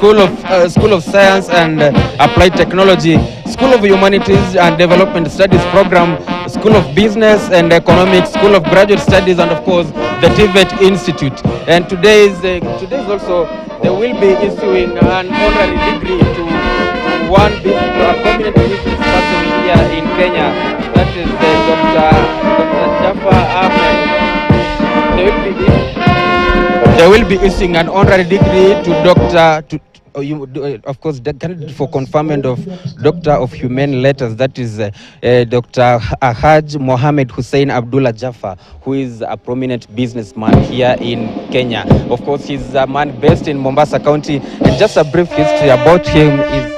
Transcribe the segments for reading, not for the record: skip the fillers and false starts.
School of Science and Applied Technology, School of Humanities and Development Studies Program, School of Business and Economics, School of Graduate Studies, and of course the TVET Institute. And today is also, they will be issuing an honorary degree to one prominent business person here in Kenya. That is Dr. Jaffa Ahmed. They will be issuing an honorary degree to of course, the candidate for conferment of Doctor of Humane Letters, that is Dr. Haj Mohammed Hussein Abdullah Jaffa, who is a prominent businessman here in Kenya. Of course, he's a man based in Mombasa County. And just a brief history about him is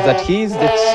that he is the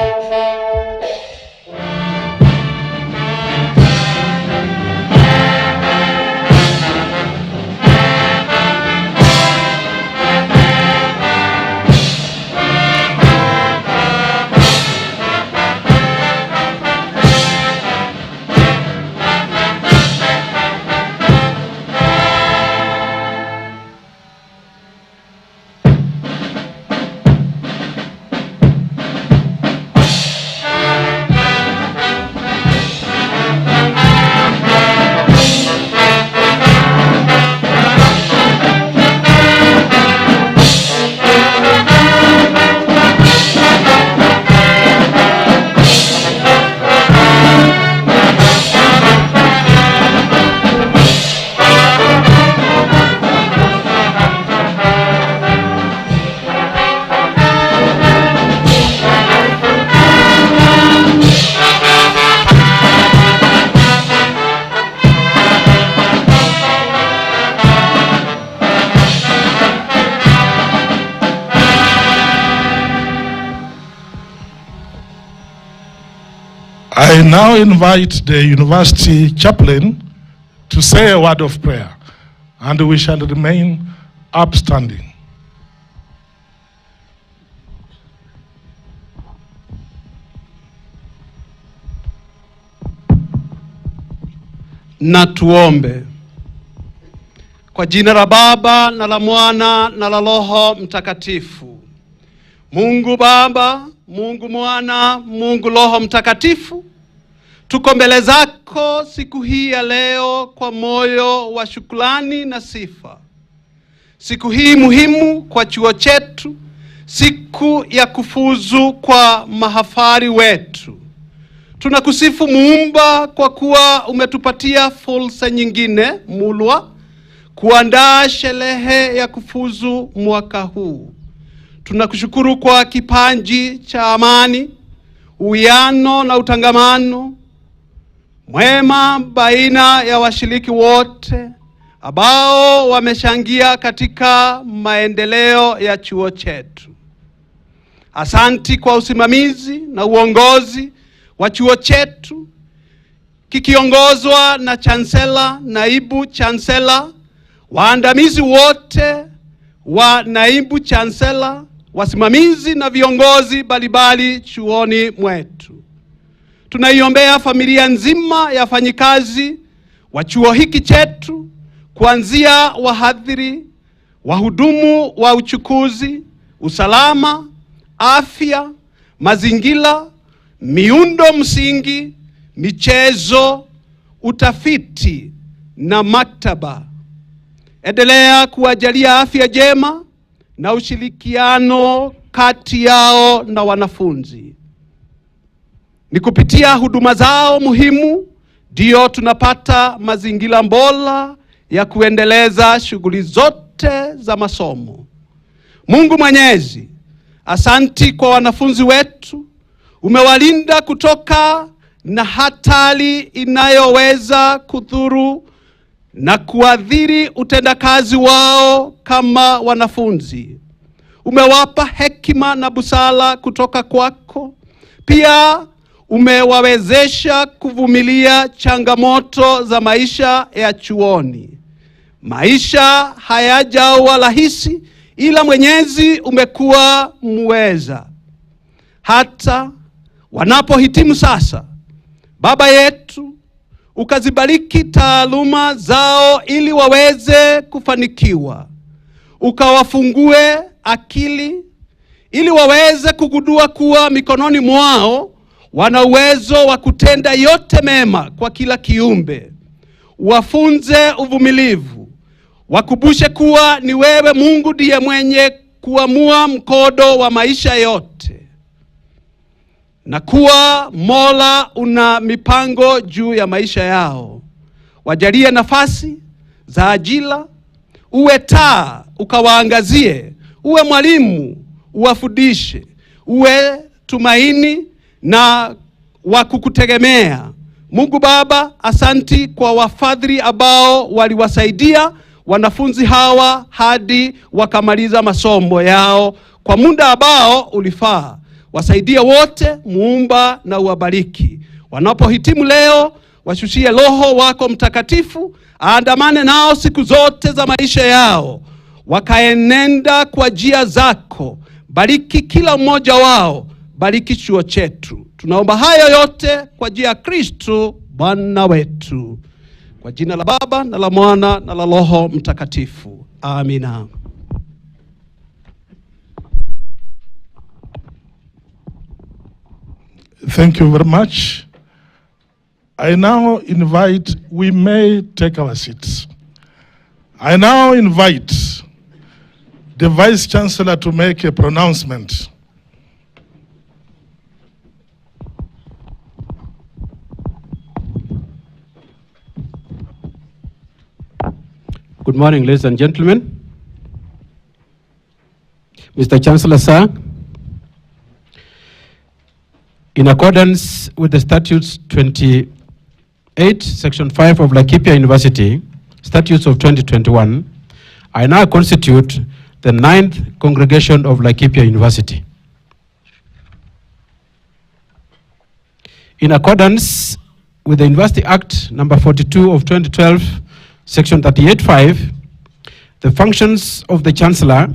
I now invite the university chaplain to say a word of prayer, and we shall remain upstanding. Na tuombe. Kwa jina la Baba na la Mwana na la Roho Mtakatifu. Mungu Baba, Mungu Mwana, Mungu Roho Mtakatifu, tuko mbele zako siku hii ya leo kwa moyo wa shukrani na sifa. Siku hii muhimu kwa chuo chetu, siku ya kufuzu kwa mahafali wetu. Tunakusifu Muumba kwa kuwa umetupatia fursa nyingine mulwa kuandaa sherehe ya kufuzu mwaka huu. Tunakushukuru kwa kipaji cha amani, uwiano na utangamano mwema baina ya washiriki wote ambao wamechangia katika maendeleo ya chuo chetu. Asanti kwa usimamizi na uongozi wa chuo chetu kikiongozwa na Chancellor, naibu Chancellor, waandamizi wote wa naibu Chancellor, wasimamizi na viongozi mbalimbali chuoni mwetu. Tunaiombea familia nzima ya wafanyikazi wa chuo hiki chetu, kuanzia wahadhiri, wahudumu wa uchukuzi, usalama, afya, mazingira, miundo msingi, michezo, utafiti na maktaba. Endelea kuwajalia afya njema na ushirikiano kati yao na wanafunzi. Ni kupitia huduma zao muhimu ndio tunapata mazingira bora ya kuendeleza shughuli zote za masomo. Mungu Mwenyezi, asanti kwa wanafunzi wetu. Umewalinda kutoka na hatari inayoweza kudhuru na kuadhiri utendakazi wao kama wanafunzi. Umewapa hekima na busara kutoka kwako. Pia umewawezesha kuvumilia changamoto za maisha ya chuoni. Maisha hayajawa rahisi, ila Mwenyezi umekuwa muweza. Hata wanapohitimu sasa, Baba yetu, ukazibariki taaluma zao ili waweze kufanikiwa. ukawafungue akili ili waweze kugundua kuwa mikononi mwao wana uwezo wa kutenda yote mema kwa kila kiumbe. Wafunze uvumilivu, wakumbushe kuwa ni wewe Mungu ndiye mwenye kuamua mkondo wa maisha yote, na kuwa Mola una mipango juu ya maisha yao. Wajalie nafasi za ajira, uwe taa ukawaangazie, uwe mwalimu uwafundishe, uwe tumaini na wakukutegemea. Mungu Baba, asanti kwa wafadhili ambao waliwasaidia wanafunzi hawa hadi wakamaliza masomo yao kwa muda ambao ulifaa. Wasaidie wote, Muumba, na uwabariki. Wanapohitimu leo, washushie Roho wako Mtakatifu aandamane nao siku zote za maisha yao, wakaenenda kwa njia zako. Bariki kila mmoja wao, bariki chuo chetu. Tunaomba hayo yote kwa njia ya Kristo Bwana wetu. Kwa jina la Baba na la Mwana na la Roho Mtakatifu. Amina. Thank you very much. I now invite, we may take our seats. I now invite the Vice Chancellor to make a pronouncement. Good morning, ladies and gentlemen. Mr. Chancellor, sir, in accordance with the Statutes 28, Section 5 of Laikipia University, Statutes of 2021, I now constitute the 9th Congregation of Laikipia University. In accordance with the University Act number 42 of 2012, Section 38(5), the functions of the Chancellor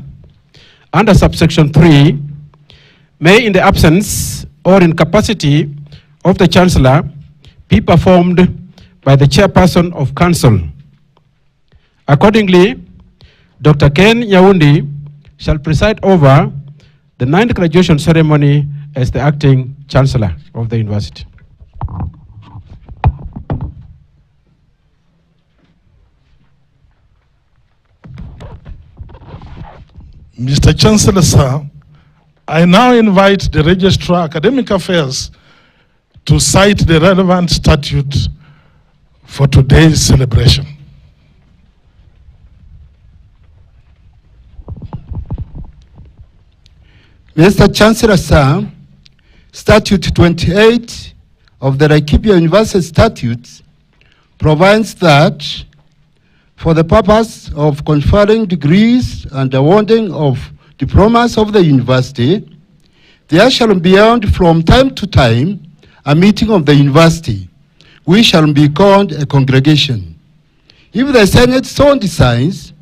under subsection 3 may, in the absence or incapacity of the Chancellor, be performed by the Chairperson of Council. Accordingly, Dr. Ken Nyaundi shall preside over the 9th graduation ceremony as the acting Chancellor of the University. Mr. Chancellor, sir, I now invite the Registrar Academic Affairs to cite the relevant statute for today's celebration. Mr. Chancellor, sir, Statute 28 of the Laikipia University Statutes provides that for the purpose of conferring degrees and awarding of diplomas of the university, there shall be held from time to time a meeting of the university, which shall be called a congregation. If the Senate so decides,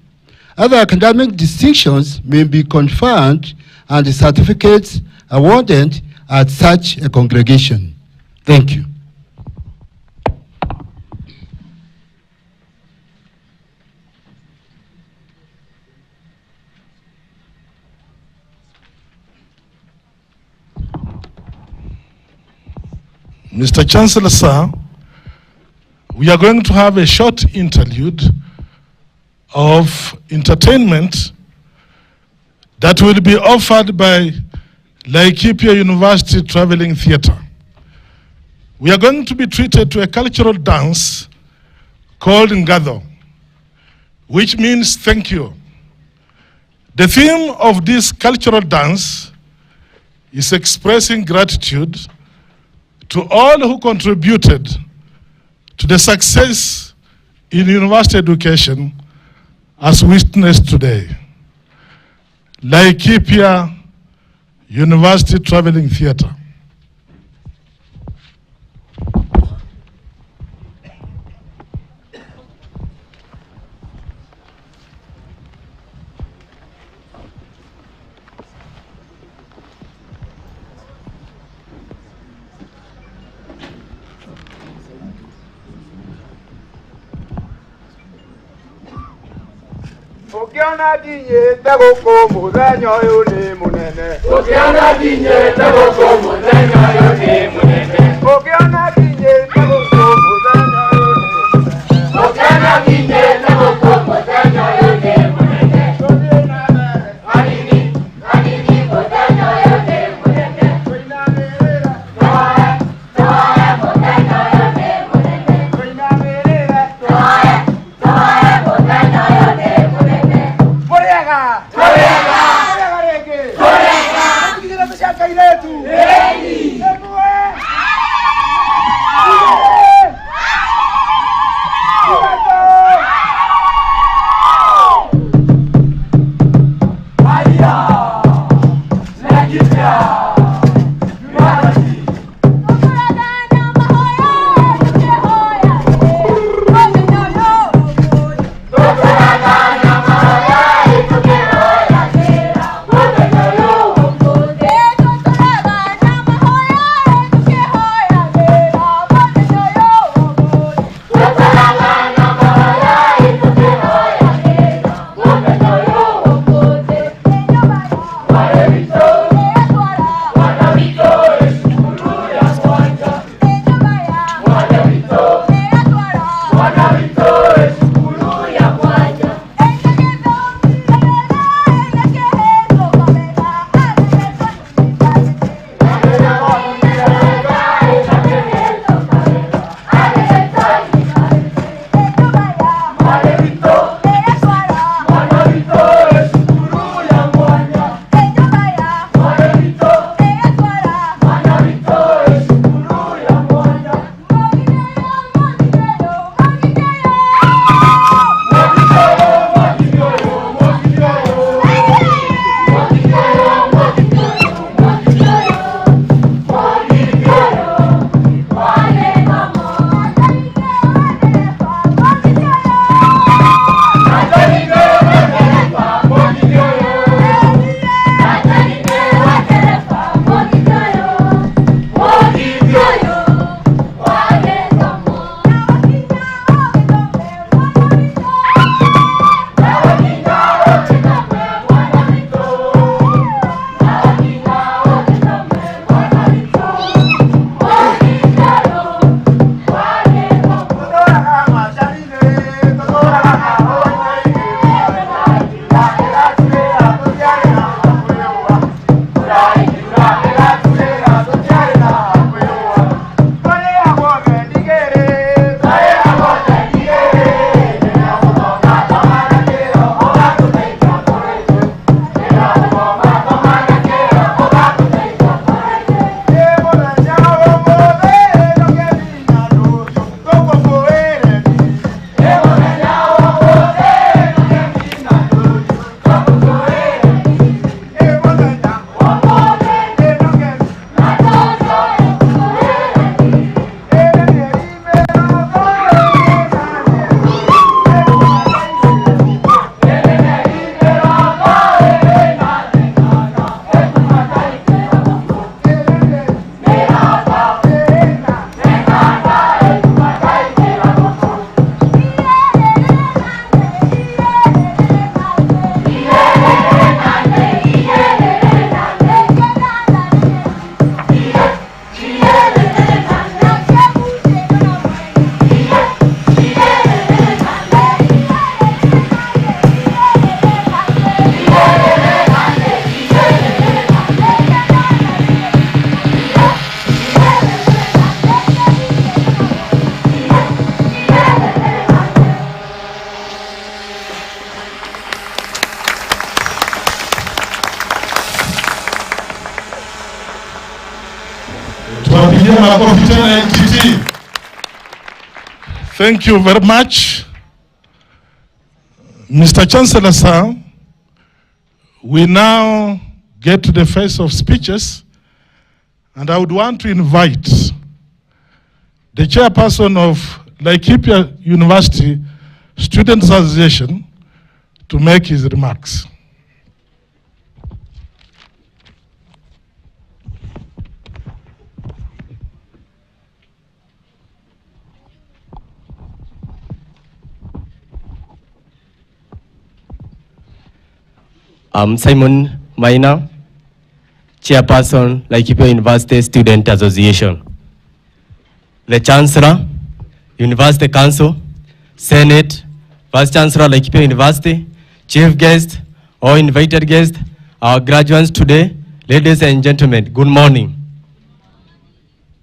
other academic distinctions may be conferred and certificates awarded at such a congregation. Thank you. Mr. Chancellor, sir, we are going to have a short interlude of entertainment that will be offered by Laikipia University Traveling Theatre. We are going to be treated to a cultural dance called Ngado, which means thank you. The theme of this cultural dance is expressing gratitude to all who contributed to the success in university education as witnessed today. Laikipia University Traveling Theatre. Forget Ukiona kinyete gũkũ mũthenya ũyũ nĩ mũnene. Ukiona kinyete gũkũ mũthenya ũyũ nĩ mũnene. Ukiona kinyete gũkũ mũthenya ũyũ nĩ mũnene. Ukiona kinyete gũkũ mũthenya ũyũ nĩ mũnene. Tũthiĩ na mbere. Hanini, hanini mũthenya ũyũ nĩ mũnene. Tũinamĩrĩre. Tũhoe, tũhoe mũthenya ũyũ nĩ mũnene. Tũinamĩrĩre. Tũhoe, tũhoe mũthenya ũyũ nĩ mũnene. Mũrĩega. Mũrĩega. Mũrĩega rĩngĩ. Mũrĩega. Mũtigĩre tũcaka iretu. Ĩni. Ĩmwe. Thank you very much. Mr. Chancellor, sir, we now get to the phase of speeches, and I would want to invite the chairperson of Laikipia University Students Association to make his remarks. I'm Simon Maina, Chairperson, Laikipia University Student Association. The Chancellor, University Council, Senate, Vice Chancellor, Laikipia University, Chief Guest, or invited guest, our graduates today, ladies and gentlemen, good morning.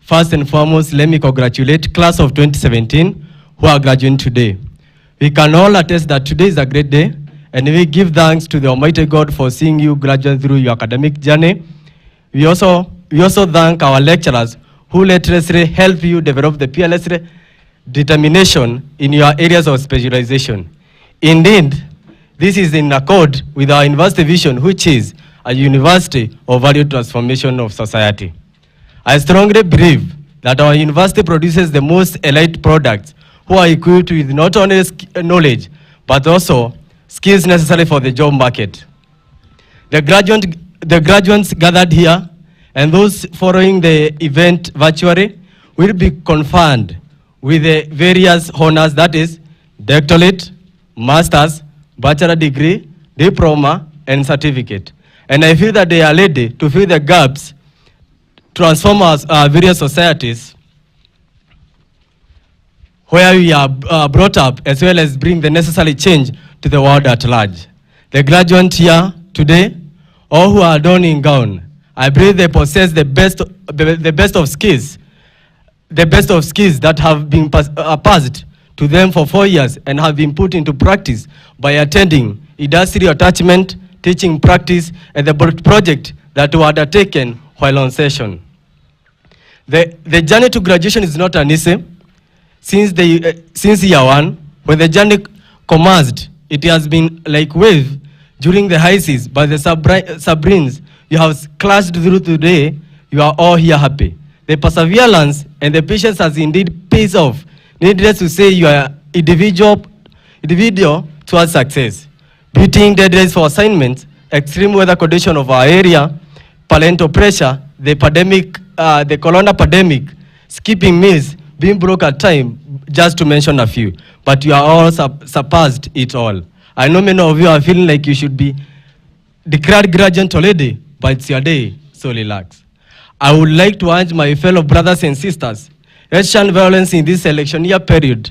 First and foremost, let me congratulate class of 2017 who are graduating today. We can all attest that today is a great day, and we give thanks to the Almighty God for seeing you graduate through your academic journey. We also thank our lecturers who literally help you develop the peerless determination in your areas of specialization. Indeed, this is in accord with our university vision, which is a university of value transformation of society. I strongly believe that our university produces the most elite products who are equipped with not only knowledge, but also skills necessary for the job market. The graduates gathered here and those following the event virtually will be conferred with the various honors, that is, doctorate, master's, bachelor degree, diploma, and certificate. And I feel that they are ready to fill the gaps, transform our various societies where we are brought up, as well as bring the necessary change to the world at large. The graduates here today, all who are donning gown, I believe they possess the best of skills that have been passed to them for 4 years and have been put into practice by attending industry attachment, teaching practice, and the project that were undertaken while on session. The journey to graduation is not an easy. Since year one, when the journey commenced, it has been like wave during the high seas, but the submarines you have clashed through today, you are all here happy. The perseverance and the patience has indeed pays off. Needless to say, you are individual towards success. Beating deadlines for assignments, extreme weather condition of our area, parental pressure, the corona pandemic, skipping meals, being broke at time, just to mention a few. But you are all surpassed it all. I know many of you are feeling like you should be declared graduate already, but it's your day, so relax. I would like to urge my fellow brothers and sisters, let's shun violence in this election year period.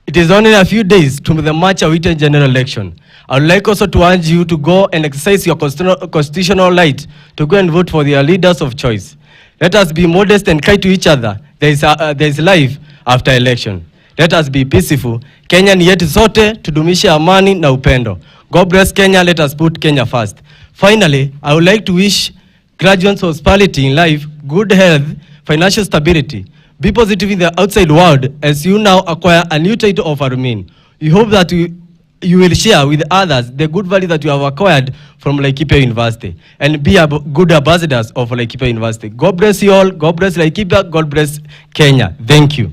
It is only a few days to the much-awaited general election. I would like also to urge you to go and exercise your constitutional right to go and vote for your leaders of choice. Let us be modest and kind to each other. There is life after election. Let us be peaceful. Kenya ni yetu sote, tudumishe amani na upendo. God bless Kenya, let us put Kenya first. Finally, I would like to wish graduates prosperity in life, good health, financial stability. Be positive in the outside world as you now acquire a new title of Alumni. We hope that you will share with others the good value that you have acquired from Laikipia University and be good ambassadors of Laikipia University. God bless you all. God bless Laikipia. God bless Kenya. Thank you.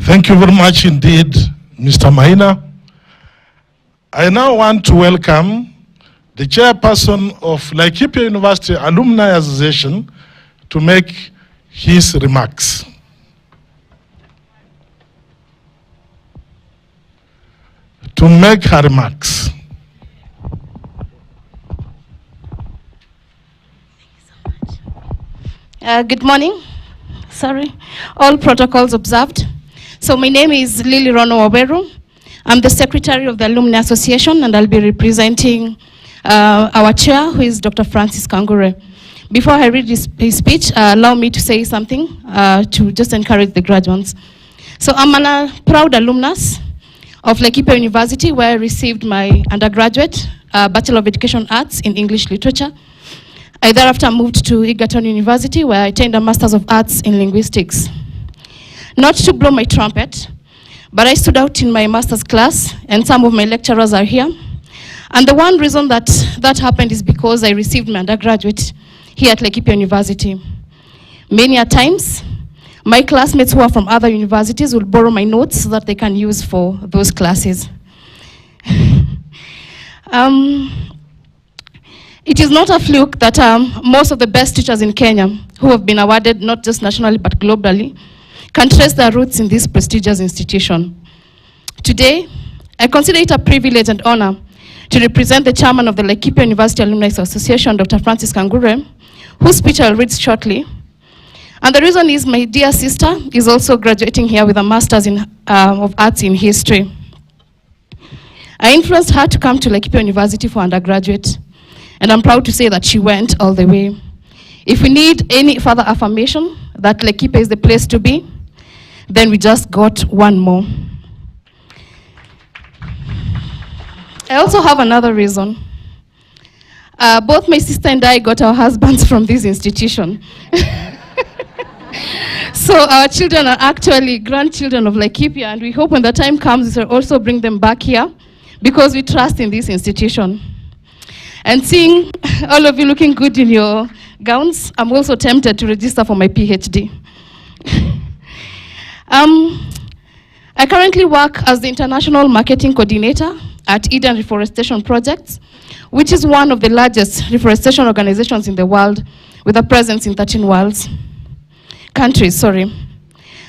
Thank you very much indeed, Mr. Maina. I now want to welcome the chairperson of Laikipia University Alumni Association to make his remarks. To make her remarks. Good morning. Sorry. All protocols observed. So my name is Lily Rono Oberu. I'm the secretary of the Alumni Association, and I'll be representing our chair, who is Dr. Francis Kangure. Before I read his speech, allow me to say something to just encourage the graduates. So I'm a proud alumnus of Laikipia University, where I received my undergraduate Bachelor of Education Arts in English Literature. I thereafter moved to Egerton University, where I attained a Master's of Arts in Linguistics. Not to blow my trumpet, but I stood out in my master's class, and some of my lecturers are here. And the one reason that happened is because I received my undergraduate here at Laikipia University. Many a times, my classmates who are from other universities will borrow my notes so that they can use for those It is not a fluke that most of the best teachers in Kenya, who have been awarded not just nationally but globally, can trace their roots in this prestigious institution. Today, I consider it a privilege and honor to represent the chairman of the Laikipia University Alumni Association, Dr. Francis Kangure, whose speech I'll read shortly. And the reason is my dear sister is also graduating here with a master's of arts in history. I influenced her to come to Laikipia University for undergraduate, and I'm proud to say that she went all the way. If we need any further affirmation that Laikipia is the place to be, then we just got one more. I also have another reason. Both my sister and I got our husbands from this institution. So our children are actually grandchildren of Laikipia, and we hope when the time comes, we will also bring them back here because we trust in this institution. And seeing all of you looking good in your gowns, I'm also tempted to register for my PhD. I currently work as the International Marketing Coordinator at Eden Reforestation Projects, which is one of the largest reforestation organizations in the world with a presence in 13 countries.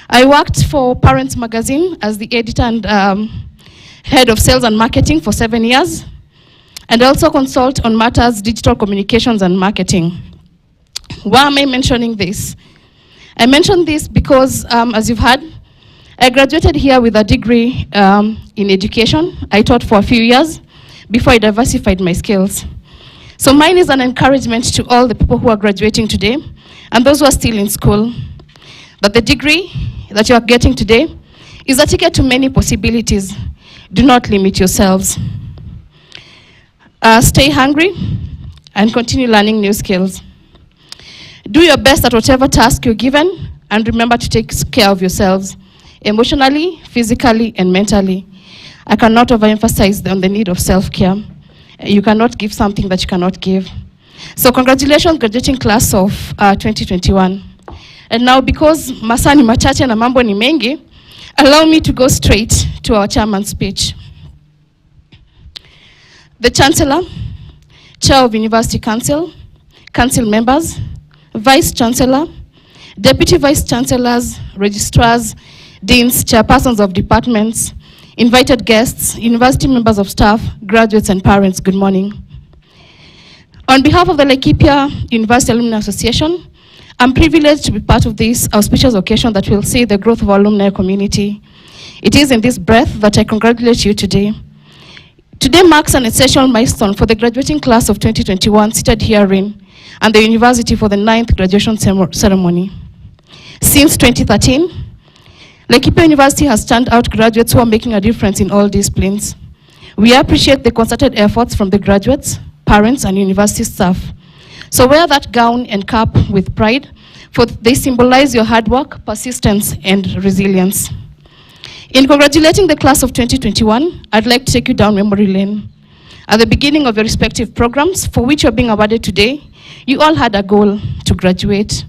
I worked for Parents Magazine as the editor and head of sales and marketing for 7 years, and also consult on matters digital communications and marketing. Why am I mentioning this? I mention this because, as you've heard, I graduated here with a degree in education. I taught for a few years before I diversified my skills. So mine is an encouragement to all the people who are graduating today and those who are still in school, that the degree that you are getting today is a ticket to many possibilities. Do not limit yourselves. Stay hungry and continue learning new skills. Do your best at whatever task you're given, and remember to take care of yourselves, emotionally, physically, and mentally. I cannot overemphasize on the need of self-care. You cannot give something that you cannot give. So congratulations, graduating class of 2021. And now, because masaa ni machache na mambo ni mengi, allow me to go straight to our chairman's speech. The Chancellor, Chair of University Council, Council members, Vice Chancellor, Deputy Vice Chancellors, Registrars, Deans, Chairpersons of departments, invited guests, university members of staff, graduates and parents, good morning. On behalf of the Laikipia University Alumni Association, I'm privileged to be part of this auspicious occasion that will see the growth of our alumni community. It is in this breath that I congratulate you today. Today marks an essential milestone for the graduating class of 2021 seated herein and the university for the 9th graduation ceremony. Since 2013, Laikipia University has turned out graduates who are making a difference in all disciplines. We appreciate the concerted efforts from the graduates, parents, and university staff. So wear that gown and cap with pride, for they symbolize your hard work, persistence, and resilience. In congratulating the class of 2021, I'd like to take you down memory lane. At the beginning of your respective programs for which you're being awarded today, you all had a goal to graduate.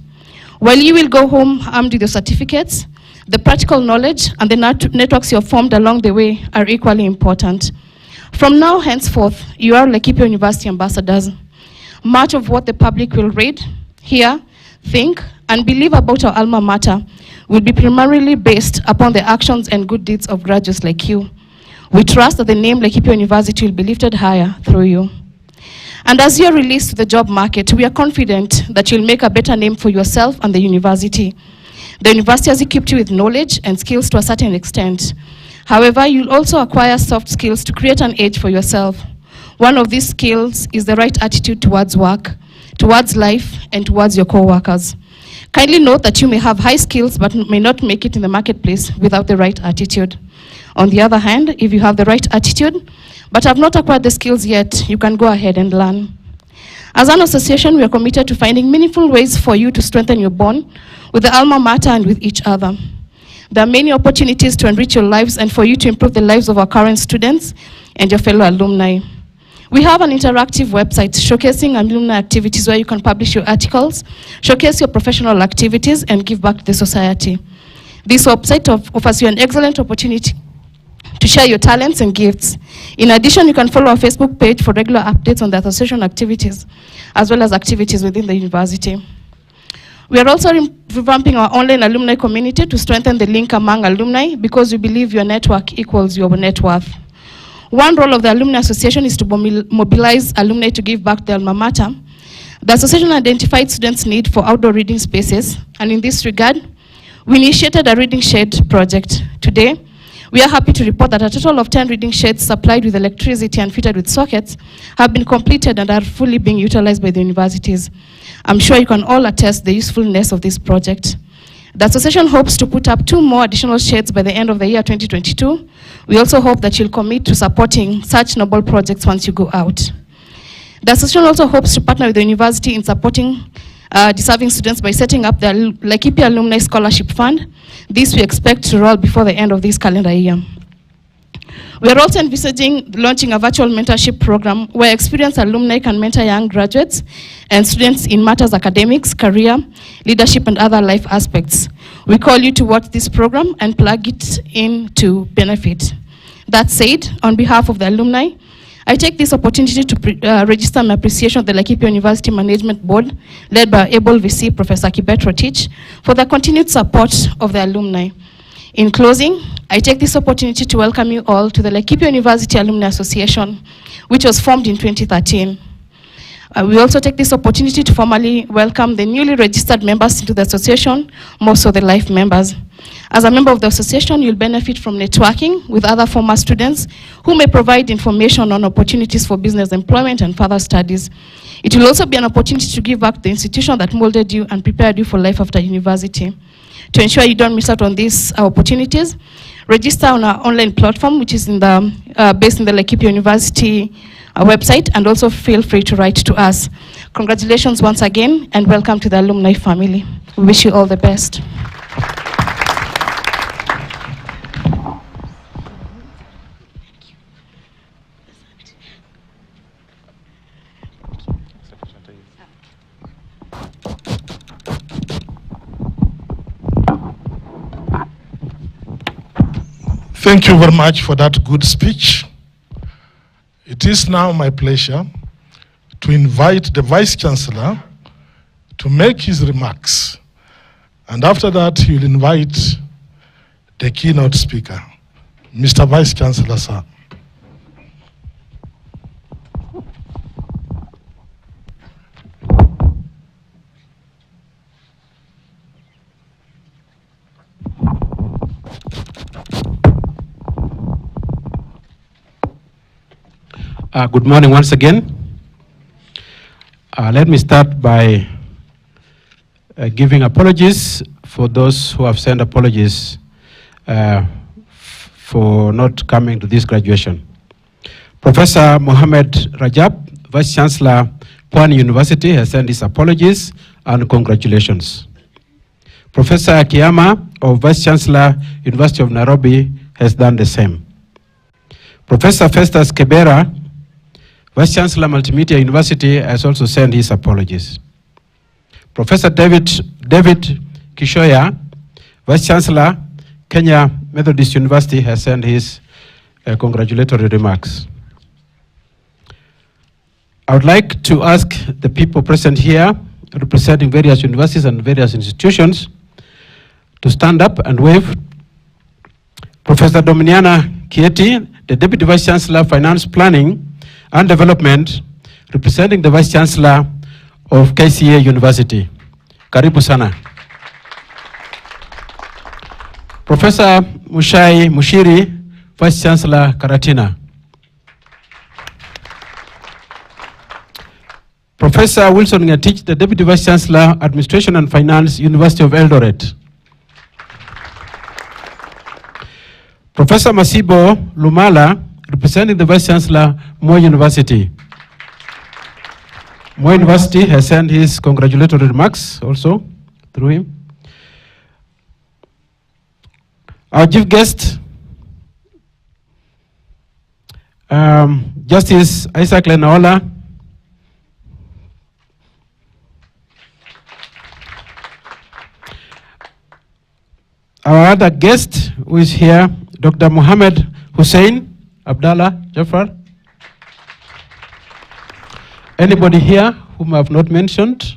While you will go home armed with your certificates, the practical knowledge and the networks you have formed along the way are equally important. From now henceforth, you are Laikipia University ambassadors. Much of what the public will read, hear, think, and believe about our alma mater will be primarily based upon the actions and good deeds of graduates like you. We trust that the name Laikipia University will be lifted higher through you. And as you are released to the job market, we are confident that you'll make a better name for yourself and the university. The university has equipped you with knowledge and skills to a certain extent. However, you'll also acquire soft skills to create an edge for yourself. One of these skills is the right attitude towards work, towards life, and towards your co-workers. Kindly note that you may have high skills but may not make it in the marketplace without the right attitude. On the other hand, if you have the right attitude but have not acquired the skills yet, you can go ahead and learn. As an association, we are committed to finding meaningful ways for you to strengthen your bond with the alma mater and with each other. There are many opportunities to enrich your lives and for you to improve the lives of our current students and your fellow alumni. We have an interactive website showcasing alumni activities where you can publish your articles, showcase your professional activities, and give back to the society. This website offers you an excellent opportunity to share your talents and gifts. In addition, you can follow our Facebook page for regular updates on the association activities, as well as activities within the university. We are also revamping our online alumni community to strengthen the link among alumni, because we believe your network equals your net worth. One role of the Alumni Association is to mobilize alumni to give back to their alma mater. The association identified students' need for outdoor reading spaces, and in this regard, we initiated a reading shed project. Today, we are happy to report that a total of 10 reading sheds supplied with electricity and fitted with sockets have been completed and are fully being utilized by the universities. I'm sure you can all attest the usefulness of this project. The association hopes to put up 2 more additional sheds by the end of the year 2022. We also hope that you'll commit to supporting such noble projects once you go out. The association also hopes to partner with the university in supporting deserving students by setting up the Laikipia Alumni Scholarship Fund. This we expect to roll before the end of this calendar year. We are also envisaging launching a virtual mentorship program where experienced alumni can mentor young graduates and students in matters academics, career, leadership, and other life aspects. We call you to watch this program and plug it in to benefit. That said, on behalf of the alumni, I take this opportunity to register my appreciation of the Laikipia University Management Board, led by able VC Professor Kibet Rotich, for the continued support of the alumni. In closing, I take this opportunity to welcome you all to the Laikipia University Alumni Association, which was formed in 2013. We also take this opportunity to formally welcome the newly registered members into the association, most of the life members. As a member of the association, you'll benefit from networking with other former students who may provide information on opportunities for business employment and further studies. It will also be an opportunity to give back to the institution that molded you and prepared you for life after university. To ensure you don't miss out on these opportunities, register on our online platform, which is based in the Laikipia University website, and also feel free to write to us. Congratulations once again, and welcome to the alumni family. We wish you all the best. Thank you very much for that good speech. It is now my pleasure to invite the Vice Chancellor to make his remarks. And after that, he'll invite the keynote speaker. Mr. Vice Chancellor, sir. Good morning once again. Let me start by giving apologies for those who have sent apologies for not coming to this graduation. Professor Mohammed Rajab, Vice Chancellor, Pwani University, has sent his apologies and congratulations. Professor Kiyama of Vice Chancellor, University of Nairobi, has done the same. Professor Festus Kebera, Vice Chancellor, Multimedia University, has also sent his apologies. Professor David Kishoya, Vice Chancellor, Kenya Methodist University, has sent his congratulatory remarks. I would like to ask the people present here, representing various universities and various institutions, to stand up and wave. Professor Dominiana Kieti, the Deputy Vice Chancellor, Finance Planning and Development, representing the Vice Chancellor of KCA University. Karibu sana. Professor Mushai Mushiri, Vice Chancellor, Karatina. Professor Wilson Ngatich, the Deputy Vice Chancellor, Administration and Finance, University of Eldoret. Professor Masibo Lumala, representing the Vice Chancellor, Moi University. Moi University has sent his congratulatory remarks also through him. Our chief guest, Justice Isaac Lenaola, our other guest who is here, Dr. Mohammed Hussein, Abdallah, Jafar? Anybody here whom I have not mentioned?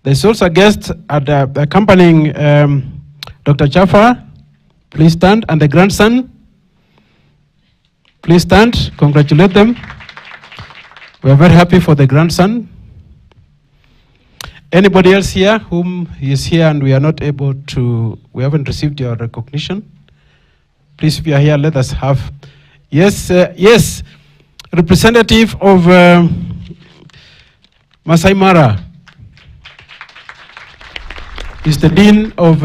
There's also a guest accompanying Dr. Jafar. Please stand. And the grandson, please stand. Congratulate them. We are very happy for the grandson. Anybody else here whom is here and we are not able to, we haven't received your recognition? Please, if you are here, let us have. Yes, yes, representative of Masai Mara is the Dean of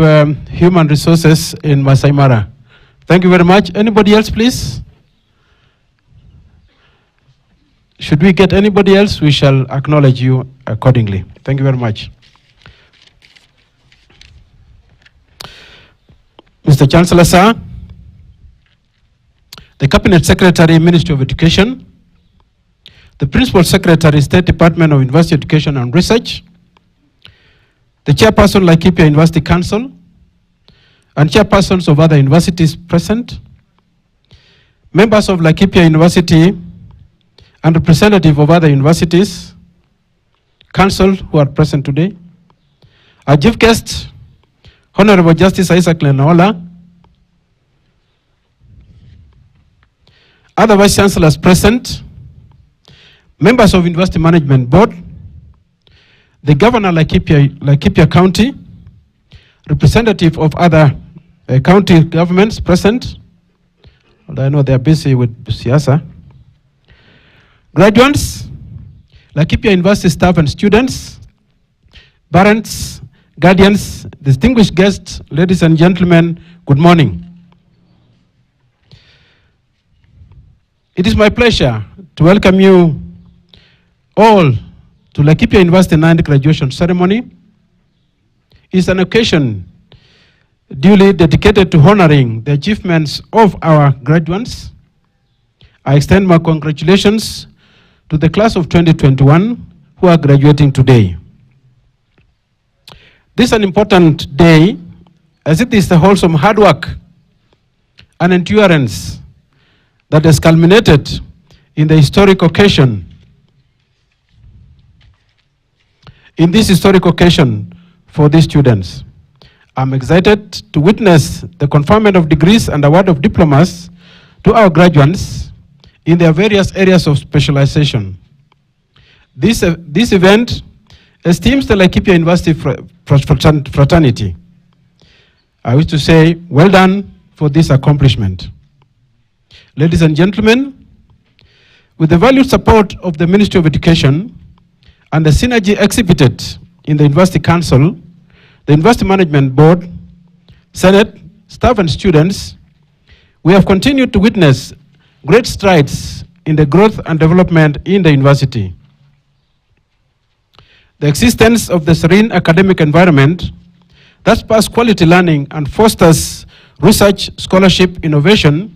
Human Resources in Masai Mara. Thank you very much. Anybody else, please? Should we get anybody else, we shall acknowledge you accordingly. Thank you very much. Mr. Chancellor, sir, the Cabinet Secretary, Ministry of Education, the Principal Secretary, State Department of University Education and Research, the Chairperson, Laikipia University Council, and chairpersons of other universities present, members of Laikipia University, and representative of other universities, council who are present today, our chief guest, Honorable Justice Isaac Lenaola, other vice chancellors present, members of University Management Board, the governor Laikipia County, representative of other county governments present, although I know they are busy with Siasa, graduates, Laikipia University staff and students, parents, guardians, distinguished guests, ladies and gentlemen, good morning. It is my pleasure to welcome you all to Laikipia University 9th graduation ceremony. It's an occasion duly dedicated to honoring the achievements of our graduates. I extend my congratulations to the class of 2021 who are graduating today. This is an important day as it is the wholesome hard work and endurance that has culminated in the historic occasion. In this historic occasion for these students, I'm excited to witness the conferment of degrees and award of diplomas to our graduates in their various areas of specialization. This event esteems the Laikipia University fraternity. I wish to say, well done for this accomplishment. Ladies and gentlemen, with the valued support of the Ministry of Education and the synergy exhibited in the University Council, the University Management Board, Senate, staff and students, we have continued to witness great strides in the growth and development in the university. The existence of the serene academic environment that spurs quality learning and fosters research, scholarship, innovation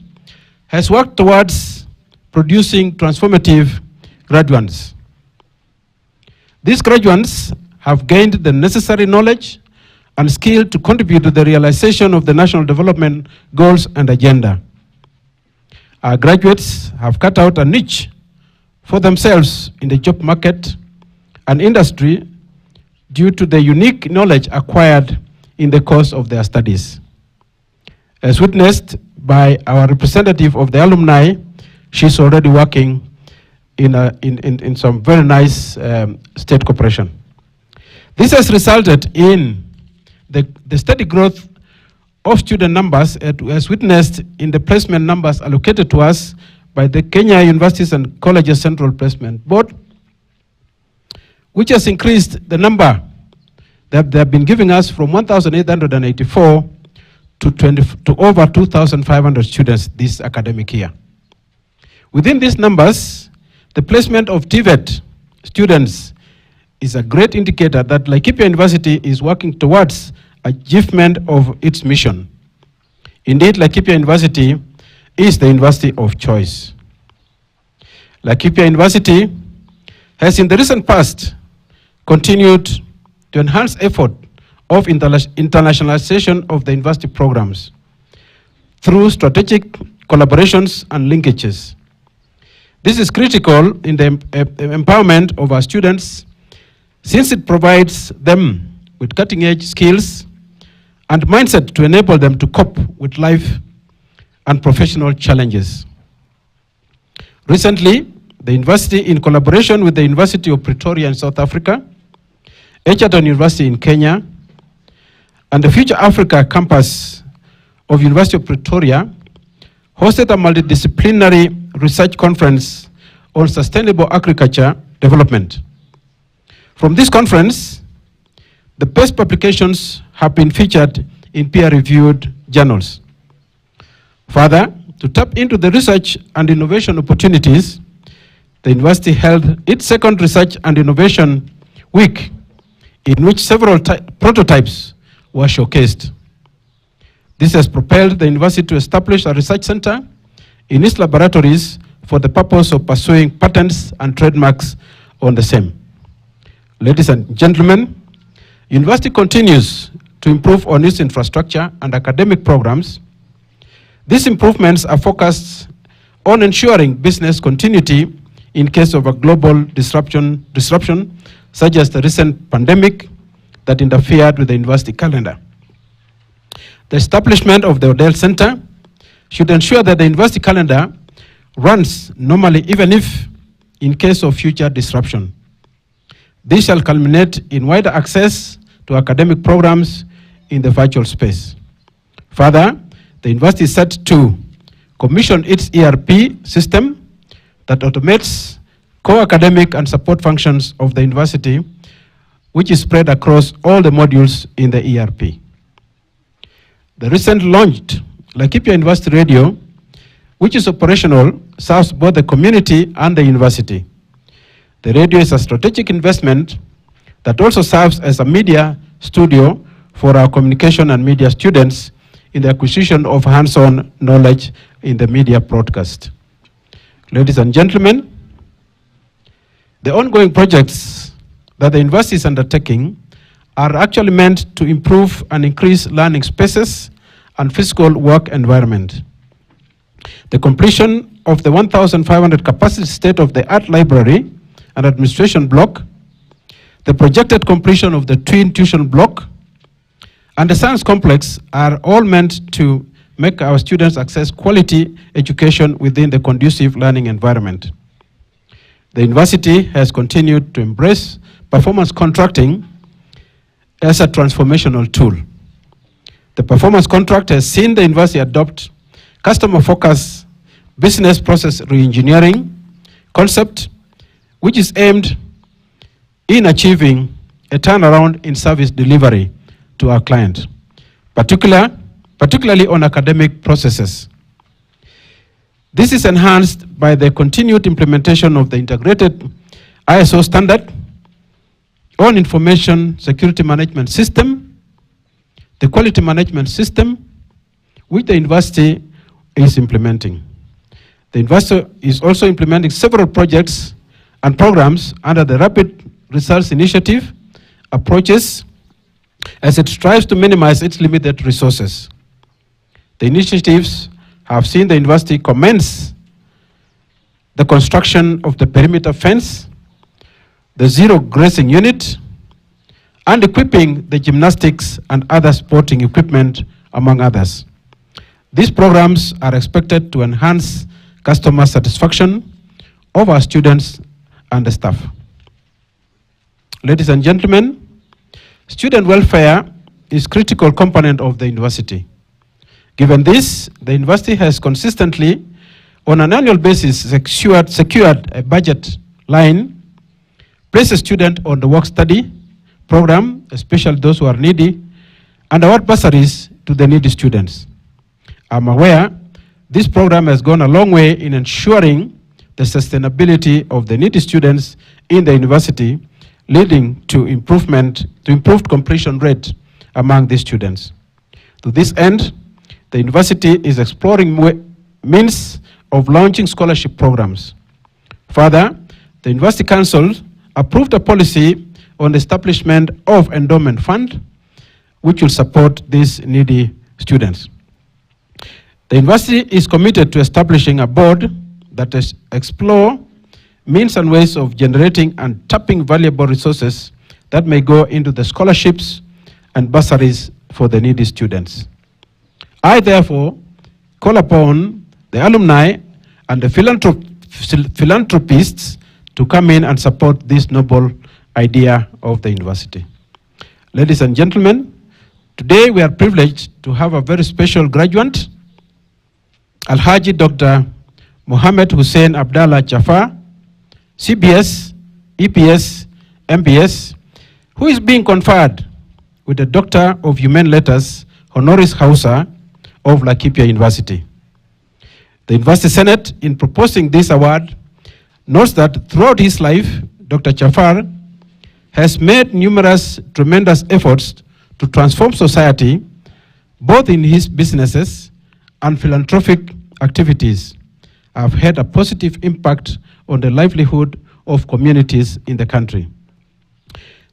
has worked towards producing transformative graduates. These graduates have gained the necessary knowledge and skill to contribute to the realization of the national development goals and agenda. Our graduates have cut out a niche for themselves in the job market and industry due to the unique knowledge acquired in the course of their studies. As witnessed by our representative of the alumni, she's already working in some very nice state corporation. This has resulted in the steady growth of student numbers as witnessed in the placement numbers allocated to us by the Kenya Universities and Colleges Central Placement Board, which has increased the number that they have been giving us from 1,884 to over 2,500 students this academic year. Within these numbers, the placement of TVET students is a great indicator that Laikipia University is working towards achievement of its mission. Indeed, Laikipia University is the university of choice. Laikipia University has in the recent past continued to enhance effort of internationalization of the university programs through strategic collaborations and linkages. This is critical in the empowerment of our students since it provides them with cutting-edge skills and mindset to enable them to cope with life and professional challenges. Recently, the university, in collaboration with the University of Pretoria in South Africa, Egerton University in Kenya, and the Future Africa campus of University of Pretoria, hosted a multidisciplinary research conference on sustainable agriculture development. From this conference, the best publications have been featured in peer-reviewed journals. Further, to tap into the research and innovation opportunities, the university held its second Research and Innovation Week, in which several prototypes were showcased. This has propelled the university to establish a research center in its laboratories for the purpose of pursuing patents and trademarks on the same. Ladies and gentlemen, university continues to improve on its infrastructure and academic programs. These improvements are focused on ensuring business continuity in case of a global disruption such as the recent pandemic that interfered with the university calendar. The establishment of the Odell Center should ensure that the university calendar runs normally, even if in case of future disruption. This shall culminate in wider access to academic programs in the virtual space. Further, the university is set to commission its ERP system that automates core academic and support functions of the university, which is spread across all the modules in the ERP. The recently launched Laikipia University Radio, which is operational, serves both the community and the university. The radio is a strategic investment that also serves as a media studio for our communication and media students in the acquisition of hands-on knowledge in the media broadcast. Ladies and gentlemen, the ongoing projects that the university is undertaking are actually meant to improve and increase learning spaces and physical work environment. The completion of the 1,500 capacity state-of-the-art library and administration block, the projected completion of the twin tuition block, and the science complex are all meant to make our students access quality education within the conducive learning environment. The university has continued to embrace performance contracting as a transformational tool. The performance contract has seen the university adopt customer-focused business process reengineering concept, which is aimed in achieving a turnaround in service delivery to our client, particularly on academic processes. This is enhanced by the continued implementation of the integrated ISO standard on information security management system, the quality management system, which the university is implementing. The university is also implementing several projects and programs under the Rapid Results Initiative approaches as it strives to minimize its limited resources. The initiatives have seen the university commence the construction of the perimeter fence, the zero grazing unit, and equipping the gymnastics and other sporting equipment, among others. These programs are expected to enhance customer satisfaction of our students and the staff. Ladies and gentlemen, student welfare is a critical component of the university. Given this, the university has consistently, on an annual basis, secured a budget line, placed a student on the work-study program, especially those who are needy, and award bursaries to the needy students. I'm aware this program has gone a long way in ensuring the sustainability of the needy students in the university, leading to improved completion rate among these students. To this end, the university is exploring means of launching scholarship programs. Further, the University Council approved a policy on the establishment of endowment fund, which will support these needy students. The university is committed to establishing a board that explore means and ways of generating and tapping valuable resources that may go into the scholarships and bursaries for the needy students. I therefore call upon the alumni and the philanthropists to come in and support this noble idea of the university. Ladies and gentlemen, today we are privileged to have a very special graduate, Alhaji Dr. Mohammed Hussein Abdallah Jafar, CBS, EPS, MBS, who is being conferred with the Doctor of Humane Letters, Honoris Causa of Laikipia University. The University Senate, in proposing this award, notes that throughout his life, Dr. Jafar has made numerous tremendous efforts to transform society, both in his businesses and philanthropic activities, have had a positive impact on the livelihood of communities in the country.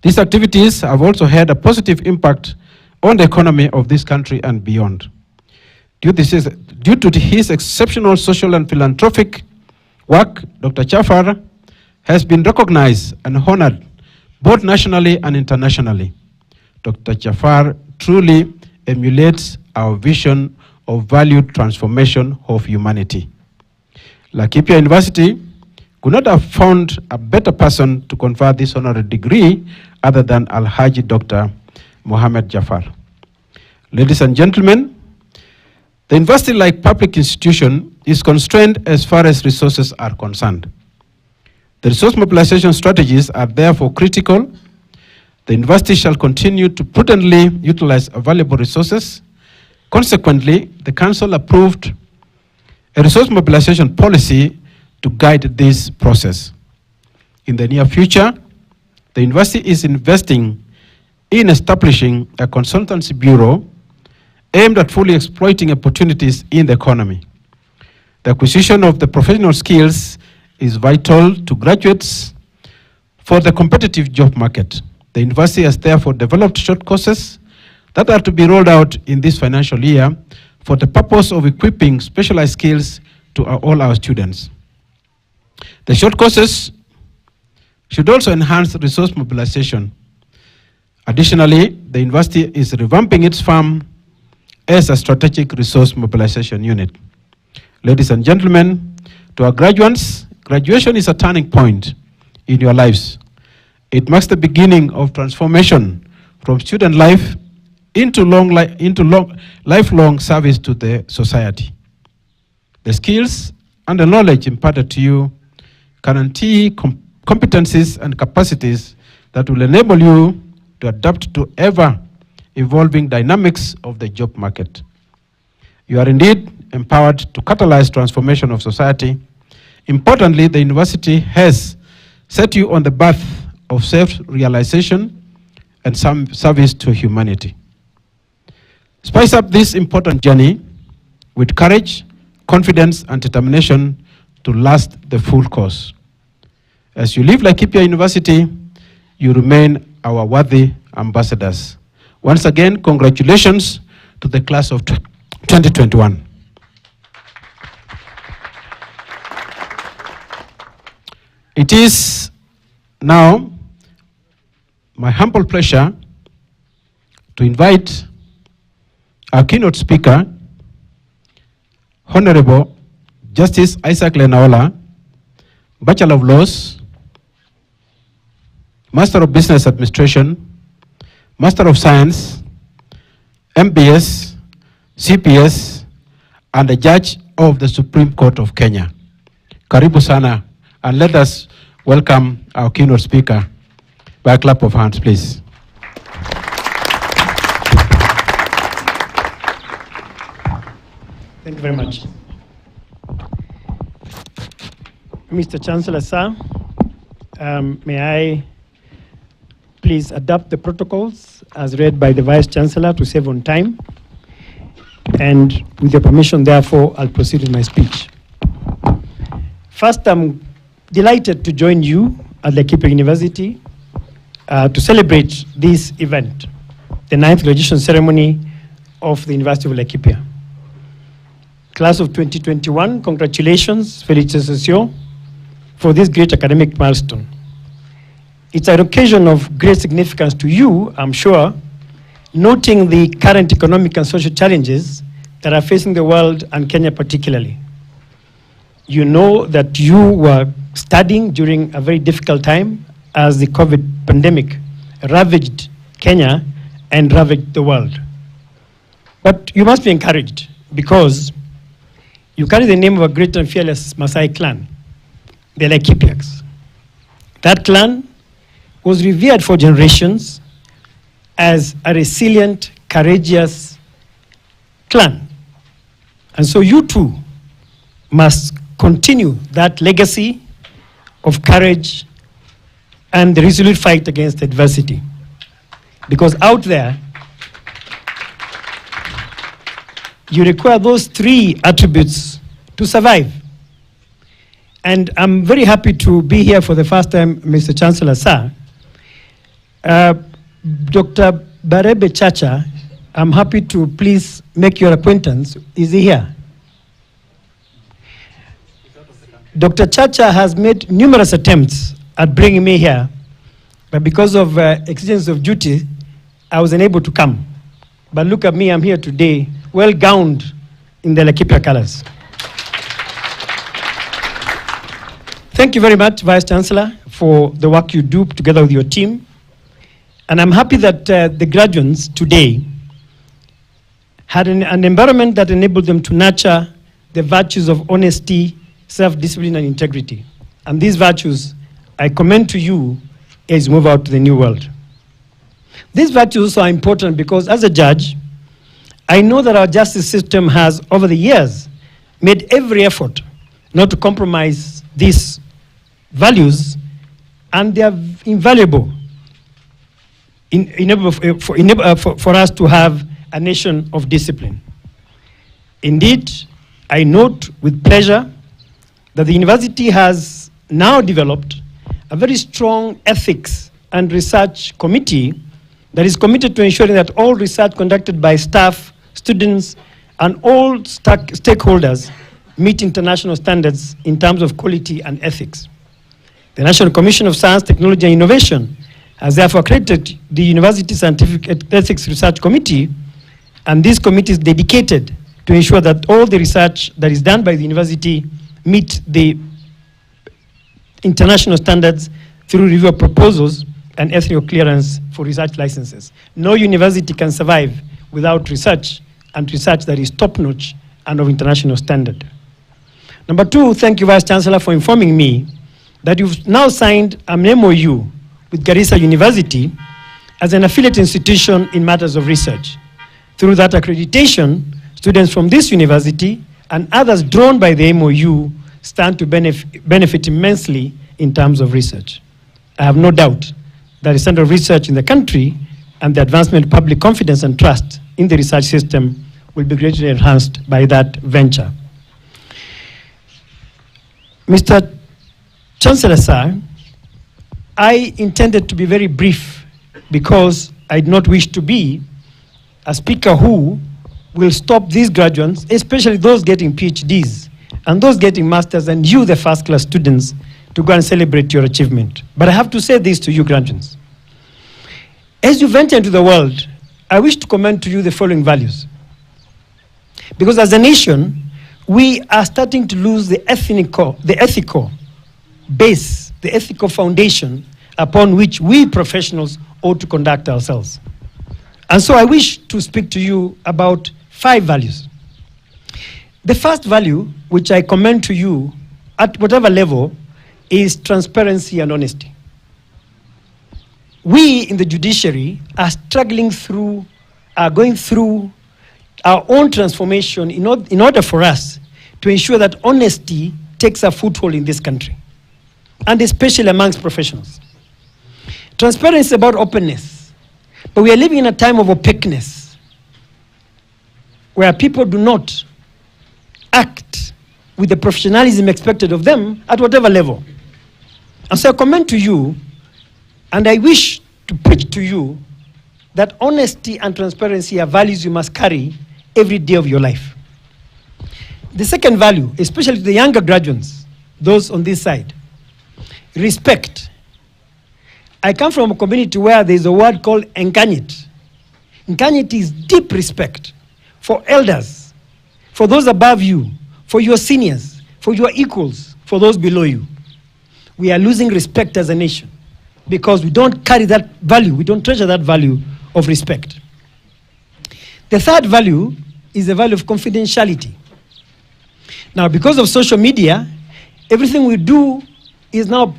These activities have also had a positive impact on the economy of this country and beyond. Due to his exceptional social and philanthropic work, Dr. Jafar has been recognized and honored both nationally and internationally. Dr. Jafar truly emulates our vision of valued transformation of humanity. Laikipia University could not have found a better person to confer this honorary degree other than Alhaji Dr. Mohammed Jafar. Ladies and gentlemen, the university, like public institution, is constrained as far as resources are concerned. The resource mobilization strategies are therefore critical. The university shall continue to prudently utilize available resources. Consequently, the council approved a resource mobilization policy to guide this process. In the near future, the university is investing in establishing a consultancy bureau aimed at fully exploiting opportunities in the economy. The acquisition of the professional skills is vital to graduates for the competitive job market. The university has therefore developed short courses that are to be rolled out in this financial year for the purpose of equipping specialized skills to all our students. The short courses should also enhance resource mobilization. Additionally, the university is revamping its firm as a strategic resource mobilization unit. Ladies and gentlemen, to our graduates, graduation is a turning point in your lives. It marks the beginning of transformation from student life into lifelong service to the society. The skills and the knowledge imparted to you guarantee competencies and capacities that will enable you to adapt to ever-evolving dynamics of the job market. You are indeed empowered to catalyze transformation of society. Importantly, the university has set you on the path of self-realization and some service to humanity. Spice up this important journey with courage, confidence, and determination to last the full course. As you leave Laikipia University, you remain our worthy ambassadors. Once again, congratulations to the class of 2021. It is now my humble pleasure to invite our keynote speaker, Honorable Justice Isaac Lenaola, Bachelor of Laws, Master of Business Administration, Master of Science, MBS, CPS, and a Judge of the Supreme Court of Kenya. Karibu sana, and let us welcome our keynote speaker by a clap of hands, please. Thank you very much. Mr. Chancellor, sir, may I please adopt the protocols as read by the Vice Chancellor to save on time? And with your permission, therefore, I'll proceed with my speech. First, I'm delighted to join you at Laikipia University to celebrate this event, the 9th graduation ceremony of the University of Laikipia. Class of 2021, congratulations, félicitations, for this great academic milestone. It's an occasion of great significance to you, I'm sure, noting the current economic and social challenges that are facing the world and Kenya particularly. You know that you were studying during a very difficult time as the COVID pandemic ravaged Kenya and ravaged the world. But you must be encouraged because you carry the name of a great and fearless Maasai clan, the Laikipiaks. That clan was revered for generations as a resilient, courageous clan. And so you too must continue that legacy of courage and the resolute fight against adversity. Because out there, you require those three attributes to survive. And I'm very happy to be here for the first time, Mr. Chancellor, sir. Dr. Barebe Chacha, I'm happy to please make your acquaintance. Is he here? Dr. Chacha has made numerous attempts at bringing me here, but because of exigence of duty, I was unable to come. But look at me, I'm here today, well gowned in the Laikipia colors. Thank you very much, Vice Chancellor, for the work you do together with your team. And I'm happy that the graduates today had an environment that enabled them to nurture the virtues of honesty, self-discipline, and integrity. And these virtues, I commend to you as you move out to the new world. These virtues are important because as a judge, I know that our justice system has, over the years, made every effort not to compromise these values, and they are invaluable for us to have a nation of discipline. Indeed, I note with pleasure that the university has now developed a very strong ethics and research committee that is committed to ensuring that all research conducted by staff, students, and all stakeholders meet international standards in terms of quality and ethics. The National Commission of Science, Technology, and Innovation has therefore accredited the University Scientific Ethics Research Committee, and this committee is dedicated to ensure that all the research that is done by the university meet the international standards through review of proposals and ethical clearance for research licenses. No university can survive without research, and research that is top-notch and of international standard. Number two, thank you, Vice Chancellor, for informing me that you've now signed an MOU with Garissa University as an affiliate institution in matters of research. Through that accreditation, students from this university and others drawn by the MOU stand to benefit immensely in terms of research. I have no doubt that the standard of research in the country and the advancement of public confidence and trust in the research system will be greatly enhanced by that venture. Mr. Chancellor, sir, I intended to be very brief because I do not wish to be a speaker who will stop these graduates, especially those getting PhDs and those getting masters, and you, the first-class students, to go and celebrate your achievement. But I have to say this to you, graduates. As you venture into the world, I wish to commend to you the following values. Because as a nation, we are starting to lose the ethical base, the ethical foundation upon which we professionals ought to conduct ourselves. And so I wish to speak to you about 5 values. The first value, which I commend to you at whatever level, is transparency and honesty. We in the judiciary are going through our own transformation in order for us to ensure that honesty takes a foothold in this country, and especially amongst professionals. Transparency is about openness, but we are living in a time of opaqueness, where people do not act with the professionalism expected of them at whatever level. And so I commend to you, and I wish to preach to you, that honesty and transparency are values you must carry every day of your life. The second value, especially to the younger graduates, those on this side, respect. I come from a community where there's a word called enkanyit. Enkanyit is deep respect for elders, for those above you, for your seniors, for your equals, for those below you. We are losing respect as a nation because we don't carry that value, we don't treasure that value of respect. The third value is the value of confidentiality. Now, because of social media, everything we do is now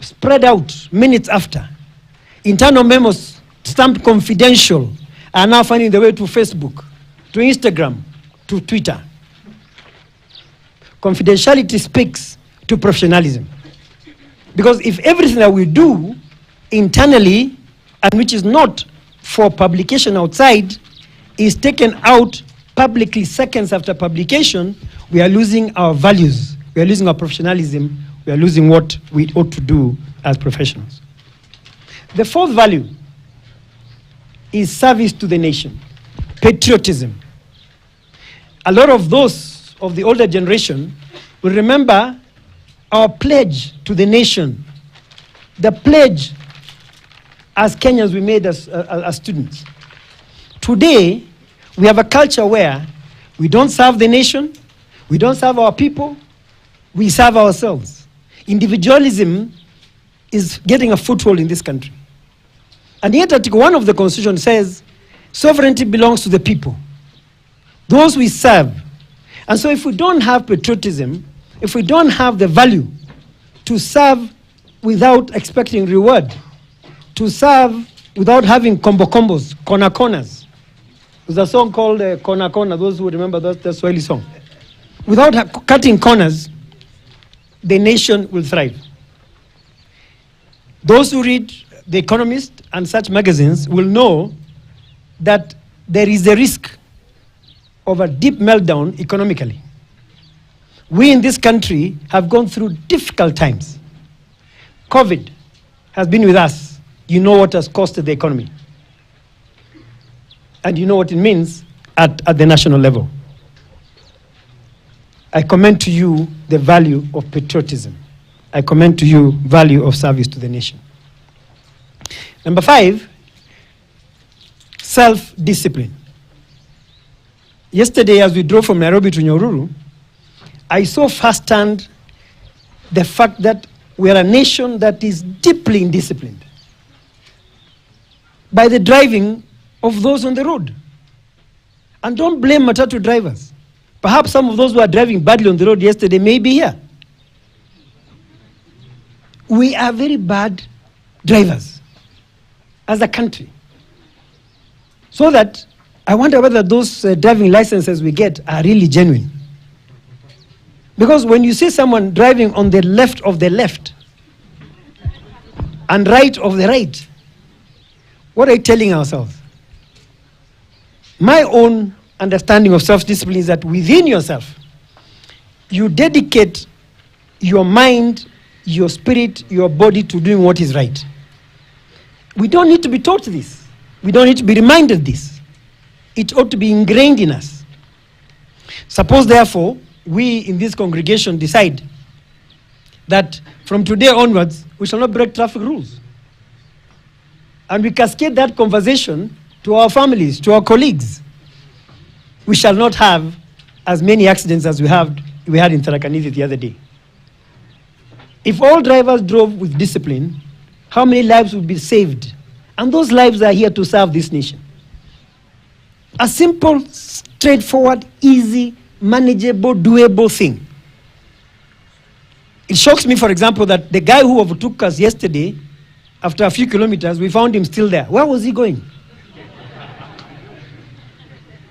spread out minutes after. Internal memos stamped confidential are now finding their way to Facebook, to Instagram, to Twitter. Confidentiality speaks to professionalism. Because if everything that we do internally, and which is not for publication outside, is taken out publicly seconds after publication, we are losing our values, we are losing our professionalism, we are losing what we ought to do as professionals. The fourth value is service to the nation, patriotism. A lot of those of the older generation will remember our pledge to the nation, the pledge as Kenyans we made as students. Today, we have a culture where we don't serve the nation, we don't serve our people, we serve ourselves. Individualism is getting a foothold in this country. And yet Article 1 of the Constitution says, sovereignty belongs to the people, those we serve. And so if we don't have patriotism, if we don't have the value to serve without expecting reward, to serve without having combos, corners. There's a song called Corner, those who remember that Swahili song. Without cutting corners, the nation will thrive. Those who read The Economist and such magazines will know that there is a risk of a deep meltdown economically. We in this country have gone through difficult times. COVID has been with us. You know what has costed the economy. And you know what it means at the national level. I commend to you the value of patriotism. I commend to you value of service to the nation. Number 5, self-discipline. Yesterday, as we drove from Nairobi to Nyahururu, I saw firsthand the fact that we are a nation that is deeply indisciplined by the driving of those on the road. And don't blame matatu drivers. Perhaps some of those who are driving badly on the road yesterday may be here. We are very bad drivers as a country. So that I wonder whether those driving licenses we get are really genuine. Because when you see someone driving on the left of the left and right of the right, what are you telling ourselves? My own understanding of self-discipline is that within yourself, you dedicate your mind, your spirit, your body to doing what is right. We don't need to be taught this. We don't need to be reminded this. It ought to be ingrained in us. Suppose, therefore, we in this congregation decide that from today onwards, we shall not break traffic rules. And we cascade that conversation to our families, to our colleagues. We shall not have as many accidents as we had in Tharaka-Nithi the other day. If all drivers drove with discipline, how many lives would be saved? And those lives are here to serve this nation. A simple, straightforward, easy, manageable, doable thing. It shocks me, for example, that the guy who overtook us yesterday, after a few kilometers, we found him still there. Where was he going?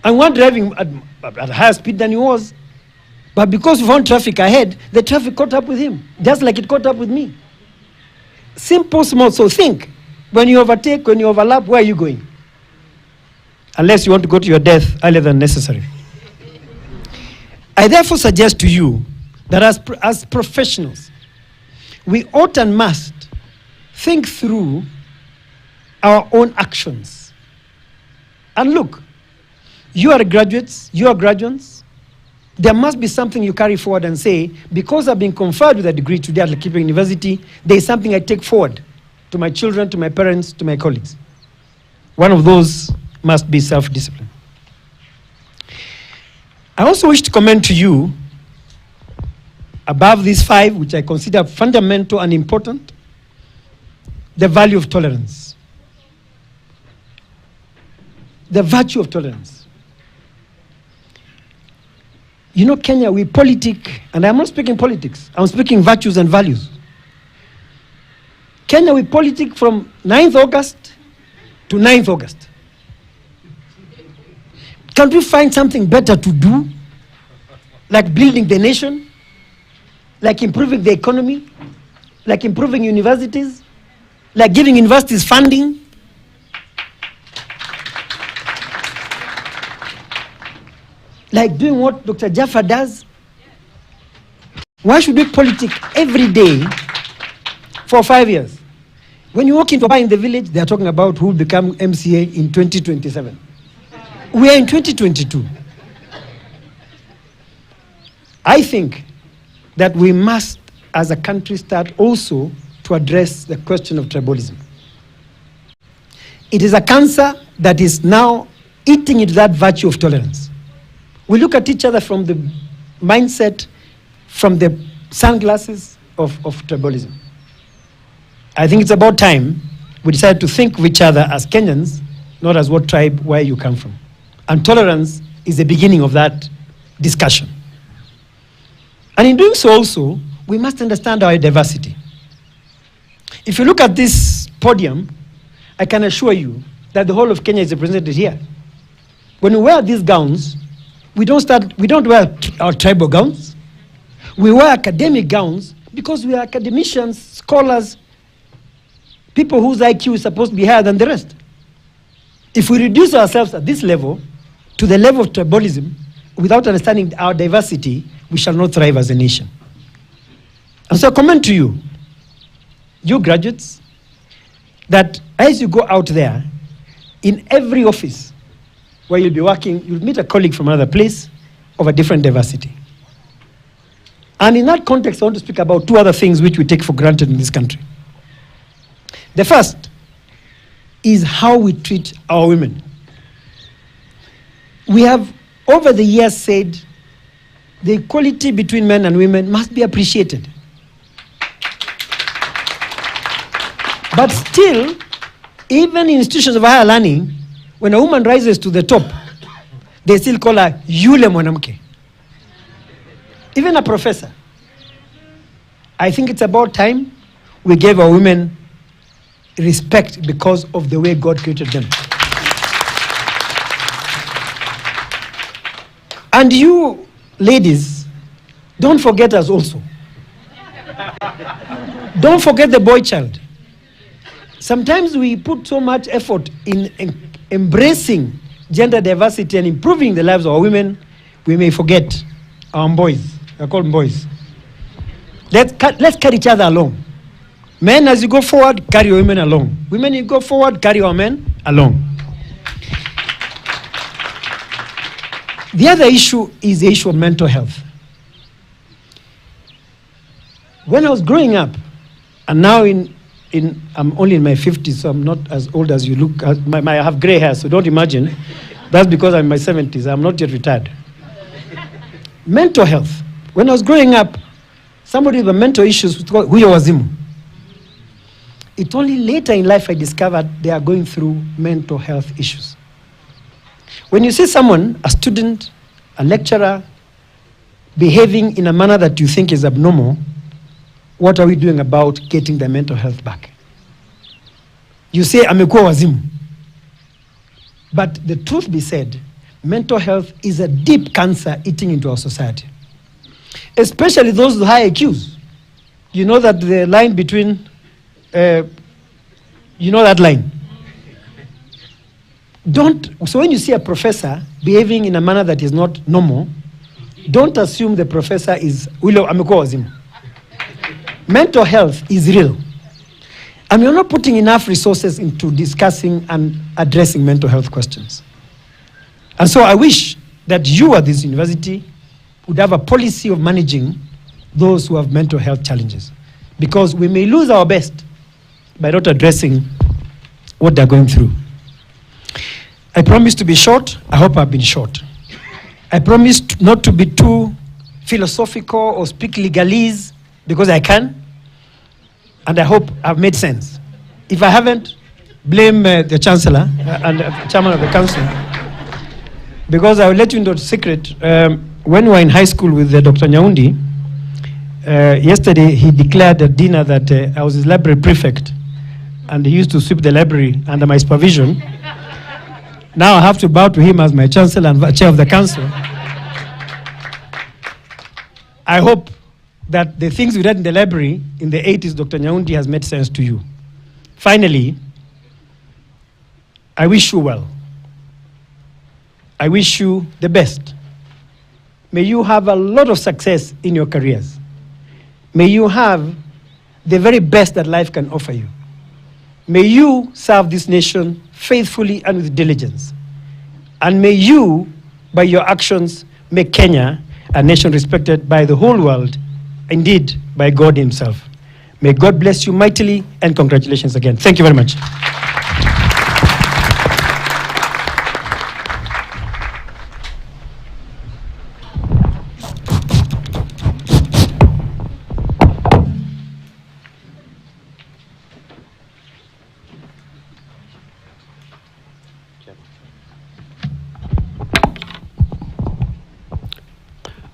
And one driving at a higher speed than he was. But because we found traffic ahead, the traffic caught up with him, just like it caught up with me. Simple, small. So think, when you overtake, when you overlap, where are you going? Unless you want to go to your death earlier than necessary. I therefore suggest to you that as professionals, we ought and must think through our own actions. And look, you are graduates, you are graduates, there must be something you carry forward and say, because I've been conferred with a degree today at Laikipia University, there is something I take forward to my children, to my parents, to my colleagues. One of those must be self-discipline. I also wish to commend to you, above these 5, which I consider fundamental and important, the value of tolerance. The virtue of tolerance. You know, Kenya, we politic, and I'm not speaking politics, I'm speaking virtues and values. Kenya, we politic from 9th August to 9th August. Can't we find something better to do? Like building the nation? Like improving the economy? Like improving universities? Like giving universities funding? Like doing what Dr. Jaffa does? Why should we politic every day for 5 years? When you walk into a bar in the village, they are talking about who will become MCA in 2027. We are in 2022. I think that we must, as a country, start also to address the question of tribalism. It is a cancer that is now eating into that virtue of tolerance. We look at each other from the mindset, from the sunglasses of tribalism. I think it's about time we decide to think of each other as Kenyans, not as what tribe, where you come from. And tolerance is the beginning of that discussion. And in doing so also, we must understand our diversity. If you look at this podium, I can assure you that the whole of Kenya is represented here. When we wear these gowns, we don't wear our tribal gowns. We wear academic gowns because we are academicians, scholars, people whose IQ is supposed to be higher than the rest. If we reduce ourselves at this level to the level of tribalism without understanding our diversity, we shall not thrive as a nation. And so I commend to you, you graduates, that as you go out there, in every office where you'll be working, you'll meet a colleague from another place of a different diversity. And in that context, I want to speak about 2 other things which we take for granted in this country. The first is how we treat our women. We have, over the years, said the equality between men and women must be appreciated. But still, even in institutions of higher learning, when a woman rises to the top, they still call her yule mwanamke. Even a professor. I think it's about time we gave our women respect because of the way God created them. And you ladies, don't forget us also. Don't forget the boy child. Sometimes we put so much effort in embracing gender diversity and improving the lives of our women, we may forget our boys. They're called boys. Let's carry each other along. Men, as you go forward, carry your women along. Women, you go forward, carry our men along. The other issue is the issue of mental health. When I was growing up, and now I'm only in my 50s, so I'm not as old as you look. I have gray hair, so don't imagine. That's because I'm in my 70s. I'm not yet retired. Mental health. When I was growing up, somebody with mental issues was called huyo wazimu. It's only later in life I discovered they are going through mental health issues. When you see someone, a student, a lecturer, behaving in a manner that you think is abnormal, what are we doing about getting their mental health back? You say, amekuwa wazimu. But the truth be said, mental health is a deep cancer eating into our society. Especially those with high IQs. You know that the line between, you know that line? So when you see a professor behaving in a manner that is not normal, don't assume the professor is amekuwa wazimu. Mental health is real. And we're not putting enough resources into discussing and addressing mental health questions. And so I wish that you at this university would have a policy of managing those who have mental health challenges. Because we may lose our best by not addressing what they're going through. I promise to be short. I hope I've been short. I promise not to be too philosophical or speak legalese, because I can. And I hope I've made sense. If I haven't, blame the Chancellor and the Chairman of the Council. Because I will let you into a secret. When we were in high school with Dr. Nyaundi, yesterday he declared at dinner that I was his library prefect, and he used to sweep the library under my supervision. Now I have to bow to him as my Chancellor and Chair of the Council. I hope that the things we read in the library in the 80s, Dr. Nyaundi, has made sense to you. Finally, I wish you well. I wish you the best. May you have a lot of success in your careers. May you have the very best that life can offer you. May you serve this nation faithfully and with diligence. And may you, by your actions, make Kenya a nation respected by the whole world, indeed by God himself. May God bless you mightily, and congratulations again. Thank you very much.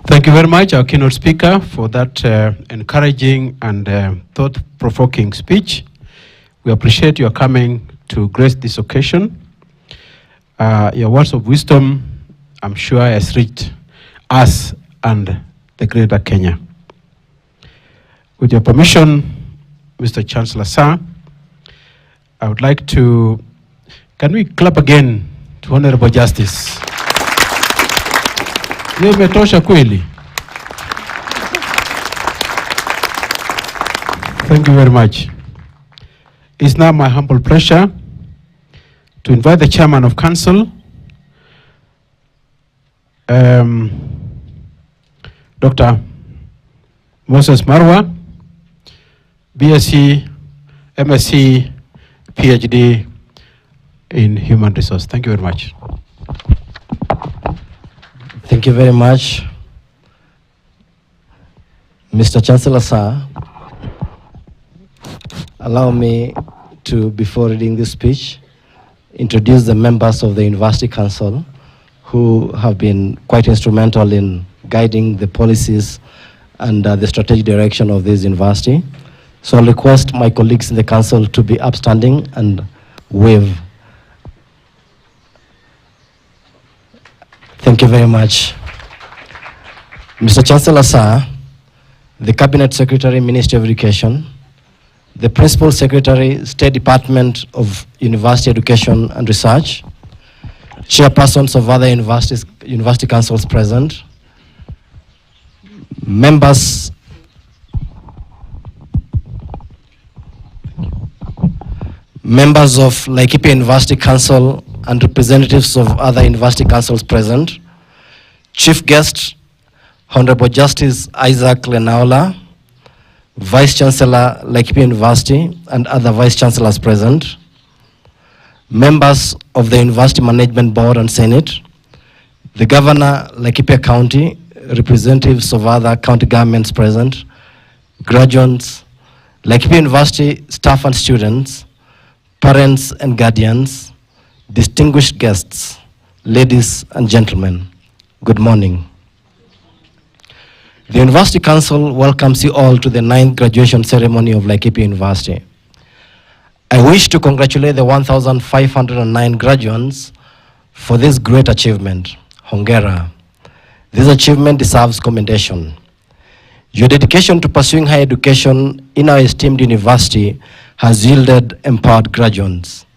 Thank you very much, our keynote speaker, for that encouraging and thought-provoking speech. We appreciate your coming to grace this occasion. Your words of wisdom, I'm sure, has reached us and the greater Kenya. With your permission, Mr. Chancellor Sir, I would like to, can we clap again to Honorable Justice? Imetosha kweli. Thank you very much. It's now my humble pleasure to invite the Chairman of Council, Dr. Moses Marwa, BSc, MSc, PhD in Human Resource. Thank you very much. Thank you very much, Mr. Chancellor Sir. Allow me to, before reading this speech, introduce the members of the University Council who have been quite instrumental in guiding the policies and the strategic direction of this university. So I'll request my colleagues in the council to be upstanding and wave. Thank you very much. Mr. Chancellor Sir, the Cabinet Secretary, Ministry of Education, the Principal Secretary, State Department of University Education and Research, chairpersons of other university councils present, members of Laikipia University Council and representatives of other university councils present, Chief Guest, Honorable Justice Isaac Lenaola, Vice Chancellor, Laikipia University, and other Vice Chancellors present, members of the University Management Board and Senate, the Governor, Laikipia County, representatives of other county governments present, graduates, Laikipia University staff and students, parents and guardians, distinguished guests, ladies and gentlemen, good morning. The University Council welcomes you all to the 9th graduation ceremony of Laikipia University. I wish to congratulate the 1,509 graduates for this great achievement. Hongera. This achievement deserves commendation. Your dedication to pursuing higher education in our esteemed university has yielded empowered graduates.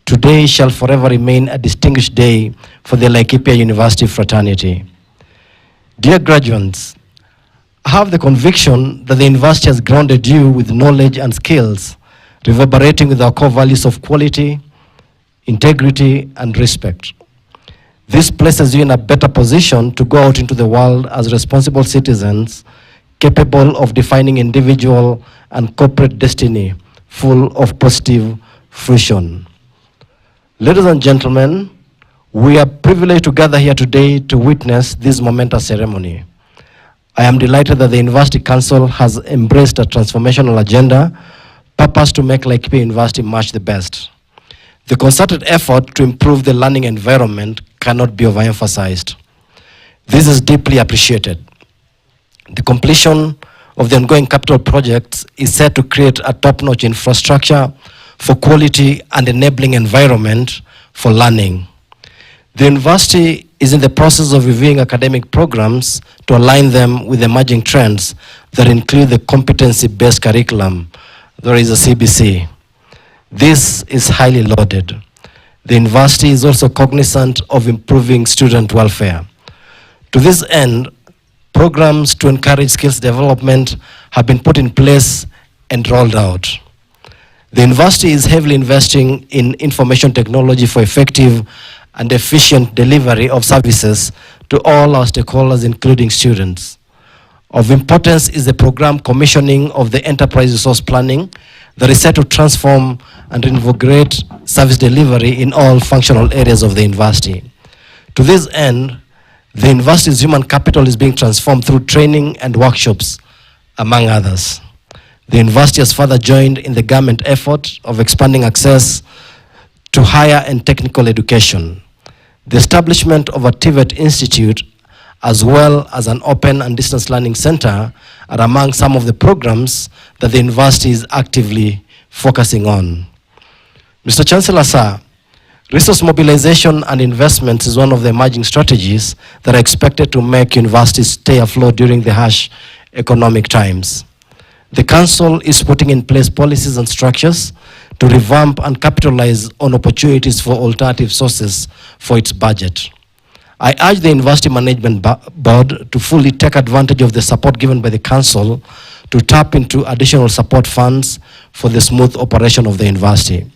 Today shall forever remain a distinguished day for the Laikipia University fraternity. Dear graduates, I have the conviction that the university has grounded you with knowledge and skills, reverberating with our core values of quality, integrity, and respect. This places you in a better position to go out into the world as responsible citizens, capable of defining individual and corporate destiny, full of positive fruition. Ladies and gentlemen, we are privileged to gather here today to witness this momentous ceremony. I am delighted that the University Council has embraced a transformational agenda, purpose to make Laikipia University much the best. The concerted effort to improve the learning environment cannot be overemphasized. This is deeply appreciated. The completion of the ongoing capital projects is set to create a top-notch infrastructure for quality and enabling environment for learning. The university is in the process of reviewing academic programs to align them with emerging trends that include the competency-based curriculum, there is a CBC. This is highly lauded. The university is also cognizant of improving student welfare. To this end, programs to encourage skills development have been put in place and rolled out. The university is heavily investing in information technology for effective and efficient delivery of services to all our stakeholders, including students. Of importance is the program commissioning of the enterprise resource planning that is set to transform and invigorate service delivery in all functional areas of the university. To this end, the university's human capital is being transformed through training and workshops, among others. The university has further joined in the government effort of expanding access to higher and technical education. The establishment of a TVET Institute, as well as an open and distance learning center, are among some of the programs that the university is actively focusing on. Mr. Chancellor, sir, resource mobilization and investments is one of the emerging strategies that are expected to make universities stay afloat during the harsh economic times. The Council is putting in place policies and structures to revamp and capitalize on opportunities for alternative sources for its budget. I urge the University Management Board to fully take advantage of the support given by the Council to tap into additional support funds for the smooth operation of the university.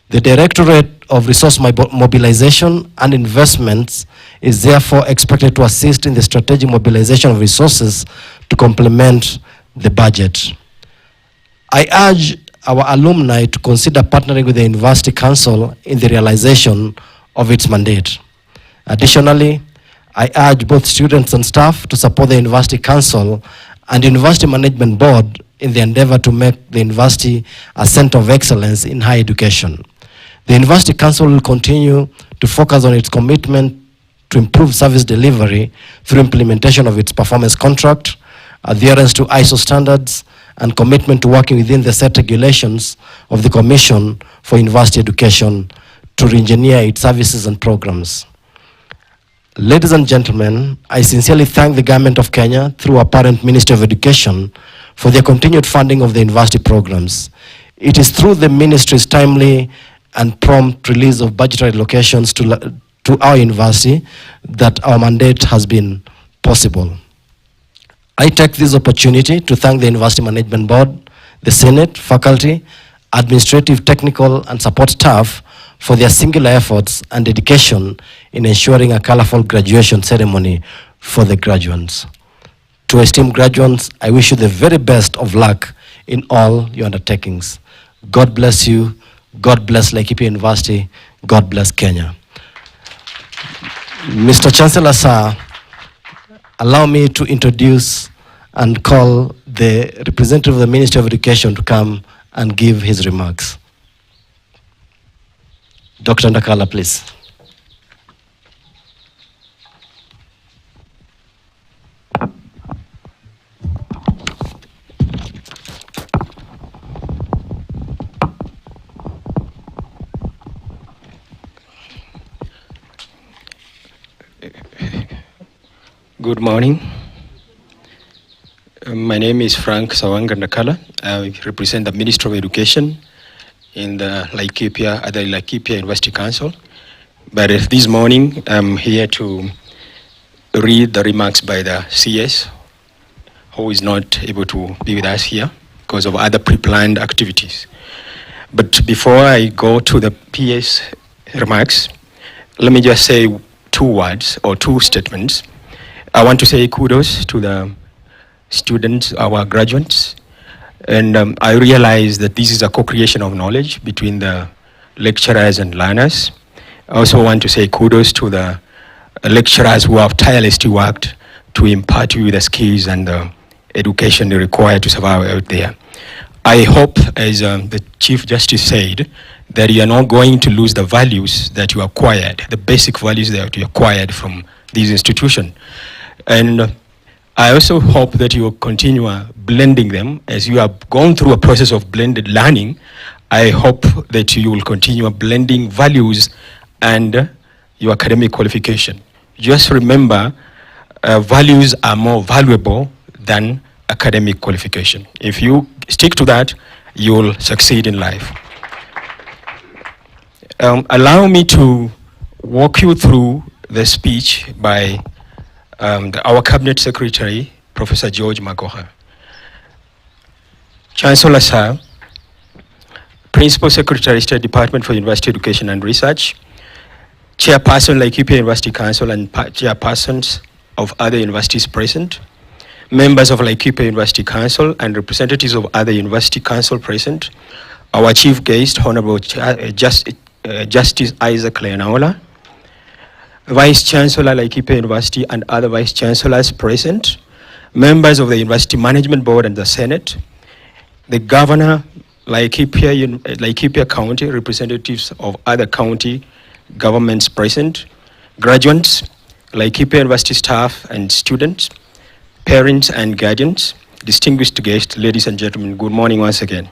The Directorate of Resource Mobilization and Investments is therefore expected to assist in the strategic mobilization of resources to complement the budget. I urge our alumni to consider partnering with the University Council in the realization of its mandate. Additionally, I urge both students and staff to support the University Council and University Management Board in the endeavor to make the university a center of excellence in higher education. The University Council will continue to focus on its commitment to improve service delivery through implementation of its performance contract, adherence to ISO standards, and commitment to working within the set regulations of the Commission for University Education to re-engineer its services and programs. Ladies and gentlemen, I sincerely thank the Government of Kenya through our parent Ministry of Education for their continued funding of the university programs. It is through the ministry's timely and prompt release of budgetary allocations to our university that our mandate has been possible. I take this opportunity to thank the University Management Board, the Senate, faculty, administrative, technical, and support staff for their singular efforts and dedication in ensuring a colorful graduation ceremony for the graduates. To esteemed graduates, I wish you the very best of luck in all your undertakings. God bless you. God bless Laikipia University. God bless Kenya. Mr. Chancellor, sir, allow me to introduce and call the representative of the Ministry of Education to come and give his remarks. Dr. Ndakala, please. Good morning. My name is Frank Sawanga Ndakala. I represent the Ministry of Education in the Laikipia University Council. But this morning, I'm here to read the remarks by the CS, who is not able to be with us here because of other pre-planned activities. But before I go to the PS remarks, let me just say two two words or two statements. I want to say kudos to the students, our graduates, and I realize that this is a co-creation of knowledge between the lecturers and learners. I also want to say kudos to the lecturers who have tirelessly worked to impart you the skills and the education required to survive out there. I hope, as the Chief Justice said, that you are not going to lose the values that you acquired, the basic values that you acquired from this institution. And I also hope that you will continue blending them. As you have gone through a process of blended learning, I hope that you will continue blending values and your academic qualification. Just remember, values are more valuable than academic qualification. If you stick to that, you'll succeed in life. Allow me to walk you through the speech by our Cabinet Secretary, Professor George Magoha. Chancellor Sir, Principal Secretary, State Department for University Education and Research, Chairperson, Laikipia University Council, and chairpersons of other universities present, members of Laikipia University Council and representatives of other university council present, our chief guest, Honorable Justice Isaac Leonaola, Vice Chancellor, Laikipia University, and other Vice Chancellors present, members of the University Management Board and the Senate, the Governor, Laikipia County, representatives of other county governments present, graduates, Laikipia University staff and students, parents and guardians, distinguished guests, ladies and gentlemen, good morning once again.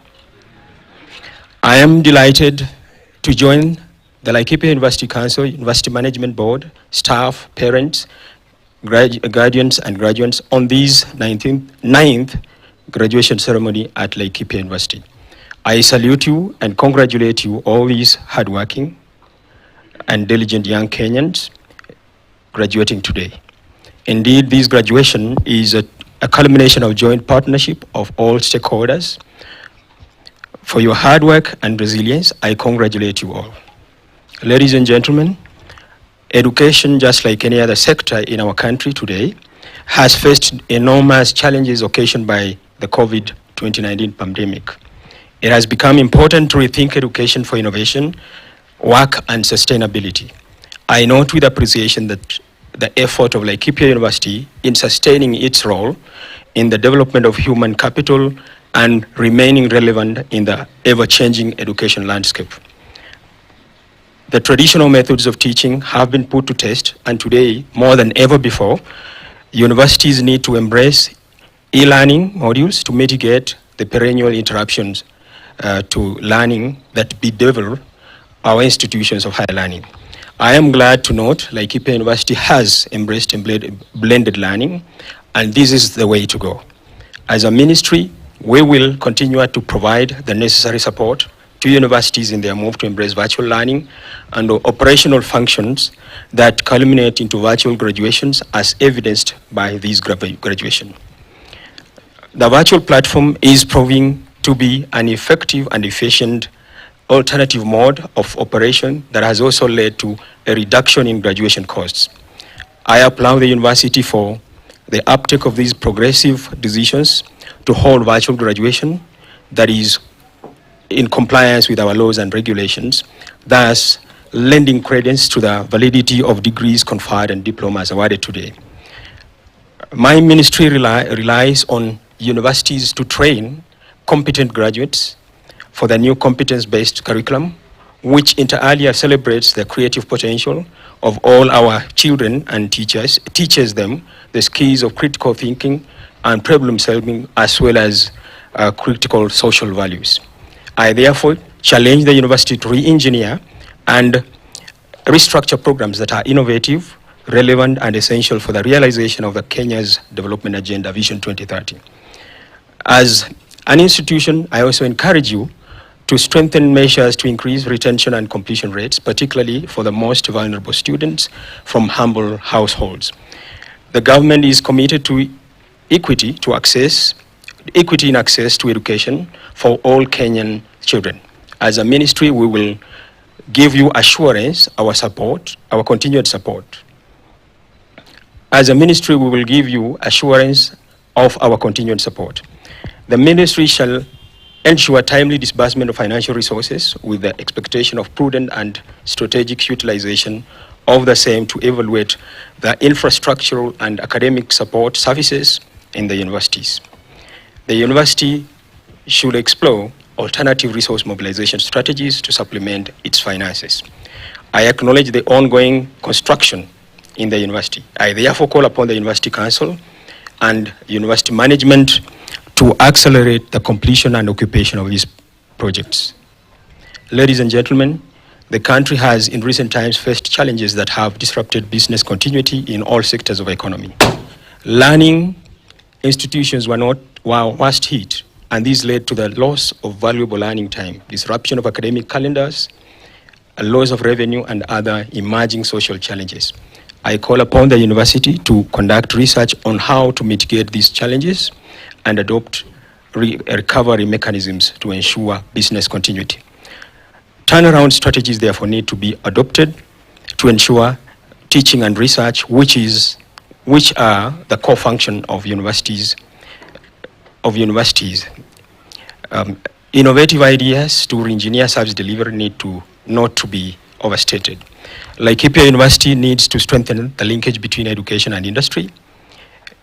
I am delighted to join the Laikipia University Council, University Management Board, staff, parents, guardians and graduates on this 9th graduation ceremony at Laikipia University. I salute you and congratulate you, all these hardworking and diligent young Kenyans graduating today. Indeed, this graduation is a culmination of joint partnership of all stakeholders. For your hard work and resilience, I congratulate you all. Ladies and gentlemen, education, just like any other sector in our country today, has faced enormous challenges occasioned by the COVID-19 pandemic. It has become important to rethink education for innovation, work, and sustainability. I note with appreciation that the effort of Laikipia University in sustaining its role in the development of human capital and remaining relevant in the ever-changing education landscape. The traditional methods of teaching have been put to test, and today, more than ever before, universities need to embrace e-learning modules to mitigate the perennial interruptions to learning that bedevil our institutions of higher learning. I am glad to note Laikipia University has embraced blended learning, and this is the way to go. As a ministry, we will continue to provide the necessary support to universities in their move to embrace virtual learning and operational functions that culminate into virtual graduations as evidenced by this graduation. The virtual platform is proving to be an effective and efficient alternative mode of operation that has also led to a reduction in graduation costs. I applaud the university for the uptake of these progressive decisions to hold virtual graduation that is in compliance with our laws and regulations, thus lending credence to the validity of degrees conferred and diplomas awarded today. My ministry relies on universities to train competent graduates for the new competence-based curriculum, which inter alia celebrates the creative potential of all our children and teaches them the skills of critical thinking and problem solving, as well as critical social values. I therefore challenge the university to re-engineer and restructure programs that are innovative, relevant, and essential for the realization of the Kenya's Development Agenda Vision 2030. As an institution, I also encourage you to strengthen measures to increase retention and completion rates, particularly for the most vulnerable students from humble households. The government is committed to equity in access to education for all Kenyan children. As a ministry, we will give you assurance, our continued support As a ministry, we will give you assurance of our continued support. The ministry shall ensure timely disbursement of financial resources with the expectation of prudent and strategic utilization of the same to evaluate the infrastructural and academic support services in the universities. The university should explore alternative resource mobilization strategies to supplement its finances. I acknowledge the ongoing construction in the university. I therefore call upon the University Council and university management to accelerate the completion and occupation of these projects. Ladies and gentlemen, the country has in recent times faced challenges that have disrupted business continuity in all sectors of the economy. Learning institutions were worst hit, and this led to the loss of valuable learning time, disruption of academic calendars, a loss of revenue, and other emerging social challenges. I call upon the university to conduct research on how to mitigate these challenges and adopt recovery mechanisms to ensure business continuity. Turnaround strategies therefore need to be adopted to ensure teaching and research, which are the core function of universities. Innovative ideas to re-engineer service delivery need not to be overstated. Laikipia University needs to strengthen the linkage between education and industry.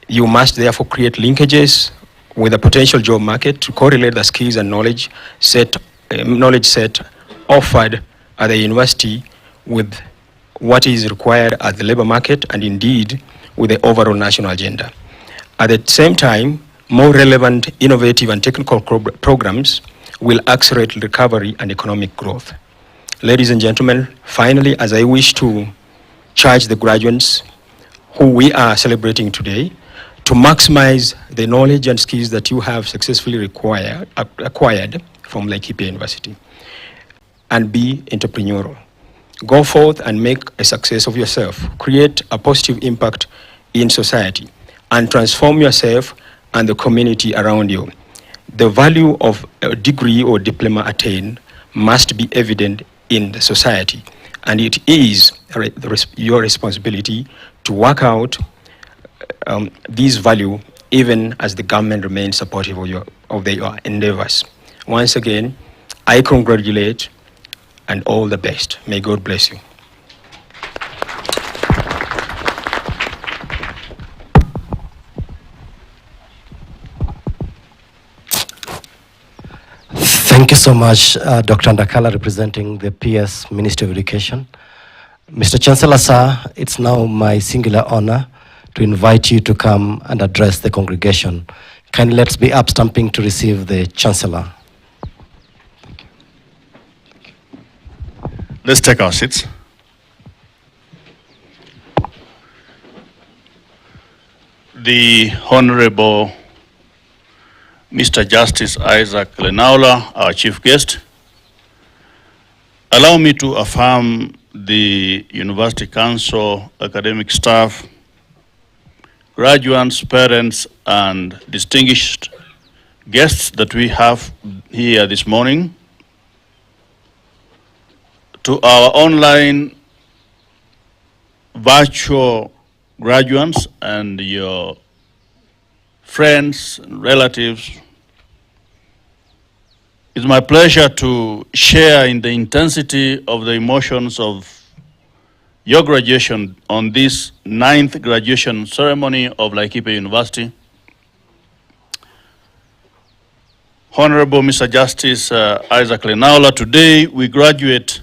You must therefore create linkages with a potential job market to correlate the skills and knowledge set offered at the university with what is required at the labor market and indeed with the overall national agenda. At the same time, more relevant, innovative and technical programs will accelerate recovery and economic growth. Ladies and gentlemen, finally, as I wish to charge the graduates who we are celebrating today to maximize the knowledge and skills that you have successfully acquired from Laikipia University, and be entrepreneurial. Go forth and make a success of yourself. Create a positive impact in society and transform yourself and the community around you. The value of a degree or diploma attained must be evident in the society, and it is your responsibility to work out this value even as the government remains supportive of your endeavors. Once again, I congratulate and all the best. May God bless you. Thank you so much, Dr. Ndakala, representing the PS Ministry of Education. Mr. Chancellor, sir, it's now my singular honor to invite you to come and address the congregation. Kindly let's be upstamping to receive the Chancellor. Thank you. Thank you. Let's take our seats. The Honorable Mr. Justice Isaac Lenaula, our chief guest. Allow me to affirm the University Council, academic staff, graduates, parents, and distinguished guests that we have here this morning, to our online virtual graduates and your friends and relatives. It's my pleasure to share in the intensity of the emotions of your graduation on this 9th graduation ceremony of Laikipia University. Honorable Mr. Justice Isaac Lenaula, today we graduate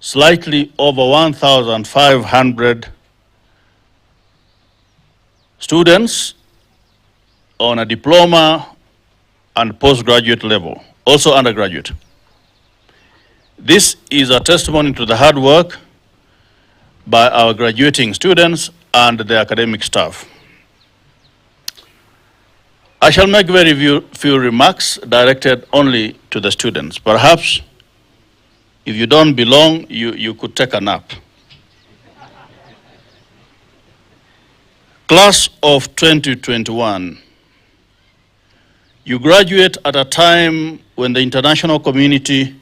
slightly over 1,500 students on a diploma and postgraduate level, also undergraduate. This is a testimony to the hard work by our graduating students and the academic staff. I shall make very few remarks directed only to the students. Perhaps if you don't belong, you could take a nap. Class of 2021, you graduate at a time when the international community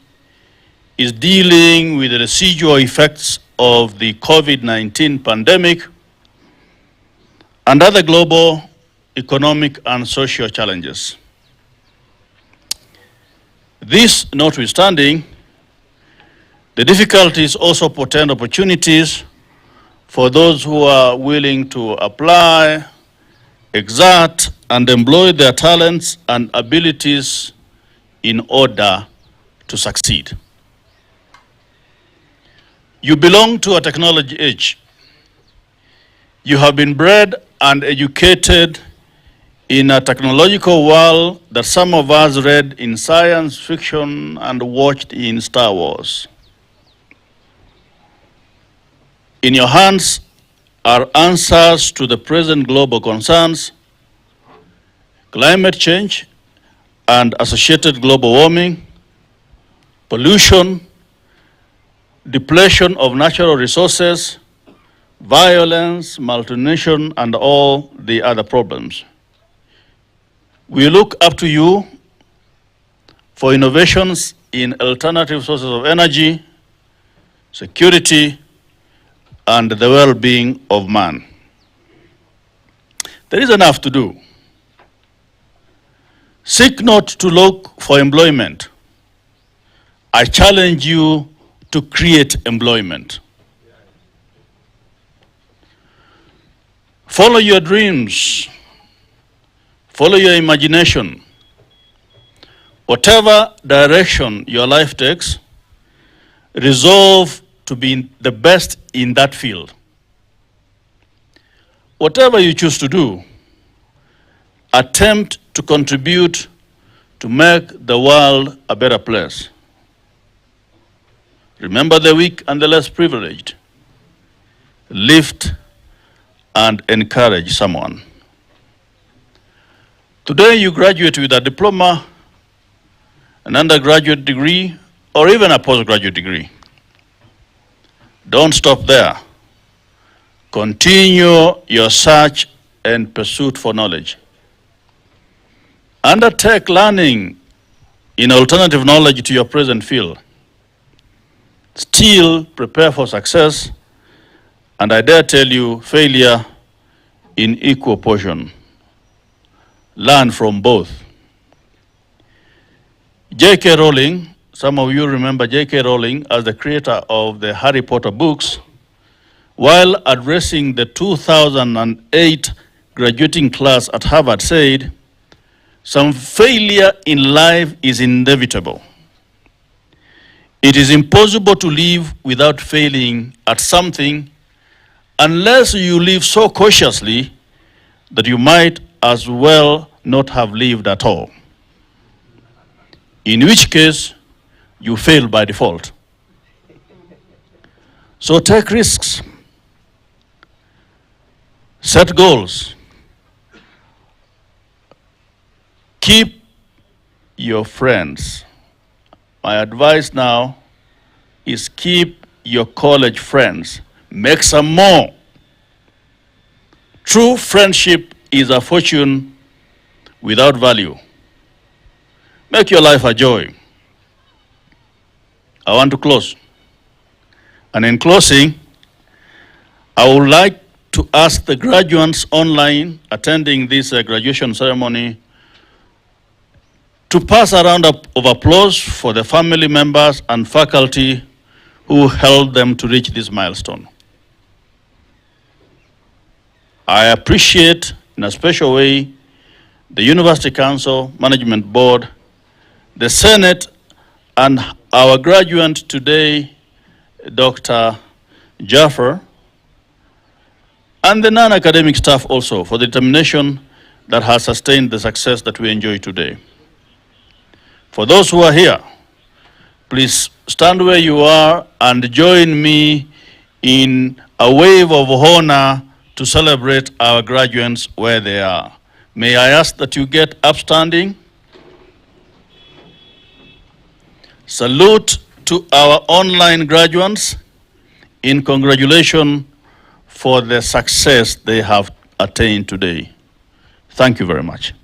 is dealing with the residual effects of the COVID-19 pandemic and other global economic and social challenges. This notwithstanding, the difficulties also portend opportunities for those who are willing to apply, exert, and employ their talents and abilities in order to succeed. You belong to a technology age. You have been bred and educated in a technological world that some of us read in science fiction and watched in Star Wars. In your hands are answers to the present global concerns, climate change and associated global warming, pollution, depletion of natural resources, violence, malnutrition, and all the other problems. We look up to you for innovations in alternative sources of energy, security, and the well-being of man. There is enough to do. Seek not to look for employment. I challenge you to create employment. Follow your dreams. Follow your imagination. Whatever direction your life takes, resolve to be the best in that field. Whatever you choose to do, attempt to contribute to make the world a better place. Remember the weak and the less privileged. Lift and encourage someone. Today you graduate with a diploma, an undergraduate degree, or even a postgraduate degree. Don't stop there. Continue your search and pursuit for knowledge. Undertake learning in alternative knowledge to your present field. Still prepare for success, and I dare tell you, failure in equal portion. Learn from both. J.K. Rowling, some of you remember J.K. Rowling as the creator of the Harry Potter books, while addressing the 2008 graduating class at Harvard said, "Some failure in life is inevitable. It is impossible to live without failing at something unless you live so cautiously that you might as well not have lived at all. In which case, you fail by default." So take risks. Set goals. Keep your friends. My advice now is keep your college friends. Make some more. True friendship is a fortune without value. Make your life a joy. I want to close. And in closing, I would like to ask the graduates online attending this graduation ceremony to pass a round of applause for the family members and faculty who helped them to reach this milestone. I appreciate in a special way the University Council, Management Board, the Senate, and our graduate today, Dr. Jaffer, and the non-academic staff also for the determination that has sustained the success that we enjoy today. For those who are here, please stand where you are and join me in a wave of honor to celebrate our graduates where they are. May I ask that you get upstanding? Salute to our online graduates in congratulation for the success they have attained today. Thank you very much.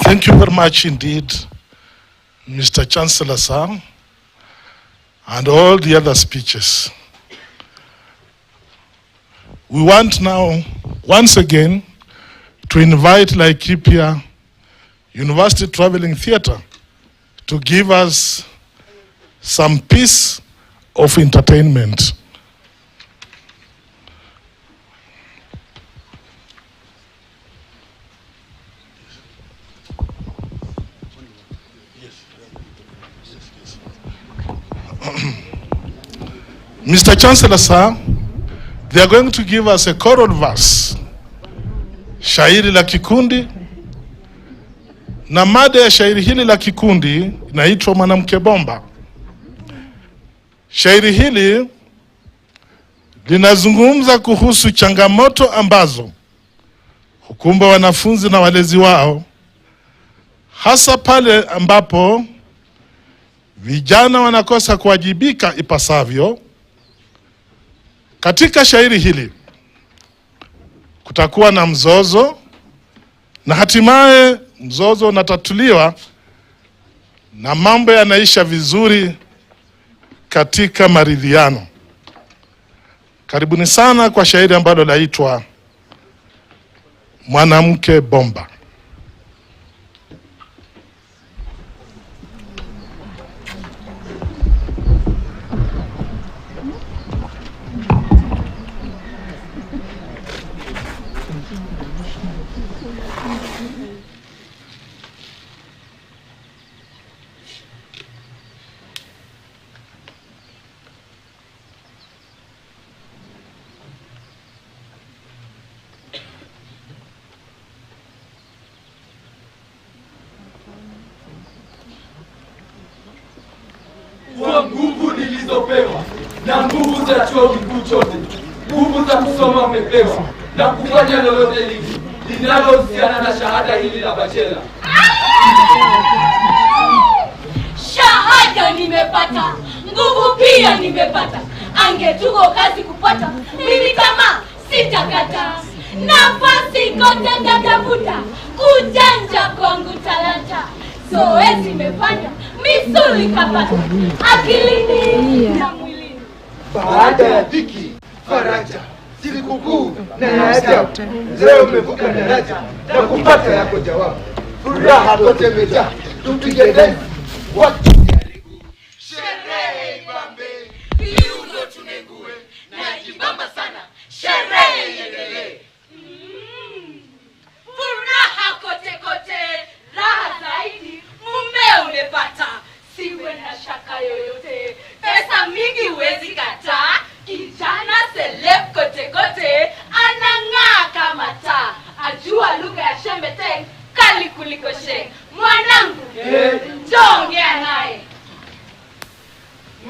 Thank you very much indeed, Mr. Chancellor, sir, and all the other speeches. We want now, once again, to invite Laikipia University Traveling Theatre to give us some piece of entertainment. Mr. Chancellor, sir, they are going to give us a choral verse, shairi la kikundi, na mada ya shairi hili la kikundi inaitwa Mwanamke Bomba. Shairi hili linazungumza kuhusu changamoto ambazo hukumba wanafunzi na walezi wao, hasa pale ambapo vijana wanakosa kuwajibika ipasavyo. Katika shairi hili kutakuwa na mzozo, na hatimaye mzozo unatatuliwa na mambo yanaisha vizuri katika maridhiano. Karibuni sana kwa shairi ambalo laitwa Mwanamke Bomba. Kwa nguvu nilizopewa na nguvu za chuo kikuu chote, nguvu za kusoma umepewa na kufanya lolote lili linalohusiana na shahada hili la bachelor. Shahada nimepata, nguvu pia nimepata. Angetuko kazi kupata, mimi kama sitakata. Nafasi kote natafuta, kujanja kwangu talanta. Zoezi nimefanya, misuli kapata, akilini na mwilini. Baada ya dhiki, faraja, sikukuu na ya ajabu, leo umevuka daraja na kupata yako jawabu. Furaha kote imejaa, tupige densi watu karibu. Sherehe ibambe, viuno tunengue, na jibamba sana, sherehe iendelee. Furaha kote kote, raha zaidi, mume umepata, siwe na shaka yoyote. Pesa mingi huwezi kataa, kijana celeb kote kote, anang'aa kama taa. Ajua lugha ya shembete, kali kuliko she. Mwanangu, njoo ongea naye.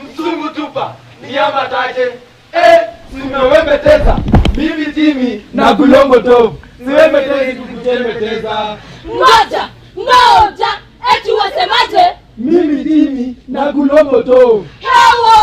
Msungu tupa, nyama taje, simewembeteza, mimi timi na kulongo tovu, siwembetezi kukutembeteza. Ngoja, ngoja, eti wasemaje? Mimi timi na kulongo tovu. Hewo!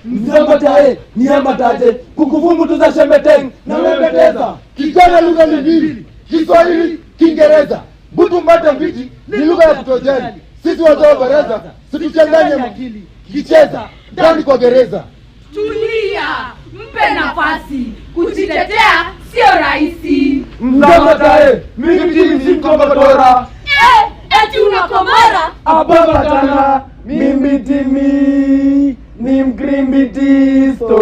Msungu tae, nyama taje, kukufumu tuza shembeteng na wembeteza. Kijana lugha ni mbili, Kiswahili, Kiingereza. Butu mbata mbiti ni lugha ya kutojali. Sisi wazao baraza, situchanganye makili. Kicheza, ndani kwa gereza. Tulia, mpe nafasi. Kujitetea sio rahisi. Msamatae, mimi timi si mkombotora. Eti unakomora? Ababa tana, mimi timi ni mkrimbitisto.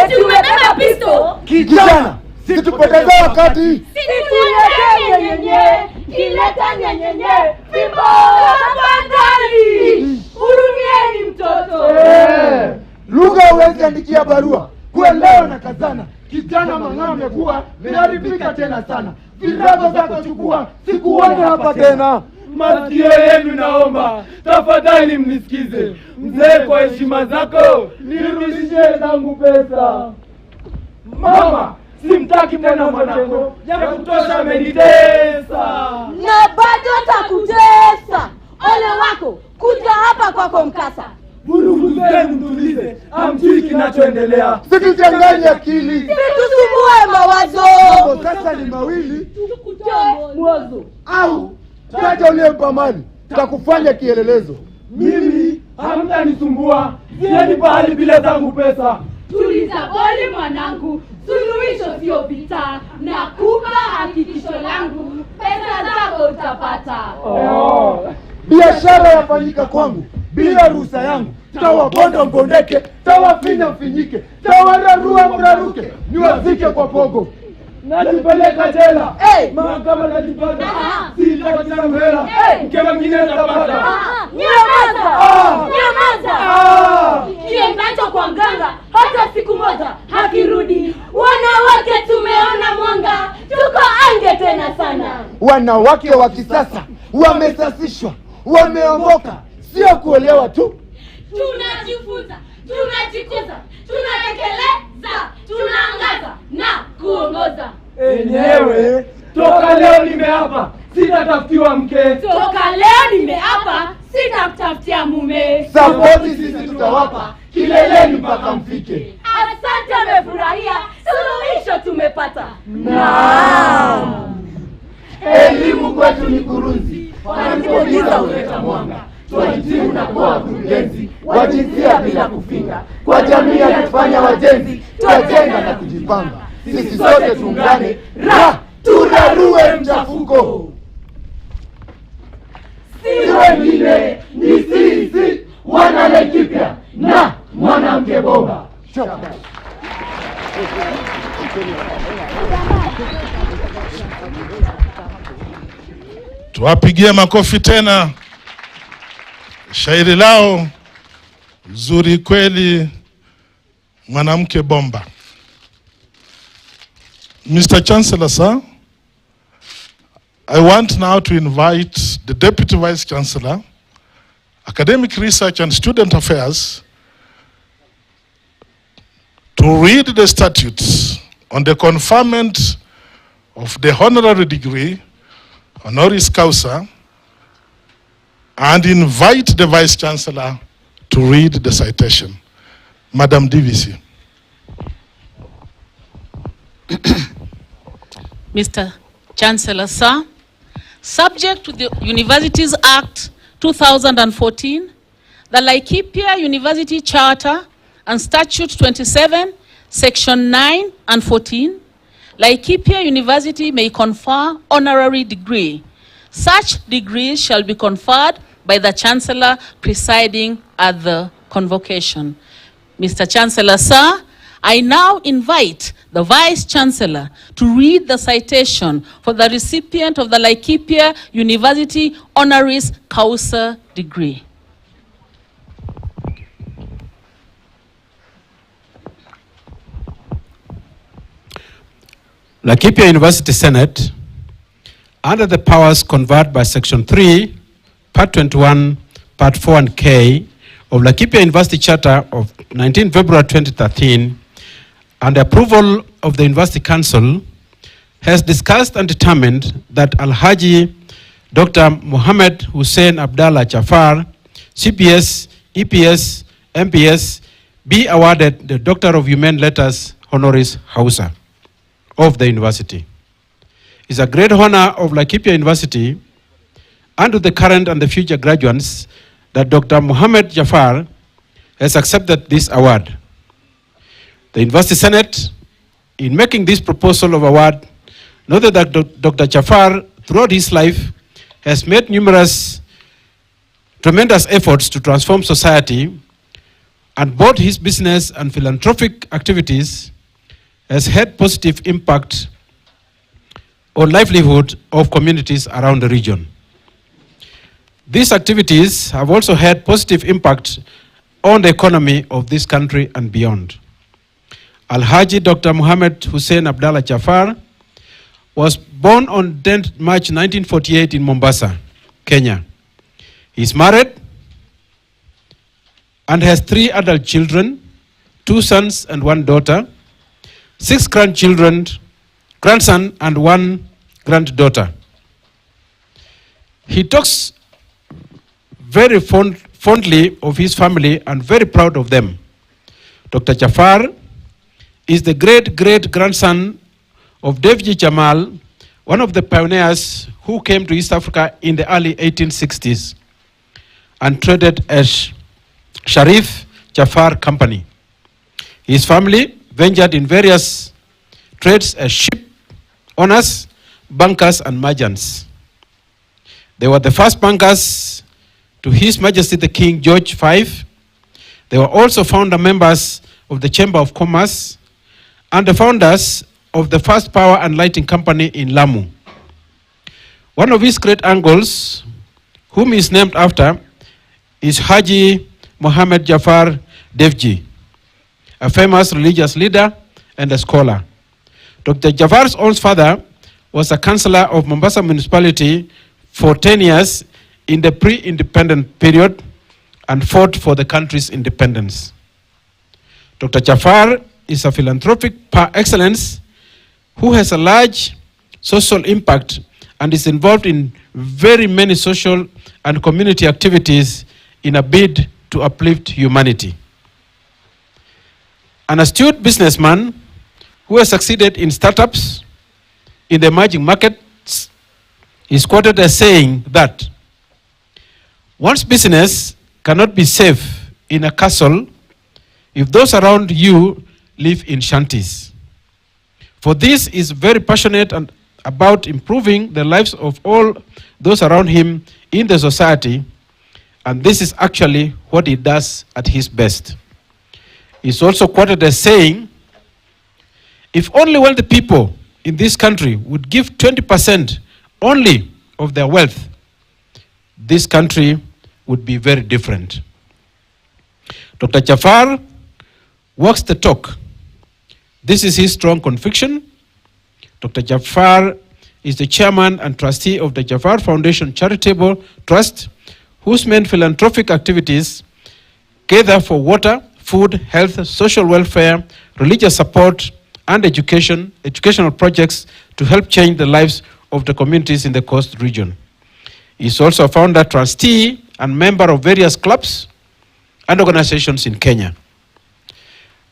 Eti umebeba pisto? Kijana, situpoteza wakati. Situlete nyenyenye, kileta nyenyenye, fimbo tafadhali. Hurumieni mtoto. Lugha huwezi andikia barua, kuelewa na kazana. Kijana mang'aa amekuwa, meharibika tena sana. Virago zako chukua, sikuone hapa tena. Masikio yenu naomba, tafadhali mnisikize. Mzee, kwa heshima zako, nirudishie zangu pesa. Mama, simtaki tena mwanangu, ya kutosha amenitesa. Na bado takutesa. Ole wako, kuja hapa kwako mkasa. Vurugu zenu mtulize, hamjui kinachoendelea. Situchanganye akili, Situsumbue mawazo. mambo sasa ni mawili, Tukutoe mwozo au taja uliyempa mali, takufanya kielelezo. Mimi hamtanisumbua, sieni pahali bila zangu pesa. Tuliza boli mwanangu, suluhisho sio vita, na kupa hakikisho langu, pesa zako utapata. Biashara yafanyika kwangu bila ruhusa yangu, tawabonda mbondeke, tawafinya mfinyike, tawararua mraruke, niwazike kwa pogo. Najipeleka jela, mahakama najipata, sitapatia mhela, mke mwingine atapata. Nyamaza! Kiendacho kwa mganga, hata siku moja hakirudi. Wanawake tumeona mwanga, tuko ange tena sana. Wanawake wa kisasa wamesasishwa, wameomoka, sio kuolewa tu. Tunajifunza, tunajikuza, tunatekeleza, tunaangaza na kuongoza. Enyewe, toka leo nimeapa, sitatafutiwa mke. Toka leo nimeapa, sitakutafutia mume. Sapoti sisi tutawapa, kileleni mpaka mfike. Asante, amefurahia, suluhisho tumepata. Naam. Elimu kwetu ni kurunzi, wanapogiza huleta mwanga. Twahitimu na kuwa wakurugenzi wa jinsia bila kufinga, kwa jamii yakufanya wajenzi, twajenga na kujipanga. Sisi sote tuungane, turarue mchafuko. Si wengine ni sisi, wana Laikipia na mwanamke bomba. Tuwapigie makofi tena. Shairi lao zuri kweli, mwanamke bomba. Mr. Chancellor, sir, I want now to invite the Deputy Vice Chancellor, Academic Research and Student Affairs, to read the statutes on the conferment of the honorary degree, honoris causa, and invite the Vice Chancellor to read the citation. Madam DVC. Mr. Chancellor, sir, subject to the Universities Act 2014, the Laikipia University Charter and Statute 27, Section 9 and 14, Laikipia University may confer honorary degree. Such degrees shall be conferred by the Chancellor presiding at the convocation. Mr. Chancellor, sir, I now invite the Vice Chancellor to read the citation for the recipient of the Laikipia University Honoris Causa degree. Laikipia University Senate, under the powers conferred by Section 3, Part 21, Part 4 and K of Laikipia University Charter of 19 February 2013, and approval of the University Council, has discussed and determined that Alhaji Dr. Mohammed Hussein Abdallah Jafar, CPS, EPS, MPS, be awarded the Doctor of Humane Letters honoris causa of the university. It's a great honor of Laikipia University and to the current and the future graduates that Dr. Mohammed Jafar has accepted this award. The University Senate, in making this proposal of award, noted that Dr. Jafar, throughout his life, has made numerous tremendous efforts to transform society, and both his business and philanthropic activities has had positive impact on livelihood of communities around the region. These activities have also had positive impact on the economy of this country and beyond. Alhaji Dr. Mohammed Hussein Abdallah Jafar was born on 10th March 1948 in Mombasa, Kenya. He is married and has 3 adult children, 2 sons and 1 daughter, 6 grandchildren, grandson and 1 granddaughter. He talks very fondly of his family and very proud of them. Dr. Jafar is the great-great-grandson of Devji Jamal, one of the pioneers who came to East Africa in the early 1860s and traded as Sharif Jafar Company. His family ventured in various trades as ship owners, bankers, and merchants. They were the first bankers to His Majesty the King George V. They were also founder members of the Chamber of Commerce and the founders of the first power and lighting company in Lamu. One of his great uncles, whom he is named after, is Haji Muhammad Jafar Devji, a famous religious leader and a scholar. Dr. Jafar's own father was a councillor of Mombasa municipality for 10 years in the pre-independent period and fought for the country's independence. Dr. Jafar is a philanthropic par excellence who has a large social impact and is involved in very many social and community activities in a bid to uplift humanity. An astute businessman who has succeeded in startups in the emerging markets is quoted as saying that one's business cannot be safe in a castle if those around you live in shanties. For this is very passionate and about improving the lives of all those around him in the society, and this is actually what he does at his best. He's also quoted as saying, if only wealthy people in this country would give 20% only of their wealth, this country would be very different. Dr. Jafar walks the talk. This is his strong conviction. Dr. Jafar is the chairman and trustee of the Jafar Foundation Charitable Trust, whose main philanthropic activities gather for water, food, health, social welfare, religious support, and educational projects to help change the lives of the communities in the coast region. He is also a founder, trustee, and member of various clubs and organizations in Kenya.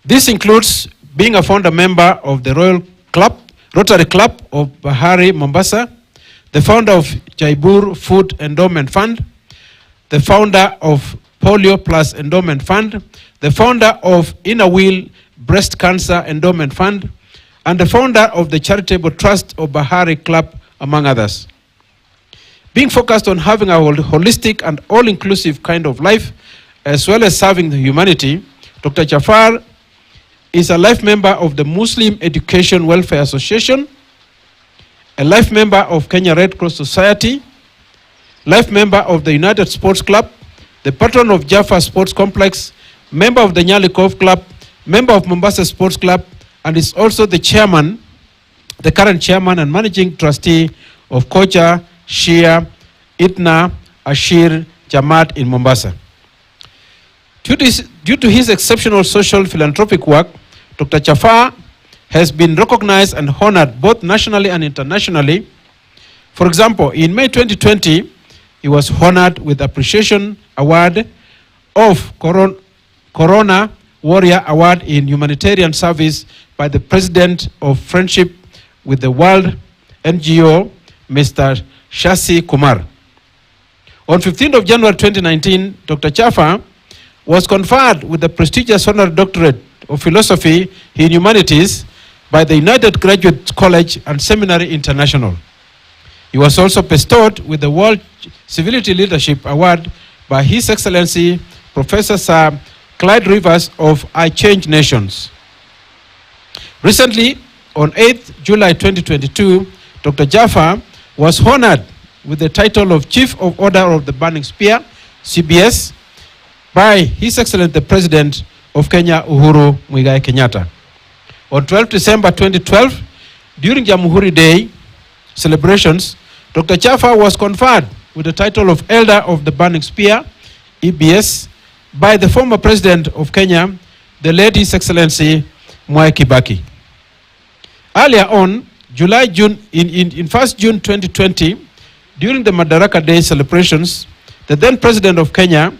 This includes being a founder member of the Rotary Club of Bahari, Mombasa, the founder of Jaibur Food Endowment Fund, the founder of Polio Plus Endowment Fund, the founder of Inner Wheel Breast Cancer Endowment Fund, and the founder of the Charitable Trust of Bahari Club, among others. Being focused on having a holistic and all-inclusive kind of life, as well as serving the humanity, Dr. Jafar is a life member of the Muslim Education Welfare Association, a life member of Kenya Red Cross Society, life member of the United Sports Club, the patron of Jaffa Sports Complex, member of the Nyali Cove Club, member of Mombasa Sports Club, and is also the chairman, the current chairman and managing trustee of Koja, Shia, Itna, Ashir, Jamaat in Mombasa. Due to his exceptional social philanthropic work, Dr. Jafar has been recognized and honored both nationally and internationally. For example, in May 2020, he was honored with the Appreciation Award of Corona Warrior Award in Humanitarian Service by the President of Friendship with the World NGO, Mr. Shashi Kumar. On 15th of January 2019, Dr. Jafar was conferred with the prestigious Honorary Doctorate of Philosophy in Humanities by the United Graduate College and Seminary International. He was also bestowed with the World Civility Leadership Award by His Excellency Professor Sir Clyde Rivers of I Change Nations. Recently, on 8th July 2022, Dr. Jafar was honored with the title of Chief of Order of the Burning Spear, CBS, by His Excellency the President of Kenya, Uhuru Muigai Kenyatta. On 12 December 2012, during Jamhuri Day celebrations, Dr. Jafar was conferred with the title of Elder of the Burning Spear, EBS, by the former President of Kenya, the late His Excellency Mwai Kibaki. Earlier on, in 1st June 2020, during the Madaraka Day celebrations, the then President of Kenya,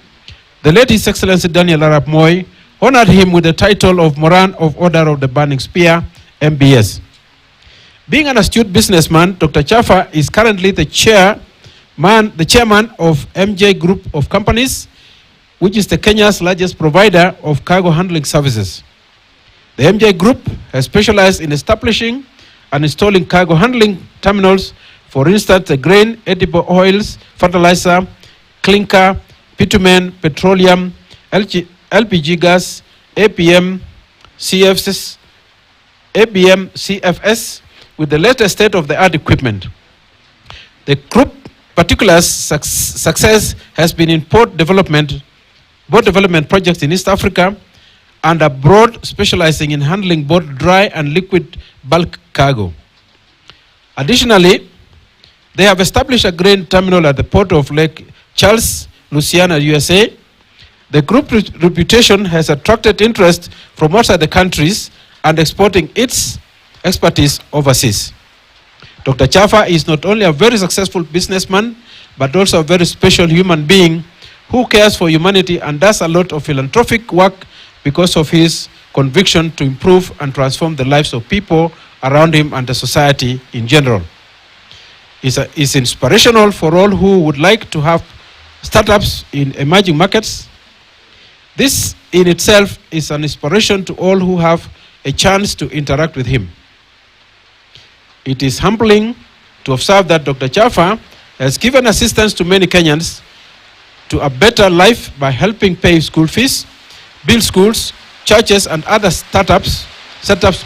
the late His Excellency Daniel Arap Moi honored him with the title of Moran of Order of the Burning Spear, MBS. Being an astute businessman, Dr. Chafa is currently the chairman of MJ Group of Companies, which is the Kenya's largest provider of cargo handling services. The MJ Group has specialized in establishing and installing cargo handling terminals, for instance, the grain, edible oils, fertilizer, clinker, bitumen, petroleum, LPG gas, APM, CFS, with the latest state-of-the-art equipment. The group particular success has been in port development projects in East Africa and abroad, specializing in handling both dry and liquid bulk cargo. Additionally, they have established a grain terminal at the port of Lake Charles, Louisiana, USA. The group's reputation has attracted interest from outside the countries and exporting its expertise overseas. Dr. Chafa is not only a very successful businessman, but also a very special human being who cares for humanity and does a lot of philanthropic work because of his conviction to improve and transform the lives of people around him and the society in general. Is inspirational for all who would like to have startups in emerging markets. This in itself is an inspiration to all who have a chance to interact with him. It is humbling to observe that Dr. Chafa has given assistance to many Kenyans to a better life by helping pay school fees, build schools, churches, and other startups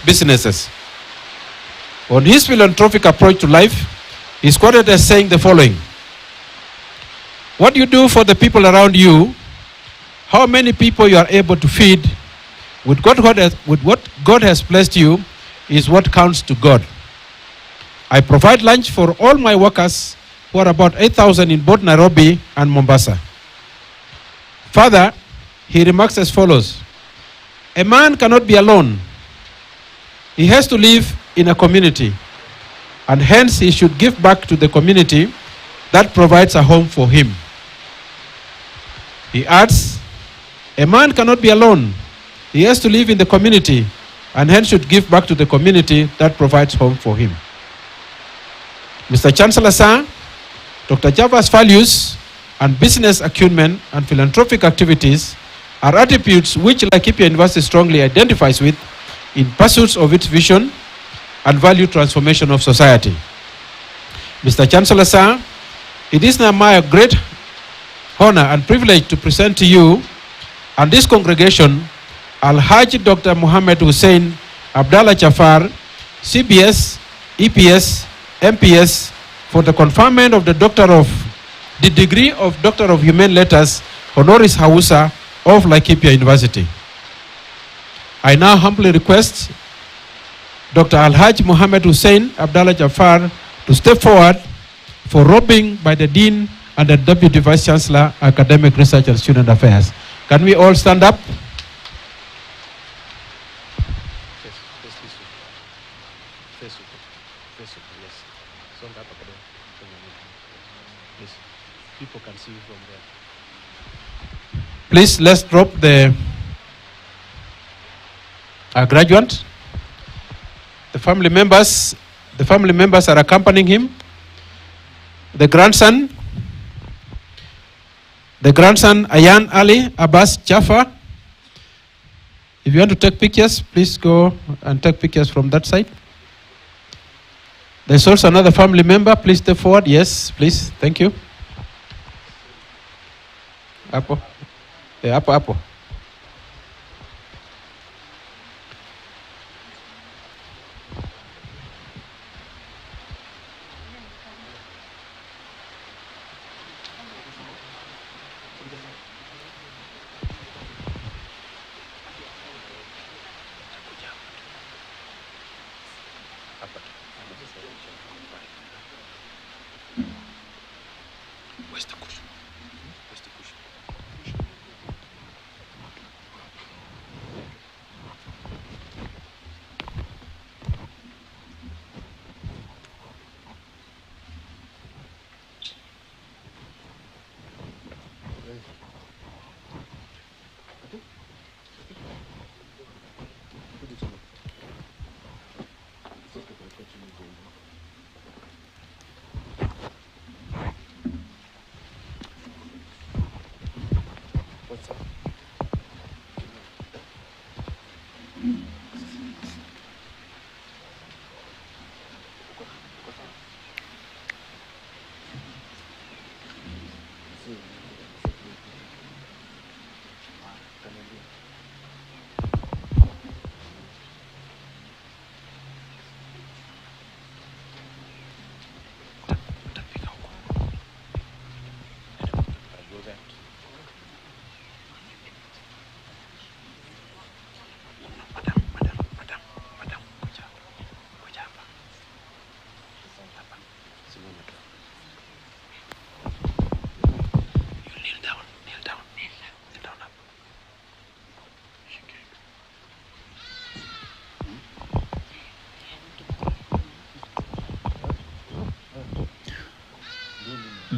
businesses. On his philanthropic approach to life, he is quoted as saying the following: what you do for the people around you, how many people you are able to feed, with what God has blessed you, is what counts to God. I provide lunch for all my workers, who are about 8,000 in both Nairobi and Mombasa. Further, he remarks as follows: a man cannot be alone. He has to live in a community, and hence he should give back to the community that provides a home for him. He adds, a man cannot be alone. He has to live in the community, and hence should give back to the community that provides home for him. Mr. Chancellor, sir, Dr. Chafa's values and business acumen and philanthropic activities are attributes which Laikipia University strongly identifies with in pursuits of its vision and value transformation of society. Mr. Chancellor, sir, it is now my great honor and privilege to present to you and this congregation Al-Hajj Dr. Muhammad Hussein Abdallah Jafar, CBS, EPS, MPS, for the conferment of the degree of Doctor of Humane Letters, Honoris Causa of Laikipia University. I now humbly request Dr. Al-Hajj Muhammad Hussein Abdallah Jafar to step forward for robing by the Dean and the Deputy Vice Chancellor, Academic Research and Student Affairs. Can we all stand up? People can see you from there. Please, let's drop the graduate. The family members are accompanying him. The grandson Ayan Ali Abbas Jaffa. If you want to take pictures, please go and take pictures from that side. There's also another family member. Please step forward. Yes, please. Thank you. Apo. Yeah, Apo.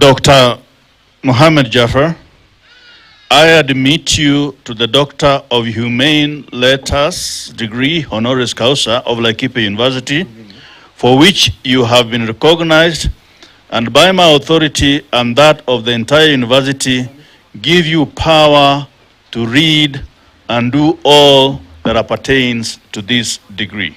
Dr. Mohammed Jaffer, I admit you to the Doctor of Humane Letters degree, honoris causa of Laikipia University, for which you have been recognized, and by my authority and that of the entire university, give you power to read and do all that appertains to this degree.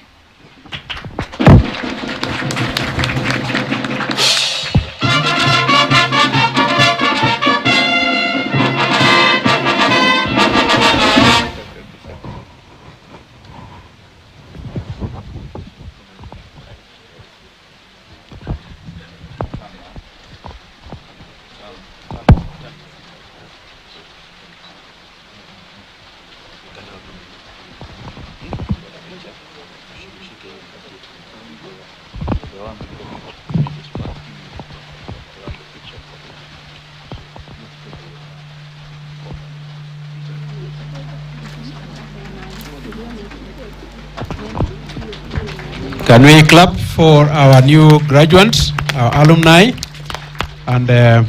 Can we clap for our new graduates, our alumni? And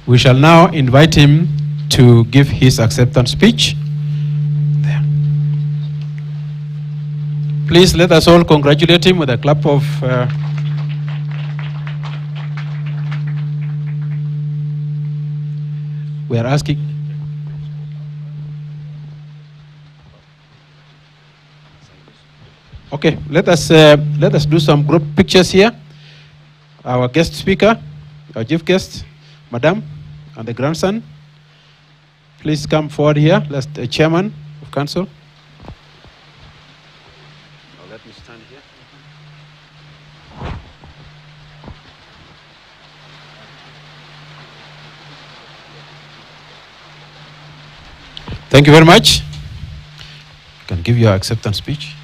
we shall now invite him to give his acceptance speech. There. Please let us all congratulate him with a clap of... we are asking... Okay, let us do some group pictures here. Our guest speaker, our chief guest, Madam, and the grandson. Please come forward here. Let's the chairman of council. Let me stand here. Thank you very much. You can give your acceptance speech.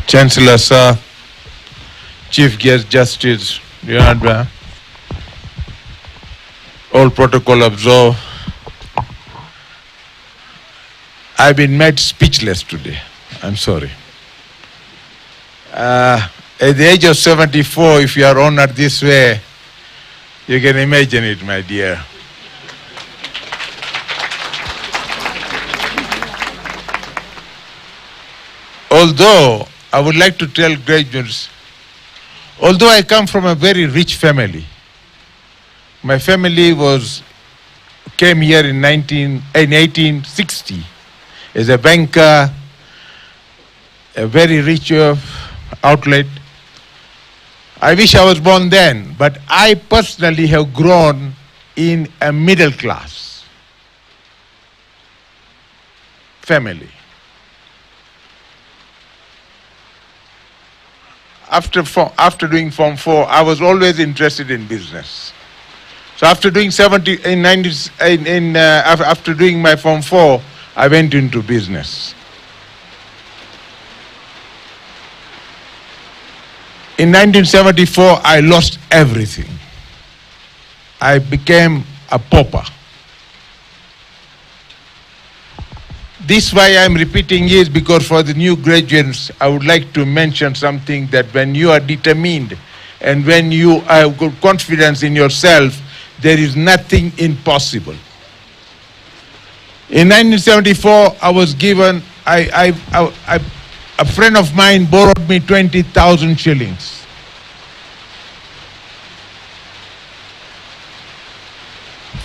Chancellor, sir, Chief Guest Justice, Leonard, all protocol observed. I've been made speechless today. I'm sorry. At the age of 74, if you are honored this way, you can imagine it, my dear. Although, I would like to tell graduates, although I come from a very rich family, my family came here in 1860 as a banker, a very rich outlet. I wish I was born then, but I personally have grown in a middle class family. After doing Form 4, I was always interested in business. So after doing after doing my Form 4, I went into business. In 1974, I lost everything. I became a pauper. This why I'm repeating is because for the new graduates, I would like to mention something that when you are determined and when you have good confidence in yourself, there is nothing impossible. In 1974, I was given, a friend of mine borrowed me 20,000 shillings.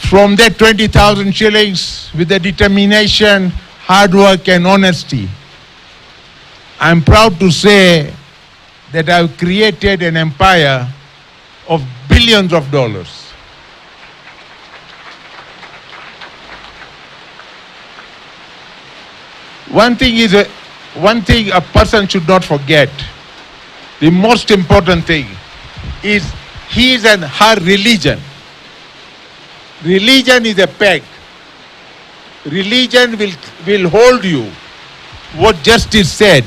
From that 20,000 shillings, with the determination, hard work and honesty, I'm proud to say that I've created an empire of billions of dollars. One thing a person should not forget, the most important thing is his and her religion. Religion is a peg. Religion will hold you. What justice said,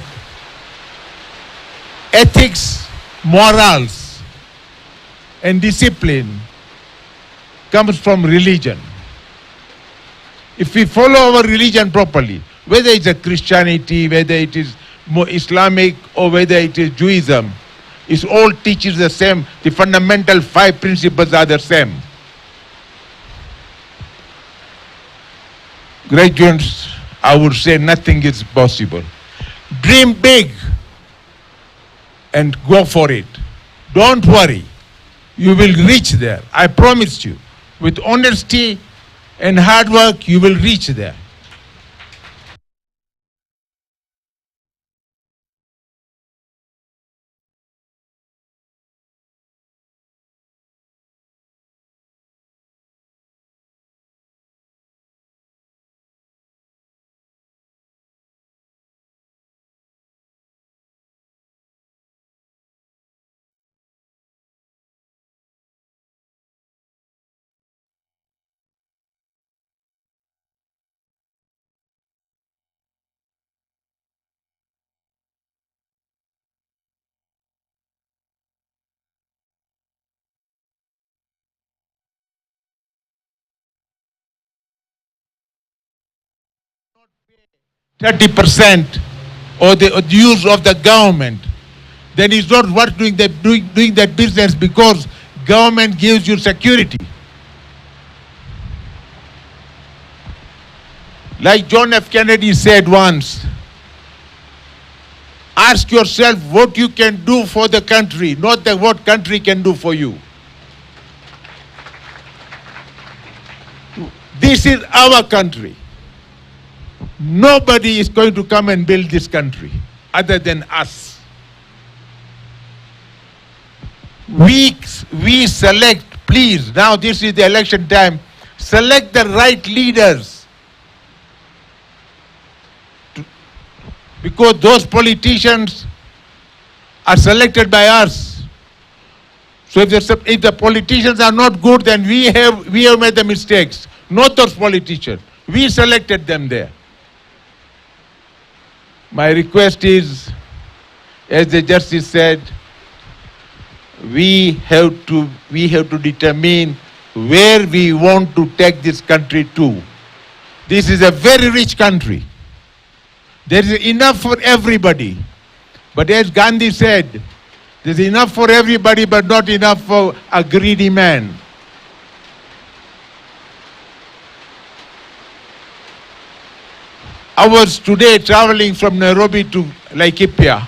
ethics, morals, and discipline comes from religion. If we follow our religion properly, whether it's a Christianity, whether it is more Islamic, or whether it is Judaism, it all teaches the same. The fundamental 5 principles are the same. Graduates, I would say nothing is possible. Dream big and go for it. Don't worry. You will reach there. I promise you. With honesty and hard work, you will reach there. Not 30% or the use of the government, then it's not worth doing that business, because government gives you security. Like John F. Kennedy said once, ask yourself what you can do for the country, not what country can do for you. This is our country. Nobody is going to come and build this country other than us. We select, please, now this is the election time, select the right leaders. Because those politicians are selected by us. So if the politicians are not good, then we have made the mistakes, not those politicians. We selected them there. My request is, as the justice said, we have to determine where we want to take this country to. This is a very rich country. There is enough for everybody. But as Gandhi said, there's enough for everybody, but not enough for a greedy man. I was today traveling from Nairobi to Laikipia.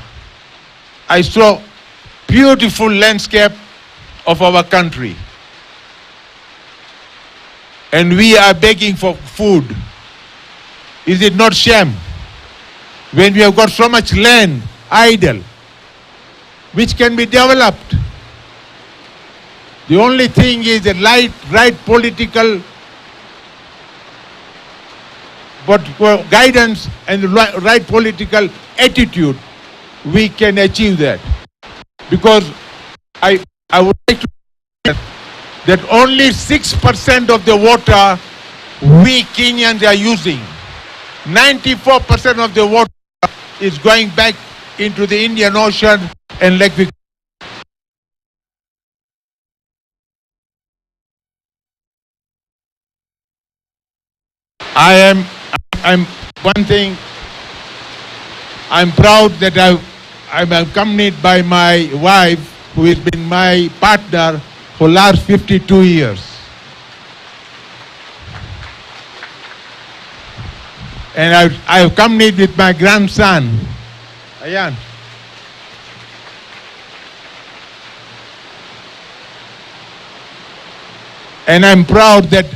I saw beautiful landscape of our country. And we are begging for food. Is it not shame? When we have got so much land idle, which can be developed. The only thing is the right political guidance and the right political attitude, we can achieve that. Because I would like to say that only 6% of the water we Kenyans are using. 94% of the water is going back into the Indian Ocean and Lake Victoria. I'm proud that I'm accompanied by my wife, who has been my partner for the last 52 years. And I accompanied with my grandson, Ayan. And I'm proud that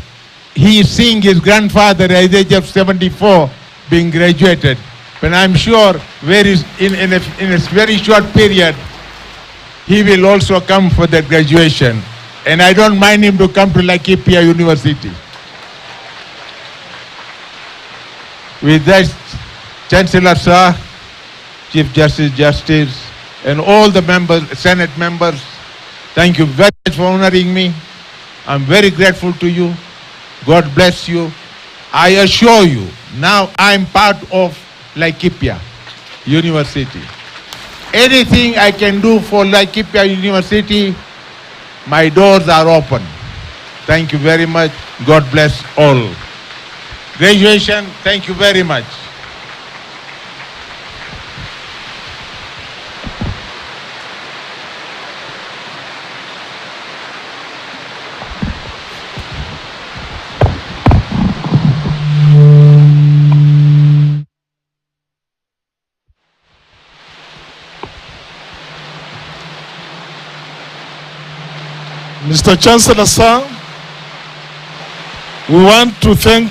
he is seeing his grandfather at the age of 74 being graduated. But I'm sure in a very short period, he will also come for that graduation. And I don't mind him to come to Laikipia University. With that, Chancellor Sir, Chief Justice, and all the members, Senate members, thank you very much for honoring me. I'm very grateful to you. God bless you. I assure you, now I'm part of Laikipia University. Anything I can do for Laikipia University, my doors are open. Thank you very much. God bless all. Graduation, thank you very much. Mr. Chancellor, sir, we want to thank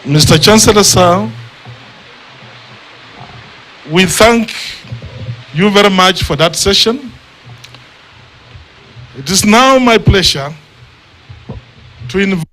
Mr. Chancellor, sir, we thank you very much for that session. It is now my pleasure to invite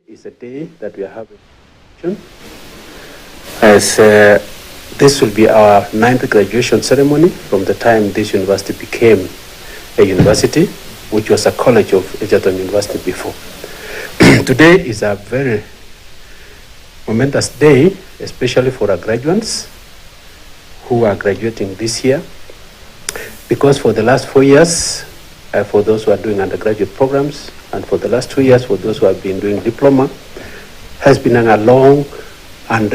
is a day that we are having, as this will be our 9th graduation ceremony from the time this university became a university, which was a college of Egerton University before. Today is a very momentous day, especially for our graduates who are graduating this year, because for the last 4 years, for those who are doing undergraduate programs, and for the last 2 years, for those who have been doing diploma, has been a long and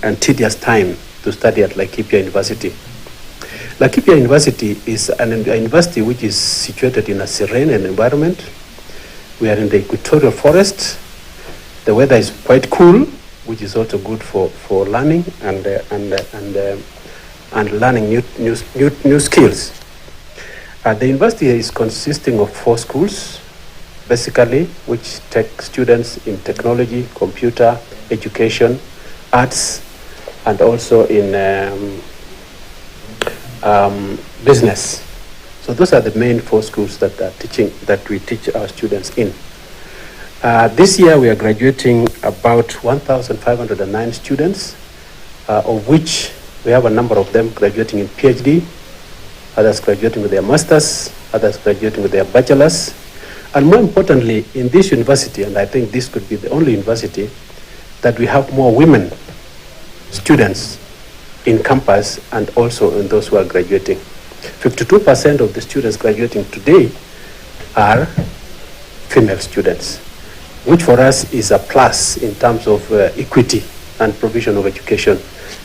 and tedious time to study at Laikipia University. Laikipia University is a university which is situated in a serene environment. We are in the equatorial forest. The weather is quite cool, which is also good for learning and learning new skills. The university is consisting of 4 schools, basically, which take students in technology, computer, education, arts, and also in business. So those are the main 4 schools that we teach our students in. This year we are graduating about 1,509 students, of which we have a number of them graduating in PhD, others graduating with their masters, others graduating with their bachelors. And more importantly, in this university, and I think this could be the only university that we have more women students in campus and also in those who are graduating. 52% of the students graduating today are female students, which for us is a plus in terms of equity and provision of education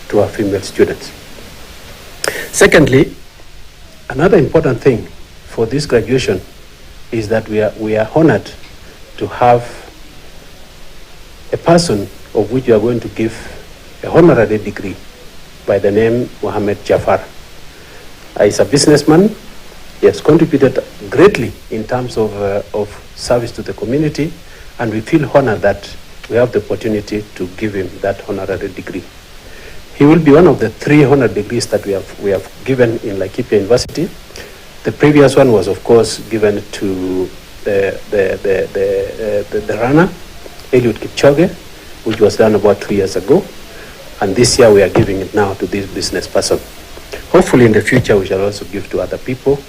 to our female students. Secondly, another important thing for this graduation is that we are honored to have a person of which we are going to give a honorary degree by the name Mohammed Jafar. He's a businessman. He has contributed greatly in terms of service to the community, and we feel honored that we have the opportunity to give him that honorary degree. He will be one of the 3 honor degrees that we have given in Laikipia University. The previous one was, of course, given to the runner, Eliud Kipchoge, which was done about 2 years ago. And this year we are giving it now to this business person. Hopefully in the future we shall also give to other people,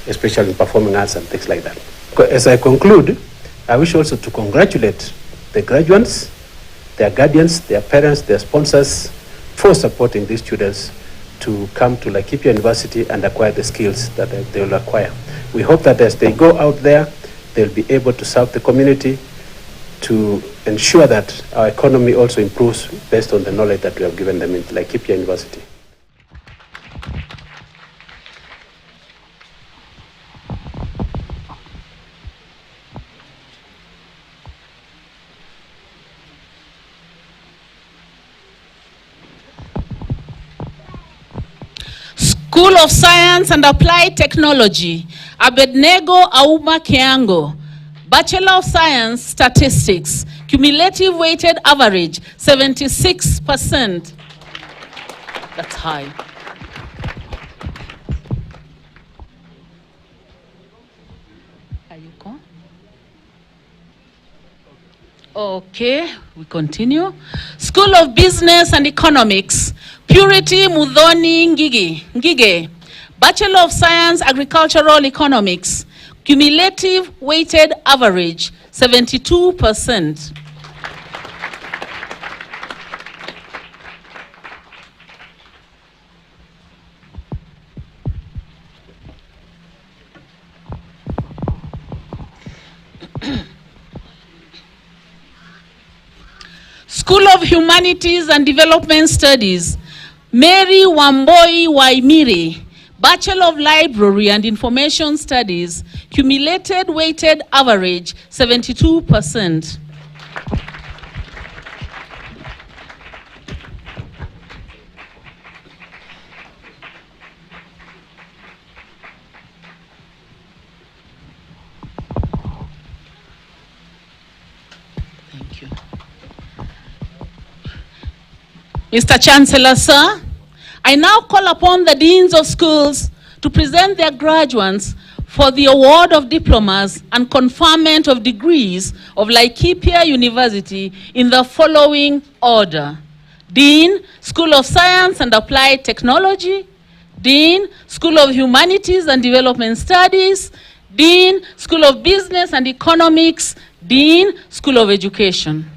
especially in performing arts and things like that. As I conclude, I wish also to congratulate the graduates, their guardians, their parents, their sponsors for supporting these students to come to Laikipia University and acquire the skills that they will acquire. We hope that as they go out there, they'll be able to serve the community, to ensure that our economy also improves based on the knowledge that we have given them in Laikipia University. School of Science and Applied Technology, Abednego Auma Kiango, Bachelor of Science, Statistics, cumulative weighted average, 76%. That's high. Okay, we continue. School of Business and Economics, Purity Mudhoni Ngige, Bachelor of Science, Agricultural Economics, cumulative weighted average, 72%. School of Humanities and Development Studies, Mary Wamboi Waimiri, Bachelor of Library and Information Studies, cumulated weighted average, 72%. Thank you. Mr. Chancellor, sir, I now call upon the deans of schools to present their graduates for the award of diplomas and conferment of degrees of Laikipia University in the following order. Dean, School of Science and Applied Technology. Dean, School of Humanities and Development Studies. Dean, School of Business and Economics. Dean, School of Education.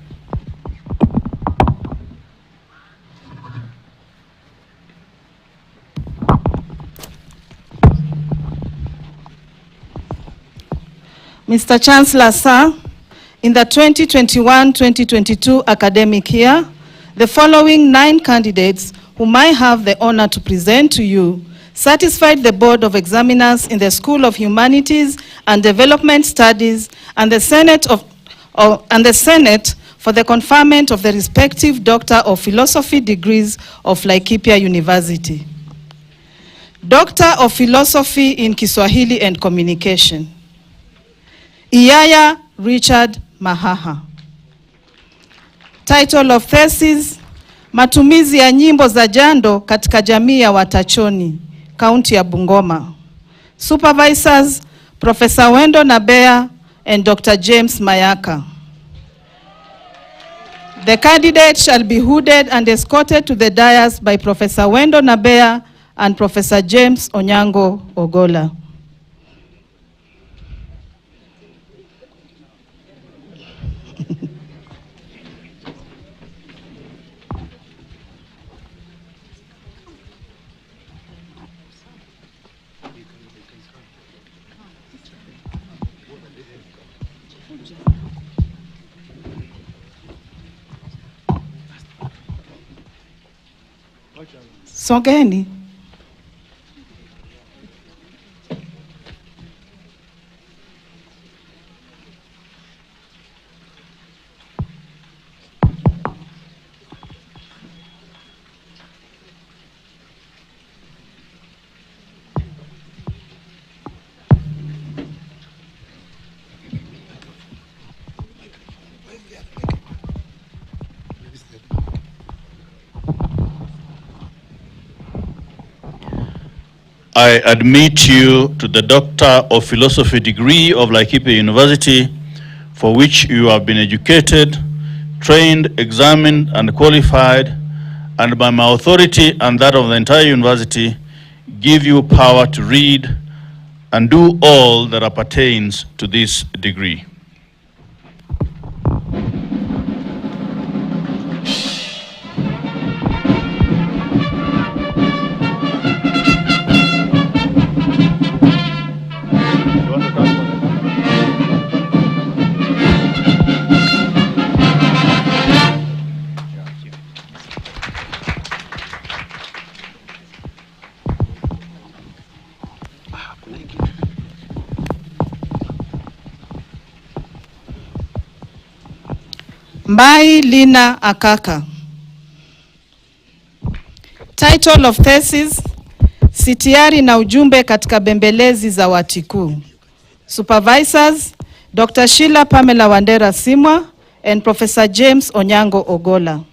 Mr. Chancellor, sir, in the 2021-2022 academic year, the following 9 candidates whom I have the honor to present to you satisfied the Board of Examiners in the School of Humanities and Development Studies and the Senate for the conferment of the respective Doctor of Philosophy degrees of Laikipia University. Doctor of Philosophy in Kiswahili and Communication, Iyaya Richard Mahaha. Title of thesis, matumizi ya nyimbo za jando katika jamii ya Watachoni, kaunti ya Bungoma. Supervisors, Professor Wendo Nabea and Dr. James Mayaka. The candidate shall be hooded and escorted to the dais by Professor Wendo Nabea and Professor James Onyango Ogola. Sogeni. I admit you to the Doctor of Philosophy degree of Laikipia University, for which you have been educated, trained, examined, and qualified, and by my authority and that of the entire university, give you power to read and do all that appertains to this degree. Mbai Lina Akaka. Title of thesis: Sitiari na ujumbe katika bembelezi za Watiku. Supervisors: Dr. Sheila Pamela Wandera Simwa and Professor James Onyango Ogola.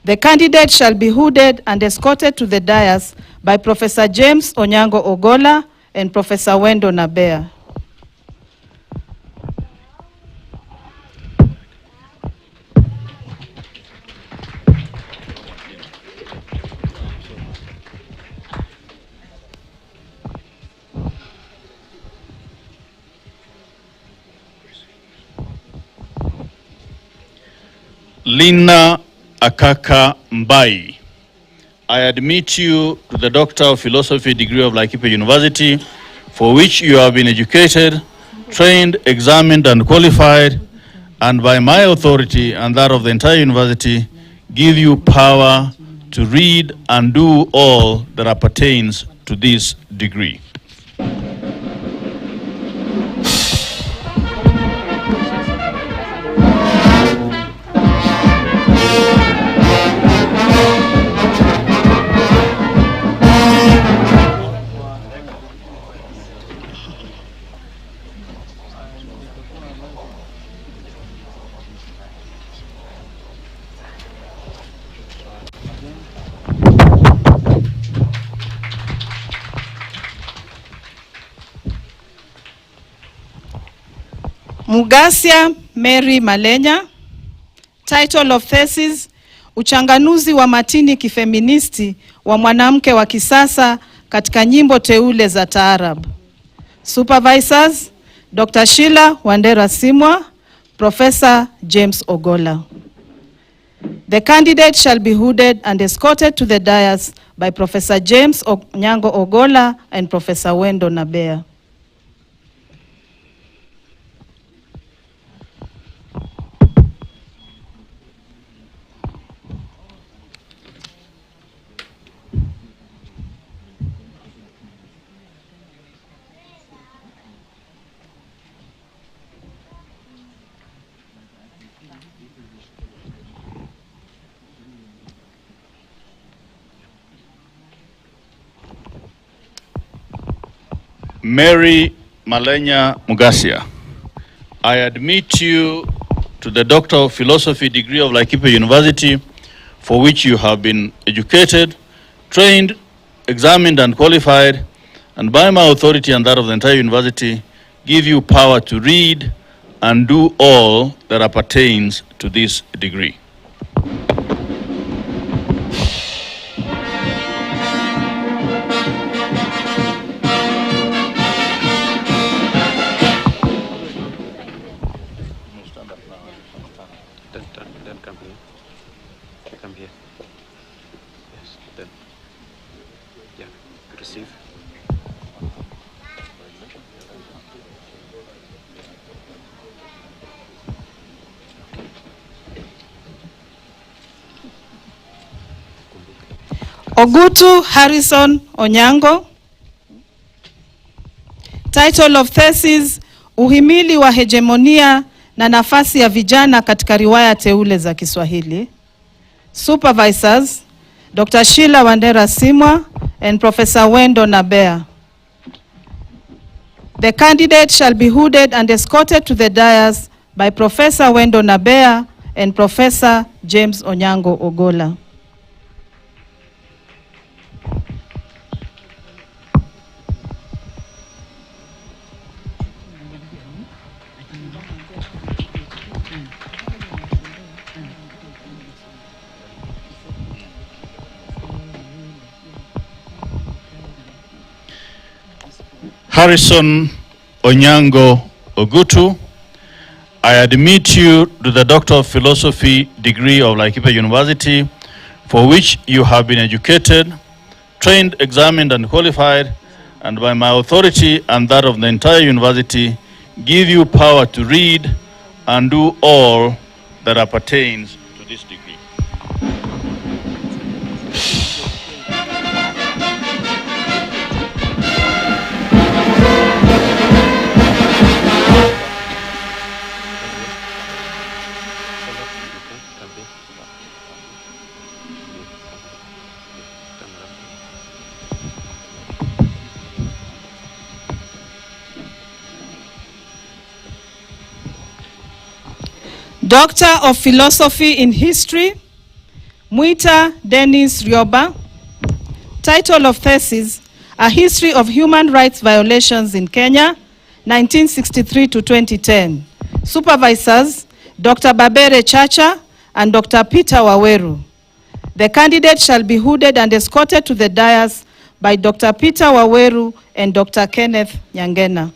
The candidate shall be hooded and escorted to the dais by Professor James Onyango Ogola and Professor Wendo Nabea. Lina Akaka Mbai. I admit you to the Doctor of Philosophy degree of Laikipia University, for which you have been educated, trained, examined, and qualified, and by my authority and that of the entire university, give you power to read and do all that appertains to this degree. Mugasia Mary Malenya. Title of thesis: Uchanganuzi wa matini kifeministi wa mwanamke wa kisasa katika nyimbo teule za taarab. Supervisors: Dr. Sheila Wandera Simwa, Professor James Ogola. The candidate shall be hooded and escorted to the dais by Professor James Onyango Ogola and Professor Wendo Nabea. Mary Malenya Mugasia. I admit you to the Doctor of Philosophy degree of Laikipia University, for which you have been educated, trained, examined, and qualified, and by my authority and that of the entire university, give you power to read and do all that appertains to this degree. Ogutu Harrison Onyango. Title of thesis: Uhimili wa hegemonia na nafasi ya vijana katika riwaya teule za Kiswahili. Supervisors: Dr. Sheila Wandera Simwa and Professor Wendo Nabea. The candidate shall be hooded and escorted to the dais by Professor Wendo Nabea and Professor James Onyango Ogola. Harrison Onyango Ogutu, I admit you to the Doctor of Philosophy degree of Laikipia University, for which you have been educated, trained, examined, and qualified, and by my authority and that of the entire university, give you power to read and do all that appertains to this degree. Doctor of Philosophy in History, Mwita Dennis Rioba. Title of thesis: A History of Human Rights Violations in Kenya, 1963 to 2010. Supervisors: Dr. Babere Chacha and Dr. Peter Waweru. The candidate shall be hooded and escorted to the dais by Dr. Peter Waweru and Dr. Kenneth Nyangena.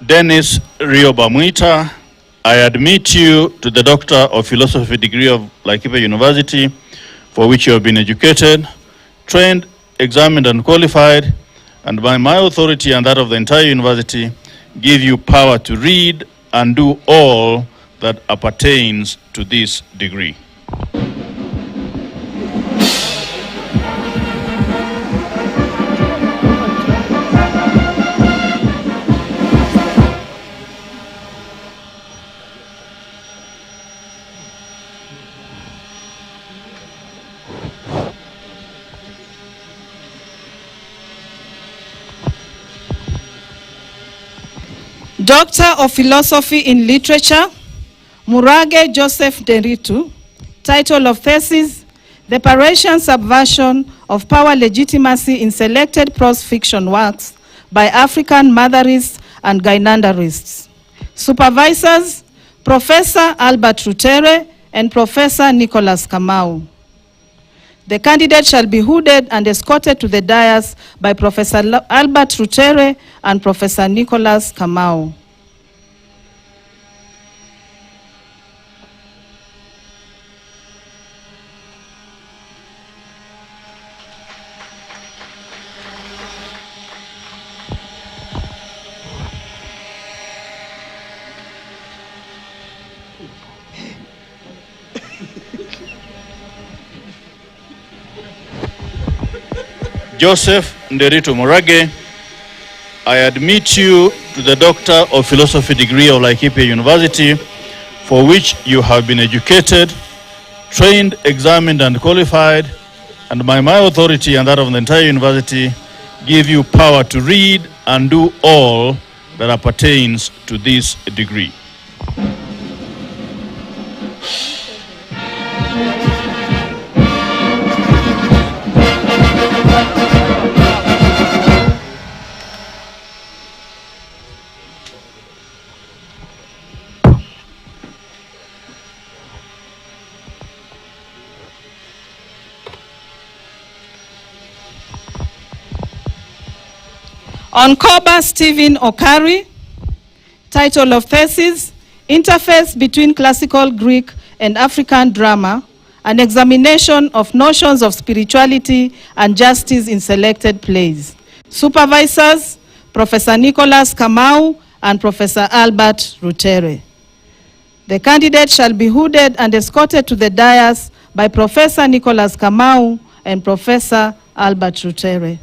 Dennis Rioba Mwita, I admit you to the Doctor of Philosophy degree of Laikipia University, for which you have been educated, trained, examined, and qualified, and by my authority and that of the entire university, give you power to read and do all that appertains to this degree. Doctor of Philosophy in Literature, Murage Joseph Deritu. Title of thesis: The Parisian Subversion of Power Legitimacy in Selected Prose Fiction Works by African Motherists and Gynandarists. Supervisors: Professor Albert Rutere and Professor Nicholas Kamau. The candidate shall be hooded and escorted to the dais by Professor Albert Rutere and Professor Nicholas Kamau. Joseph Nderitu Murage, I admit you to the Doctor of Philosophy degree of Laikipia University, for which you have been educated, trained, examined, and qualified, and by my authority and that of the entire university, give you power to read and do all that appertains to this degree. Onkoba Stephen Okari, title of thesis, Interface between Classical Greek and African Drama, an examination of notions of spirituality and justice in selected plays. Supervisors, Professor Nicholas Kamau and Professor Albert Rutere. The candidate shall be hooded and escorted to the dais by Professor Nicholas Kamau and Professor Albert Rutere.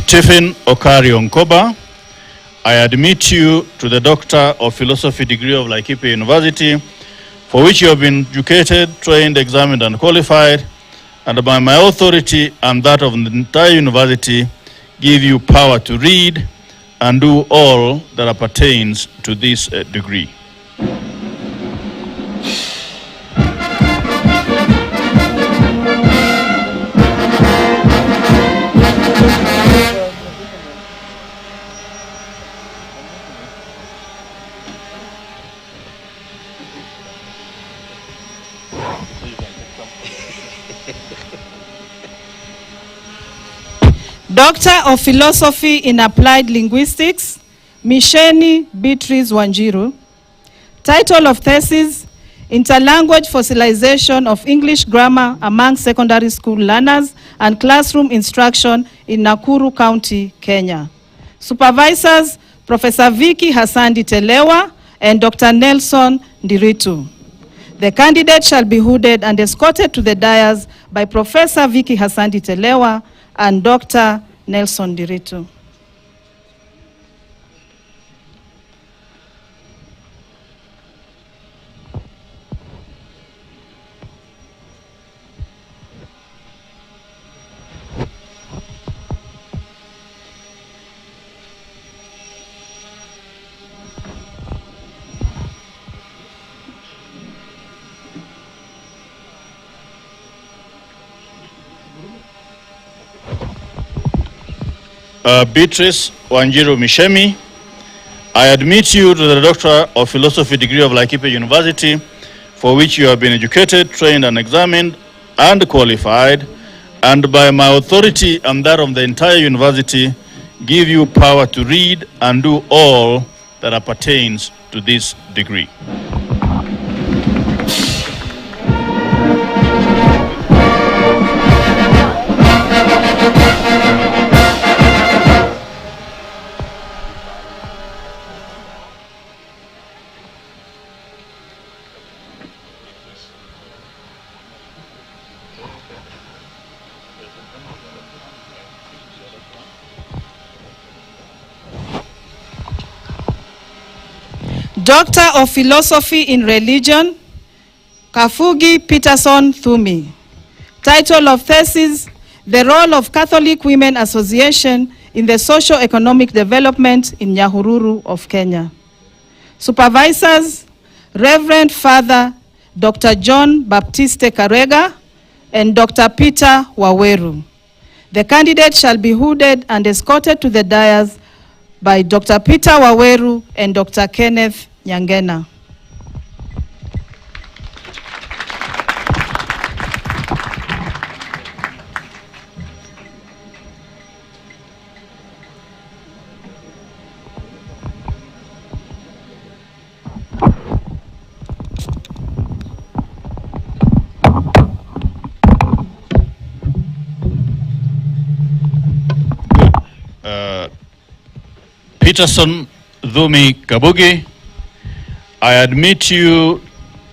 Stephen Okari Onkoba, I admit you to the Doctor of Philosophy degree of Laikipia University, for which you have been educated, trained, examined, and qualified, and by my authority and that of the entire university, give you power to read and do all that appertains to this degree. Doctor of Philosophy in Applied Linguistics, Misheni Beatrice Wanjiru. Title of thesis, Interlanguage Fossilization of English Grammar Among Secondary School Learners and Classroom Instruction in Nakuru County, Kenya. Supervisors, Professor Vicky Hasandi Telewa and Dr. Nelson Ndiritu. The candidate shall be hooded and escorted to the dais by Professor Vicky Hasandi Telewa and Dr. Nelson Ndiritu. Beatrice Wanjiru Mishemi, I admit you to the Doctor of Philosophy degree of Laikipia University, for which you have been educated, trained, and examined, and qualified, and by my authority and that of the entire university, give you power to read and do all that appertains to this degree. Doctor of Philosophy in Religion, Kafugi Peterson Thumi. Title of thesis, The Role of Catholic Women Association in the Socio-Economic Development in Nyahururu of Kenya. Supervisors, Reverend Father Dr. John Baptiste Karega and Dr. Peter Waweru. The candidate shall be hooded and escorted to the dais by Dr. Peter Waweru and Dr. Kenneth Nyangena. Peterson Dhumi Kabugi, I admit you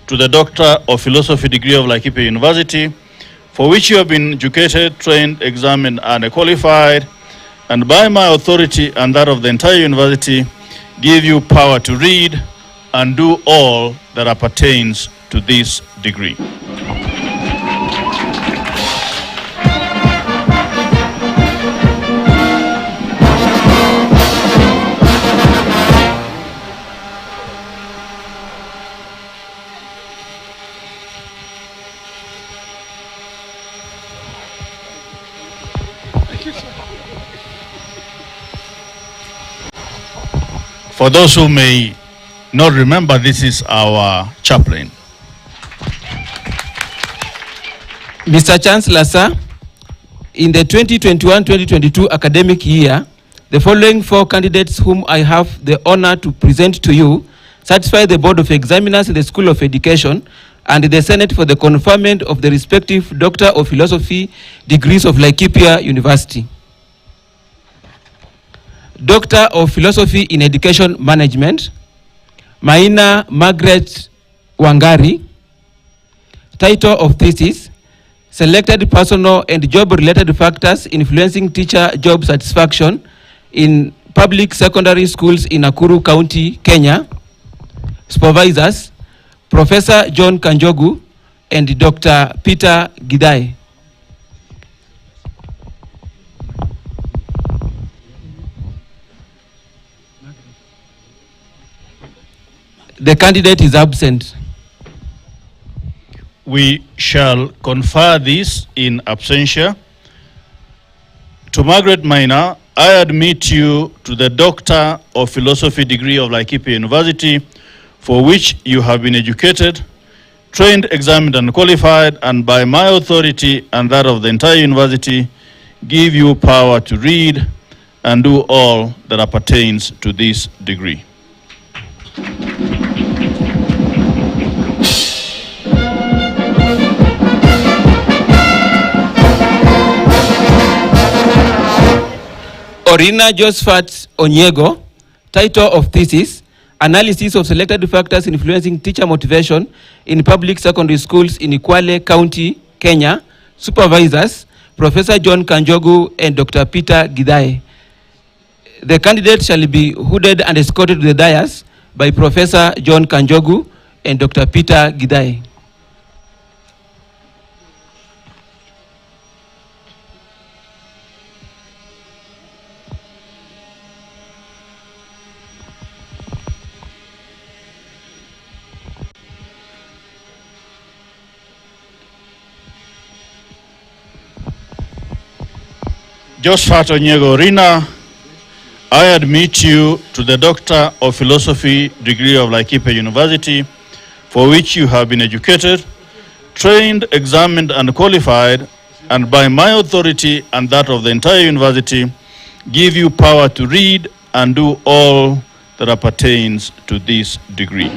to the Doctor of Philosophy degree of Laikipia University, for which you have been educated, trained, examined, and qualified, and by my authority and that of the entire university, give you power to read and do all that appertains to this degree. For those who may not remember, this is our chaplain. Mr. Chancellor, sir, in the 2021-2022 academic year, the following 4 candidates whom I have the honor to present to you satisfy the Board of Examiners in the School of Education and the Senate for the conferment of the respective Doctor of Philosophy degrees of Laikipia University. Doctor of Philosophy in Education Management, Maina Margaret Wangari. Title of thesis, Selected Personal and Job-Related Factors Influencing Teacher Job Satisfaction in Public Secondary Schools in Nakuru County, Kenya. Supervisors, Professor John Kanjogu and Dr. Peter Gidai. The candidate is absent. We shall confer this in absentia. To Margaret Maina, I admit you to the Doctor of Philosophy degree of Laikipia University, for which you have been educated, trained, examined, and qualified, and by my authority and that of the entire university, give you power to read and do all that appertains to this degree. Orina Josephat Onyego, title of thesis, Analysis of Selected Factors Influencing Teacher Motivation in Public Secondary Schools in Kwale County, Kenya. Supervisors, Professor John Kanjogu and Dr. Peter Gidai. The candidate shall be hooded and escorted to the dais by Professor John Kanjogu and Dr. Peter Gidai. Josephat Onyego Rina, I admit you to the Doctor of Philosophy degree of Laikipia University, for which you have been educated, trained, examined, and qualified, and by my authority and that of the entire university, give you power to read and do all that appertains to this degree.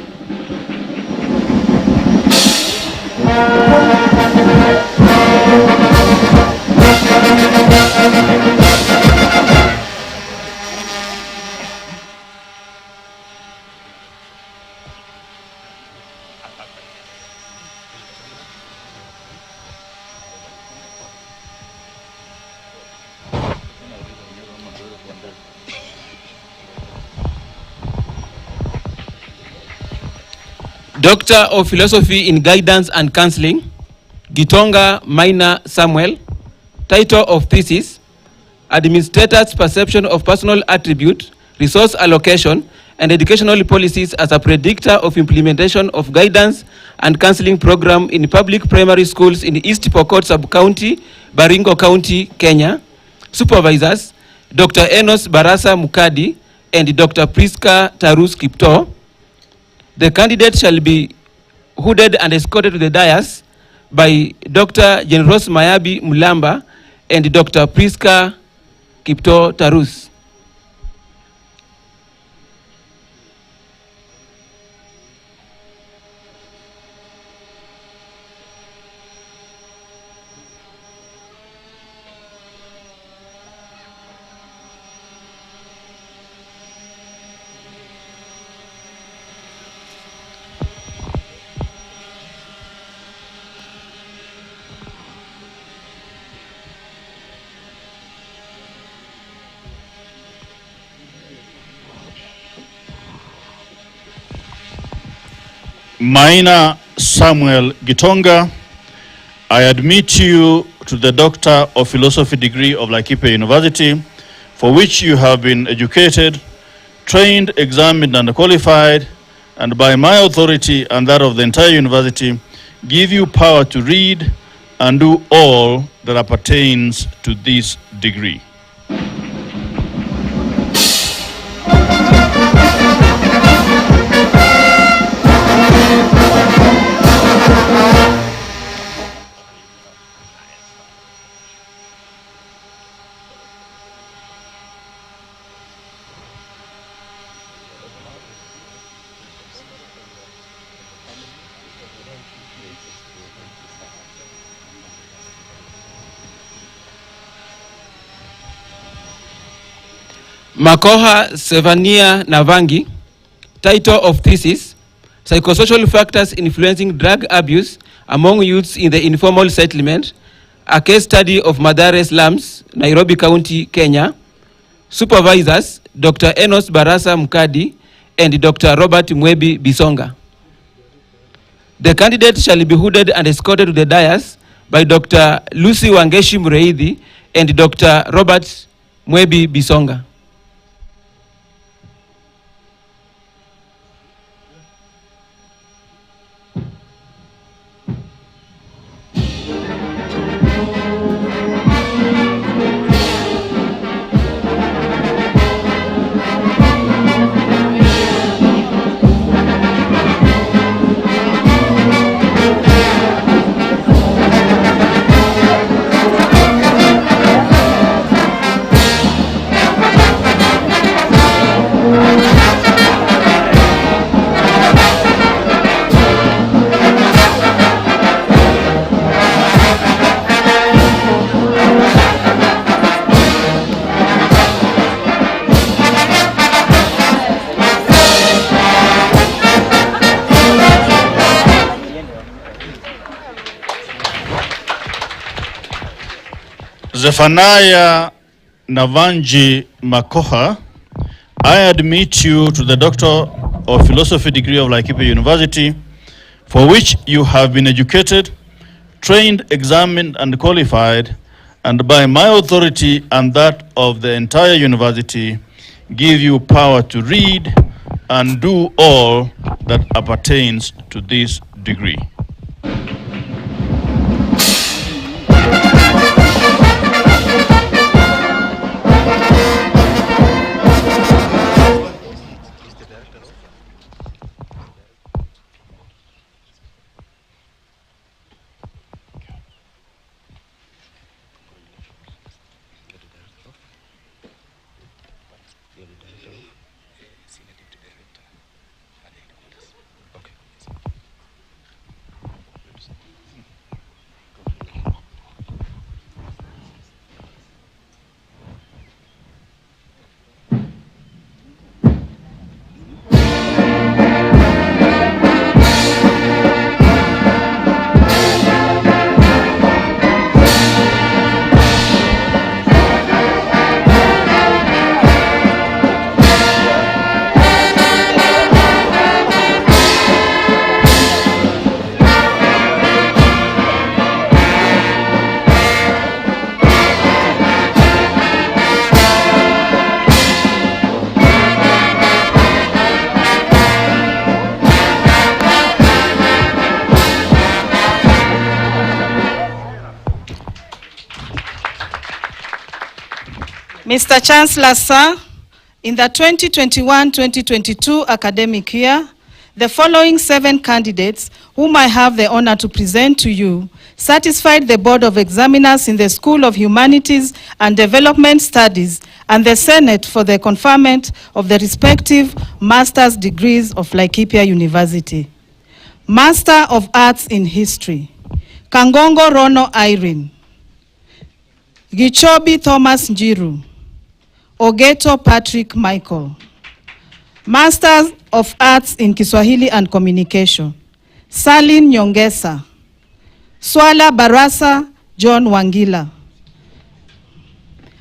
Doctor of Philosophy in Guidance and Counseling, Gitonga Maina Samuel. Title of thesis, Administrator's Perception of Personal Attribute, Resource Allocation, and Educational Policies as a Predictor of Implementation of Guidance and Counseling Program in Public Primary Schools in East Pokot Sub-County, Baringo County, Kenya. Supervisors, Dr. Enos Barasa Mukadi and Dr. Priska Tarus Kipto. The candidate shall be hooded and escorted to the dais by Dr. Generos Mayabi Mulamba and Dr. Priska Kipto Tarus. Maina Samuel Gitonga, I admit you to the Doctor of Philosophy degree of Laikipia University, for which you have been educated, trained, examined, and qualified, and by my authority and that of the entire university, give you power to read and do all that appertains to this degree. Makoha Sevania Navangi. Title of thesis: Psychosocial factors influencing drug abuse among youths in the informal settlement, a case study of Mathare slums, Nairobi County, Kenya. Supervisors: Dr. Enos Barasa Mkadi and Dr. Robert Mwebi Bisonga. The candidate shall be hooded and escorted to the dais by Dr. Lucy Wangeshi Mureithi and Dr. Robert Mwebi Bisonga. Zephaniah Navanji Makoha, I admit you to the Doctor of Philosophy degree of Laikipia University, for which you have been educated, trained, examined, and qualified, and by my authority and that of the entire university, give you power to read and do all that appertains to this degree. Mr. Chancellor, sir, in the 2021-2022 academic year, the following 7 candidates, whom I have the honor to present to you, satisfied the Board of Examiners in the School of Humanities and Development Studies and the Senate for the conferment of the respective master's degrees of Laikipia University. Master of Arts in History, Kangongo Rono Irene, Gichobi Thomas Njiru, Ogeto Patrick Michael. Masters of Arts in Kiswahili and Communication, Salim Nyongesa, Swala Barasa John Wangila.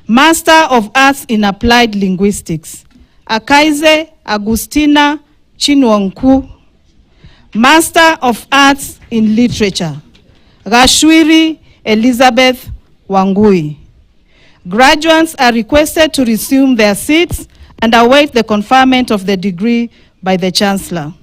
Master of Arts in Applied Linguistics, Akaize Agustina Chinwonku. Master of Arts in Literature, Gashwiri Elizabeth Wangui. Graduates are requested to resume their seats and await the conferment of the degree by the Chancellor.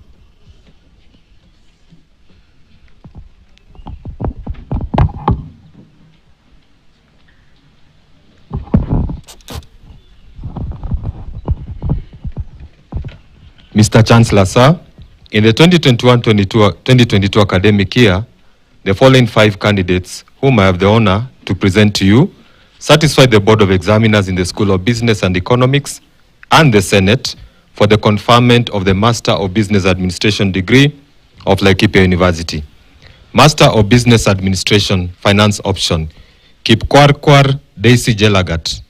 Mr. Chancellor, sir, in the 2021-2022 academic year, the following 5 candidates, whom I have the honor to present to you, satisfied the Board of Examiners in the School of Business and Economics and the Senate for the conferment of the Master of Business Administration degree of Laikipia University. Master of Business Administration, Finance option, Kipkwarkwar Daisy Jelagat.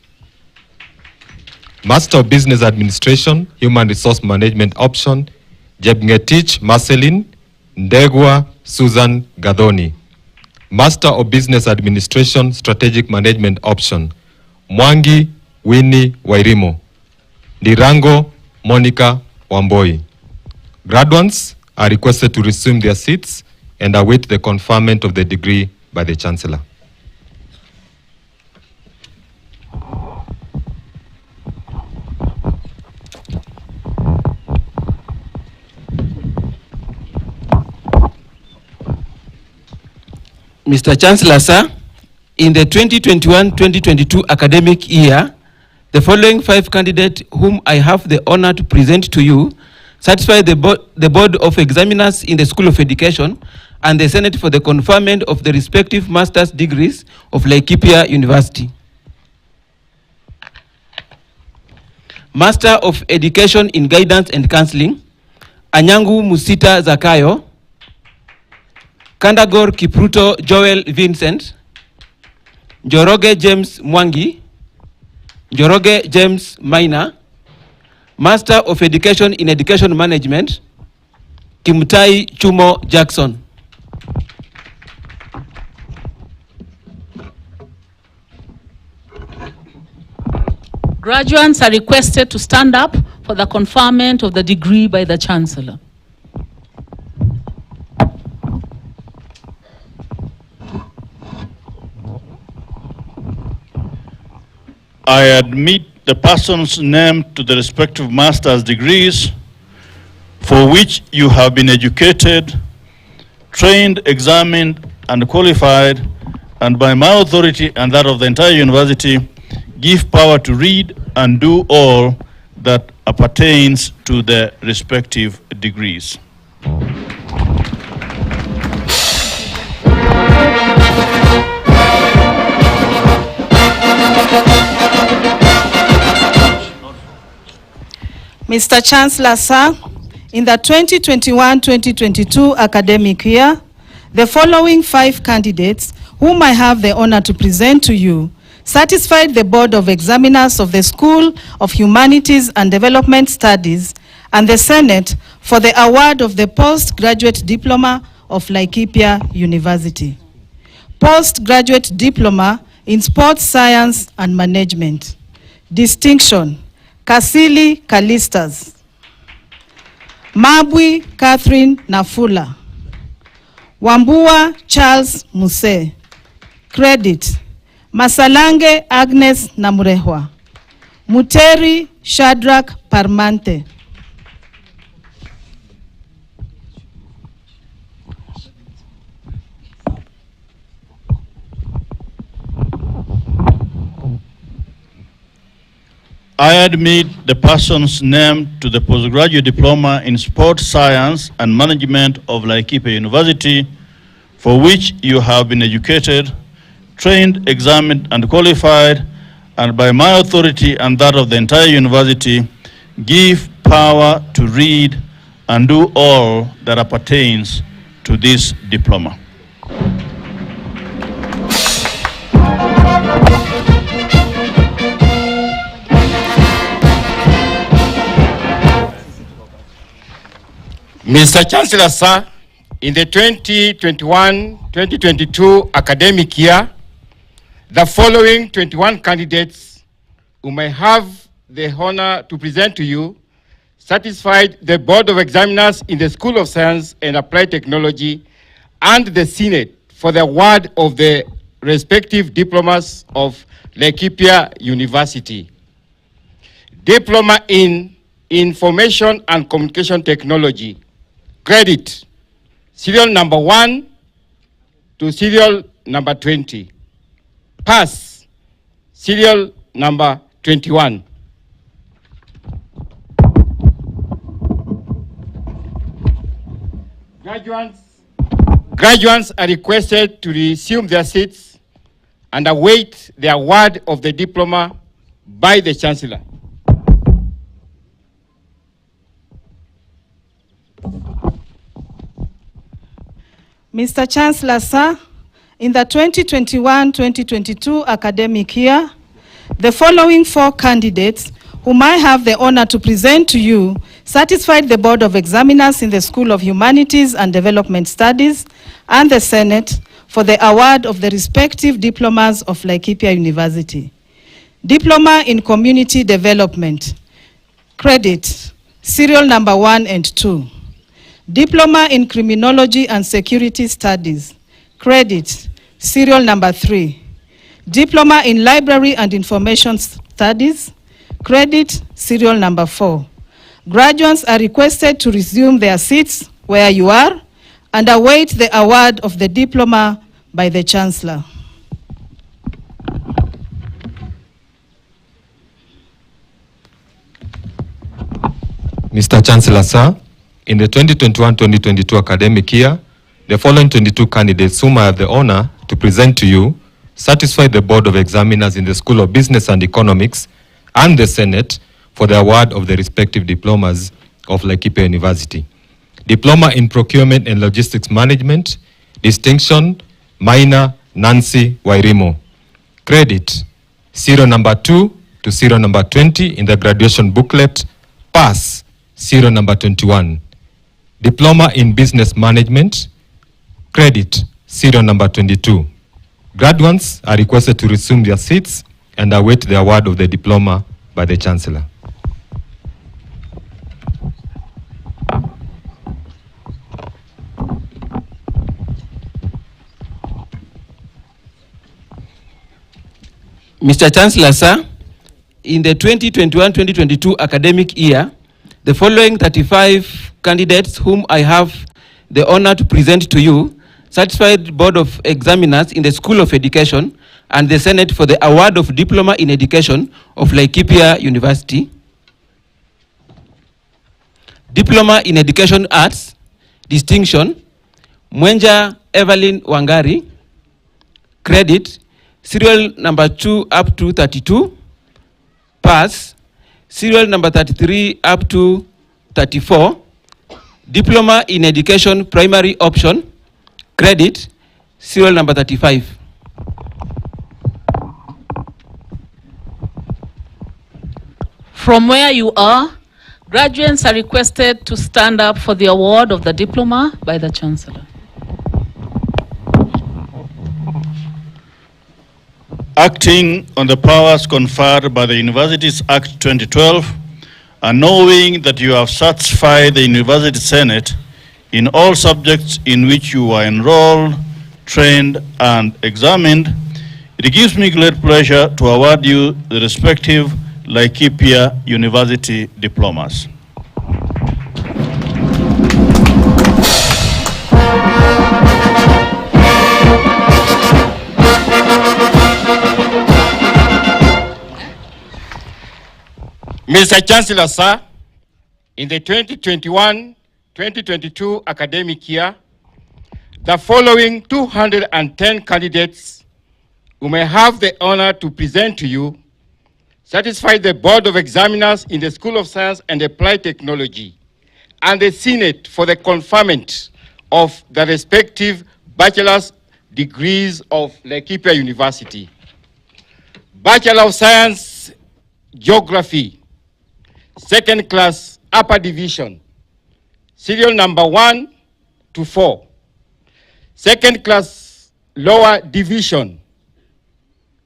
Master of Business Administration, Human Resource Management option, Jebngetich Marceline Ndegwa Susan Gadoni. Master of Business Administration, Strategic Management option, Mwangi Winnie Wairimo. Ndirango Monica Wamboi. Graduates are requested to resume their seats and await the conferment of the degree by the Chancellor. Mr. Chancellor, sir, in the 2021-2022 academic year, the following 5 candidates whom I have the honor to present to you satisfy the Board of Examiners in the School of Education and the Senate for the conferment of the respective master's degrees of Laikipia University. Master of Education in Guidance and Counseling, Anyangu Musita Zakayo. Kandagor Kipruto Joel Vincent, Njoroge James Mwangi, Njoroge James Maina. Master of Education in Education Management, Kimtai Chumo Jackson. Graduates are requested to stand up for the conferment of the degree by the Chancellor. I admit the persons named to the respective master's degrees for which you have been educated, trained, examined, and qualified, and by my authority and that of the entire university, give power to read and do all that appertains to the respective degrees. Mr. Chancellor, sir, in the 2021-2022 academic year, the following 5 candidates, whom I have the honor to present to you, satisfied the Board of Examiners of the School of Humanities and Development Studies and the Senate for the award of the Postgraduate Diploma of Laikipia University. Postgraduate Diploma in Sports Science and Management. Distinction, Kasili Kalistas. Mabwi Catherine Nafula. Wambua Charles Muse. Credit, Masalange Agnes Namurehwa. Muteri Shadrach Parmante. I admit the persons named to the postgraduate diploma in sports science and management of Laikipia University, for which you have been educated, trained, examined, and qualified, and by my authority and that of the entire university, give power to read and do all that appertains to this diploma. Mr. Chancellor, sir, in the 2021-2022 academic year, the following 21 candidates whom I have the honor to present to you satisfied the Board of Examiners in the School of Science and Applied Technology and the Senate for the award of the respective diplomas of Laikipia University. Diploma in Information and Communication Technology. Credit, serial number 1 to serial number 20. Pass, serial number 21. Graduates are requested to resume their seats and await the award of the diploma by the Chancellor. Mr. Chancellor, sir, in the 2021-2022 academic year, the following 4 candidates whom I have the honor to present to you, satisfied the Board of Examiners in the School of Humanities and Development Studies and the Senate for the award of the respective diplomas of Laikipia University. Diploma in Community Development, credit, serial number 1 and 2. Diploma in Criminology and Security Studies, credit, serial number 3. Diploma in Library and Information Studies, credit, serial number 4. Graduates are requested to resume their seats where you are and await the award of the diploma by the Chancellor. Mr. Chancellor, sir, in the 2021-2022 academic year, the following 22 candidates whom I have the honor to present to you satisfied the Board of Examiners in the School of Business and Economics and the Senate for the award of the respective diplomas of Laikipia University. Diploma in Procurement and Logistics Management, distinction, minor, Nancy Wairimo. Credit, serial number 2 to serial number 20 in the graduation booklet, pass, serial number 21. Diploma in Business Management, credit, serial number 22. Graduates are requested to resume their seats and await the award of the diploma by the Chancellor. Mr. Chancellor, sir, in the 2021-2022 academic year, the following 35 candidates whom I have the honor to present to you satisfied Board of Examiners in the School of Education and the Senate for the award of Diploma in Education of Laikipia University. Diploma in Education Arts, distinction, Mwenja Evelyn Wangari, credit, serial number 2 up to 32, pass, serial number 33 up to 34, Diploma in Education Primary Option, credit, serial number 35. From where you are, graduates are requested to stand up for the award of the diploma by the Chancellor. Acting on the powers conferred by the Universities Act 2012, and knowing that you have satisfied the University Senate in all subjects in which you are enrolled, trained, and examined, it gives me great pleasure to award you the respective Laikipia University diplomas. Mr. Chancellor, sir, in the 2021-2022 academic year, the following 210 candidates whom I have the honor to present to you satisfied the Board of Examiners in the School of Science and Applied Technology and the Senate for the conferment of the respective bachelor's degrees of Laikipia University. Bachelor of Science, Geography, second class, upper division, serial number 1 to 4. Second class, lower division,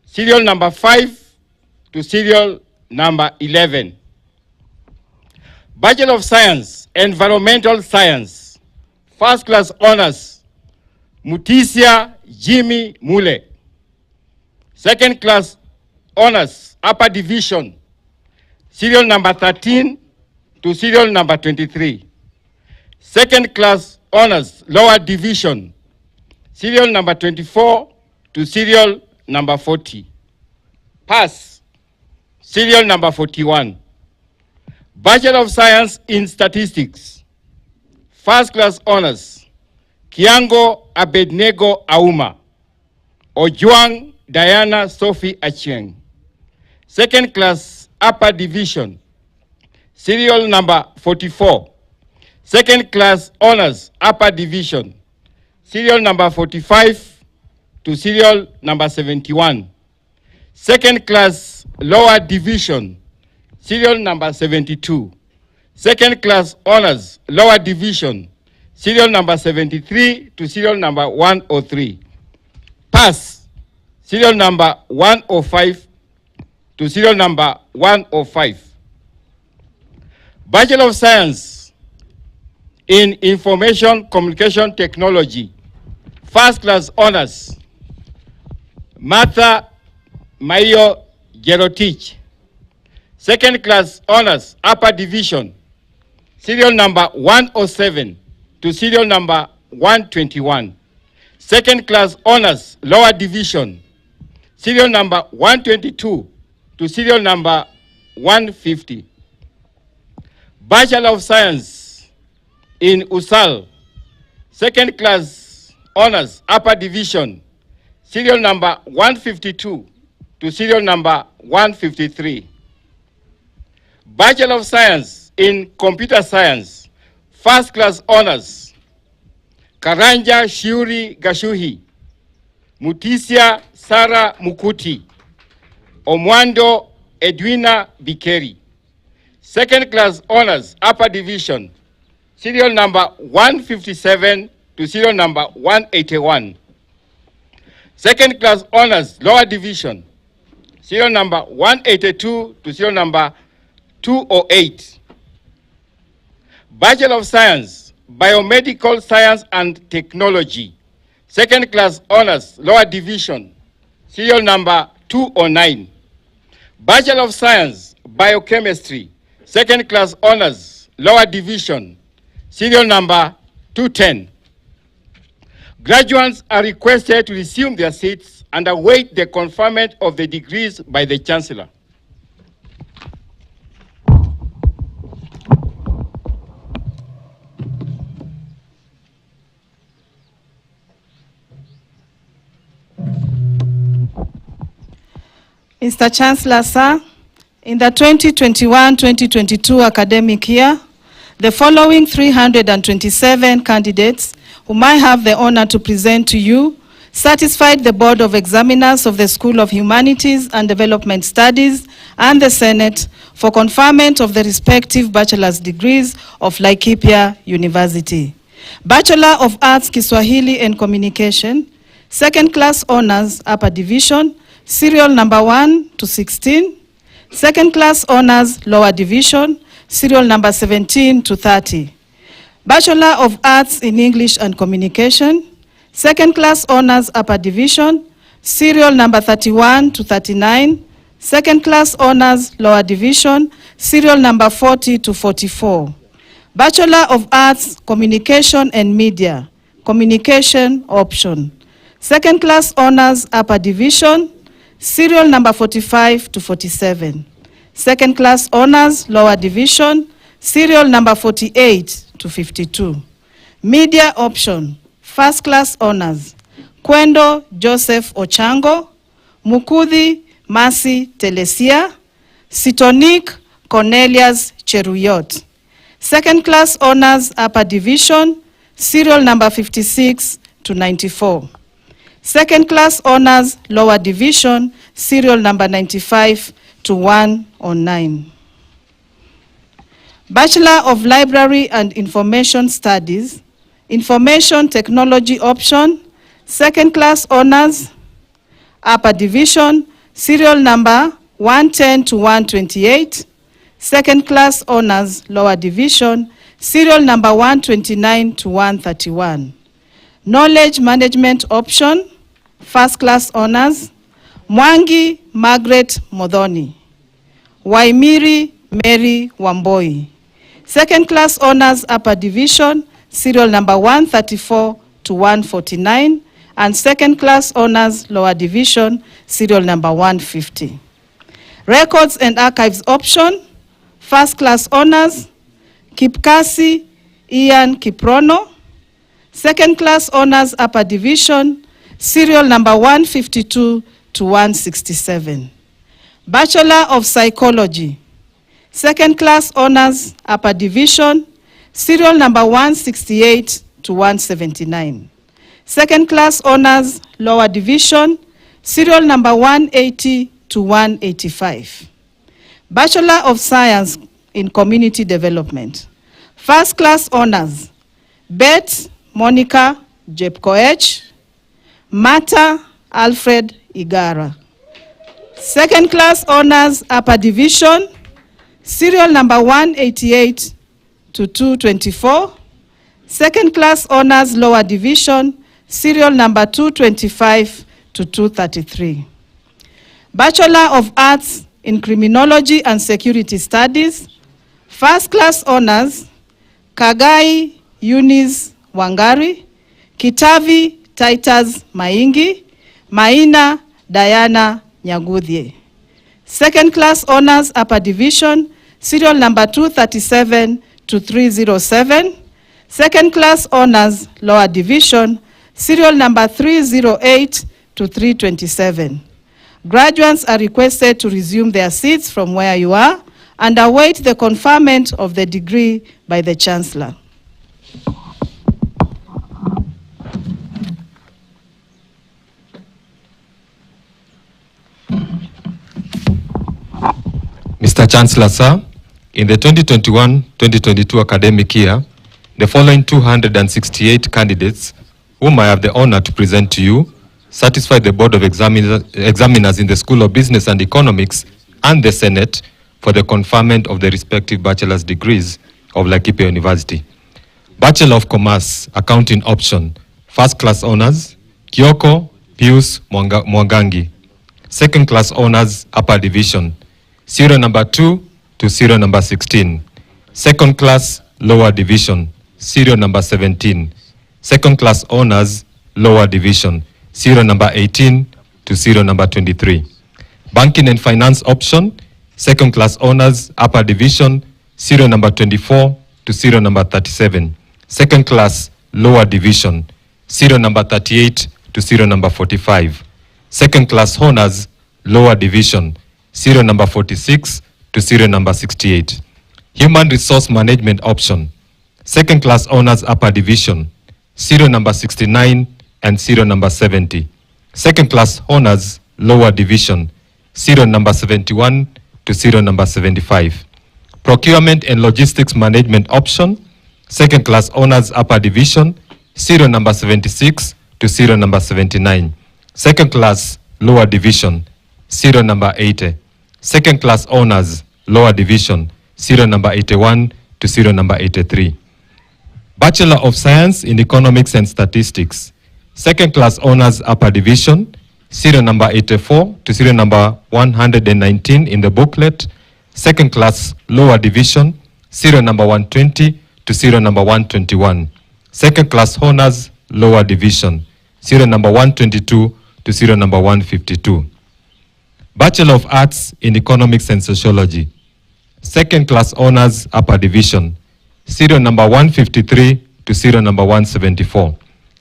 serial number 5 to serial number 11. Bachelor of Science, Environmental Science, first class honors, Mutisia Jimmy Mule. Second class honors, upper division, serial number 13 to serial number 23. Second class honors, lower division, serial number 24 to serial number 40. Pass, serial number 41. Bachelor of Science in Statistics, first class honors, Kiango Abednego Auma, Ojuang Diana Sophie Achieng. Second class, upper division, serial number 44. Second class honors, upper division, serial number 45 to serial number 71. Second class lower division, serial number 72. Second class honors, lower division, serial number 73 to serial number 103. Pass, serial number 105 to serial number 105. Bachelor of Science in Information Communication Technology, first class honors, Martha Mayo Gerotich. Second class honors, upper division, serial number 107 to serial number 121. Second class honors, lower division, serial number 122 to serial number 150. Bachelor of Science in USAL, second class honors, upper division, serial number 152 to serial number 153. Bachelor of Science in Computer Science, first class honors, Karanja Shiuri Gashuhi, Mutisia Sara Mukuti, Omwando Edwina Bikeri. Second class honors, upper division, serial number 157 to serial number 181. Second class honors, lower division, serial number 182 to serial number 208. Bachelor of Science, Biomedical Science and Technology, second class honors, lower division, serial number 209. Bachelor of Science, Biochemistry, second class honors, lower division, serial number 210. Graduates are requested to resume their seats and await the conferment of the degrees by the Chancellor. Mr. Chancellor, sir, in the 2021-2022 academic year, the following 327 candidates whom I have the honor to present to you satisfied the Board of Examiners of the School of Humanities and Development Studies and the Senate for conferment of the respective bachelor's degrees of Laikipia University. Bachelor of Arts Kiswahili and Communication, second class honors, upper division, serial number 1 to 16. Second class honors, lower division, serial number 17 to 30. Bachelor of Arts in English and Communication, second class honors, upper division, serial number 31 to 39. Second class honors, lower division, serial number 40 to 44. Bachelor of Arts, Communication and Media, communication option. Second class honors, upper division, serial number 45 to 47. Second class honors, lower division, serial number 48 to 52. Media option, first class honors, Kwendo Joseph Ochango, Mukudhi Masi Telesia, Sitonik Cornelius Cheruyot. Second class honors, upper division, serial number 56 to 94. Second class honors, lower division, serial number 95 to 109. Bachelor of Library and Information Studies, Information Technology option, second class honors, upper division, serial number 110 to 128. Second class honors, lower division, serial number 129 to 131. Knowledge Management option, first class honors, Mwangi Margaret Modhoni, Waimiri Mary Wamboi. Second class honors, upper division, serial number 134 to 149, and second class honors, lower division, serial number 150. Records and Archives option, first class honors, Kipkasi Ian Kiprono. Second class honors, upper division, serial number 152 to 167. Bachelor of Psychology, second class honors, upper division, serial number 168 to 179. Second class honors, lower division, serial number 180 to 185. Bachelor of Science in Community Development. First class honors, Beth Monica Jepkoech, Mata Alfred Igara. Second class honors, Upper Division, serial number 188 to 224. Second class honors, Lower Division, serial number 225 to 233. Bachelor of Arts in Criminology and Security Studies. First class honors, Kagai Eunice Wangari, Kitavi Titus Maingi, Maina Diana Nyaguthie. Second class honors, Upper Division, serial number 237 to 307. Second class honors, Lower Division, serial number 308 to 327. Graduates are requested to resume their seats from where you are and await the conferment of the degree by the Chancellor. Mr. Chancellor, sir, in the 2021-2022 academic year, the following 268 candidates, whom I have the honor to present to you, satisfy the Board of Examiners in the School of Business and Economics and the Senate for the conferment of the respective bachelor's degrees of Laikipia University. Bachelor of Commerce, Accounting Option, First Class Honors, Kyoko Pius Mwangangi. Second Class Honors, Upper Division, serial number 2 to serial number 16. Second Class Lower Division, serial number 17. Second Class Honors, Lower Division, serial number 18 to serial number 23. Banking and Finance Option, Second Class Honors, Upper Division, serial number 24 to serial number 37. Second Class Lower Division, serial number 38 to serial number 45. Second Class Honors, Lower Division, serial number 46 to serial number 68. Human Resource Management Option, Second Class Honors, Upper Division, serial number 69 and serial number 70. Second Class Honors, Lower Division, serial number 71 to serial number 75. Procurement and Logistics Management Option, Second Class Honors, Upper Division, serial number 76 to serial number 79. Second Class Lower Division, serial number 80. Second Class Honors, Lower Division, serial number 81 to serial number 83. Bachelor of Science in Economics and Statistics, Second Class Honors, Upper Division, serial number 84 to serial number 119 in the booklet. Second Class Lower Division, serial number 120 to serial number 121. Second Class Honors, Lower Division, serial number 122 to serial number 152. Bachelor of Arts in Economics and Sociology, Second Class Honors, Upper Division, serial number 153 to serial number 174.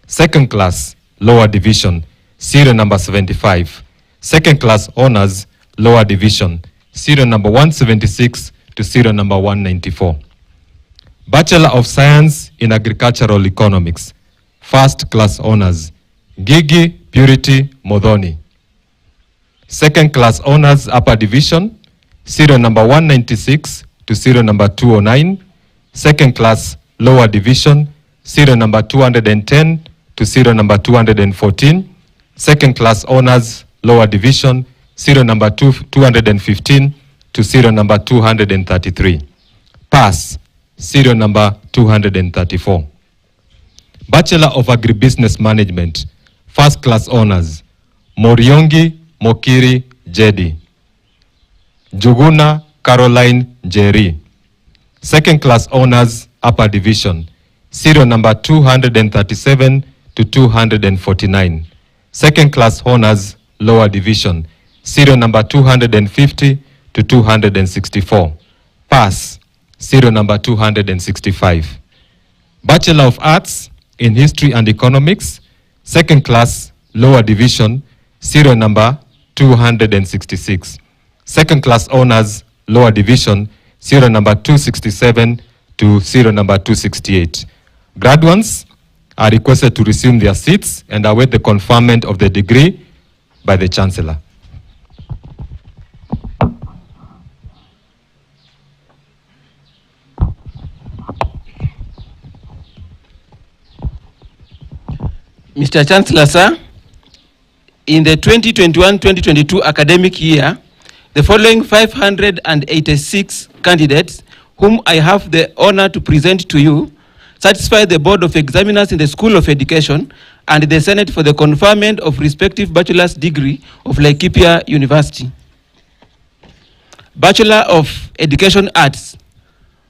Second Class Lower Division, serial number 75. Second Class Honors, Lower Division, serial number 176 to serial number 194. Bachelor of Science in Agricultural Economics, First Class Honors, Gigi Purity Modhoni. Second Class Honors, Upper Division, serial number 196 to serial number 209. Second Class Lower Division, serial number 210 to serial number 214. Second Class Honors, Lower Division, serial number 215 to serial number 233. Pass, serial number 234. Bachelor of Agribusiness Management, First Class Honors, Moriongi Mokiri Jedi. Juguna Caroline Jerry. Second Class Honors, Upper Division, serial number 237 to 249. Second Class Honors, Lower Division, serial number 250 to 264. Pass, serial number 265. Bachelor of Arts in History and Economics, Second Class Lower Division, serial number 266. Second Class Honors, Lower Division, serial number 267 to serial number 268. Graduates are requested to resume their seats and await the conferment of the degree by the Chancellor. Mr. Chancellor, sir, in the 2021-2022 academic year, the following 586 candidates whom I have the honor to present to you satisfy the Board of Examiners in the School of Education and the Senate for the conferment of respective bachelor's degree of Laikipia University. Bachelor of Education Arts,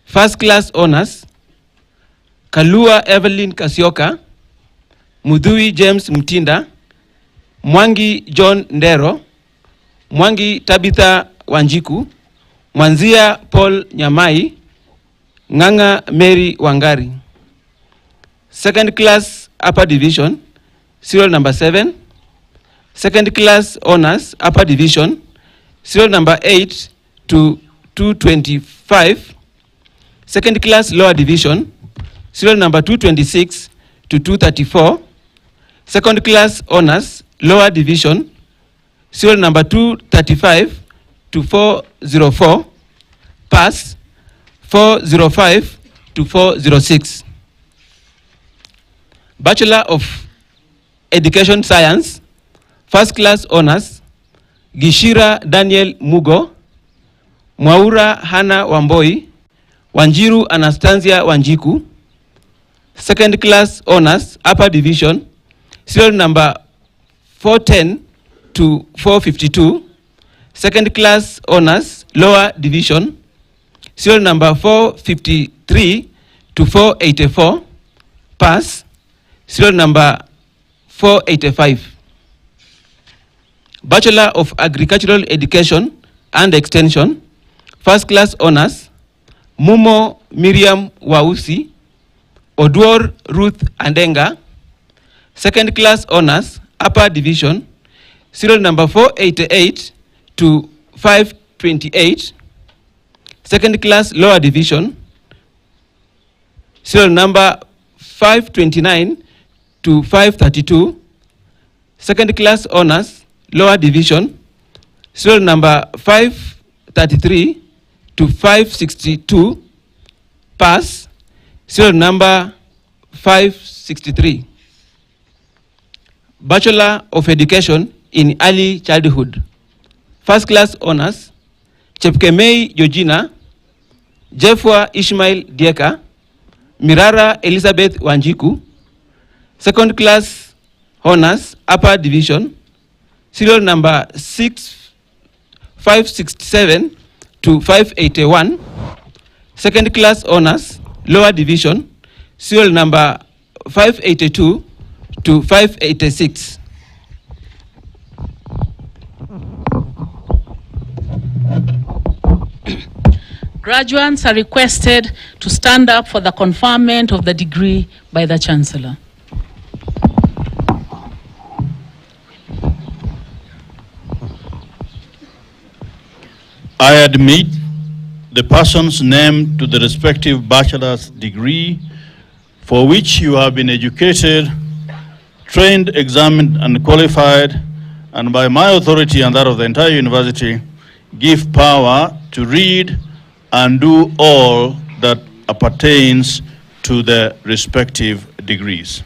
First Class Honors, Kalua Evelyn Kasioka, Mudhui James Mtinda, Mwangi John Ndero, Mwangi Tabitha Wanjiku, Mwanzia Paul Nyamai, Nganga Mary Wangari. Second Class Upper Division, serial number 7. Second Class Honors Upper Division, serial number 8 to 225. Second Class Lower Division, serial number 226 to 234. Second Class Honors Lower Division, serial number 235 to 404. Pass 405 to 406. Bachelor of Education Science, First Class Honors, Gishira Daniel Mugo, Mwaura Hana Wamboi, Wanjiru Anastasia Wanjiku. Second Class Honors Upper Division, serial number 410 to 452. Second Class Honors Lower Division, serial number 453 to 484. Pass, serial number 485. Bachelor of Agricultural Education and Extension, First Class Honors, Mumo Miriam Wausi, Oduor Ruth Andenga. Second Class Honors Upper Division, serial number 488 to 528. Second Class Lower Division, serial number 529 to 532. Second Class Honors Lower Division, serial number 533 to 562. Pass, serial number 563. Bachelor of Education in Early Childhood, First Class Honors, Chepkemei Georgina, Jeffwa Ishmael Dieka, Mirara Elizabeth Wanjiku. Second Class Honors Upper Division, serial number 567 to 581. Second Class Honors Lower Division, serial number 582 to 586. Graduates are requested to stand up for the conferment of the degree by the Chancellor. I admit the persons named to the respective bachelor's degree for which you have been educated, trained, examined, and qualified, and by my authority and that of the entire university, give power to read and do all that appertains to the respective degrees.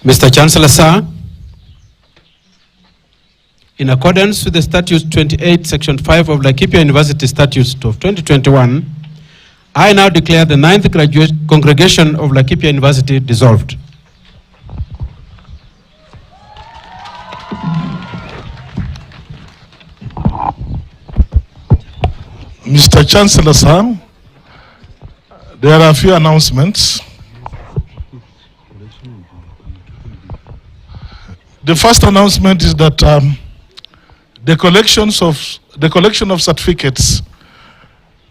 Mr. Chancellor, sir, in accordance with the Statute 28, Section 5 of Laikipia University Statutes of 2021, I now declare the 9th Congregation of Laikipia University dissolved. Mr. Chancellor, sir, there are a few announcements. The first announcement is that the collection of certificates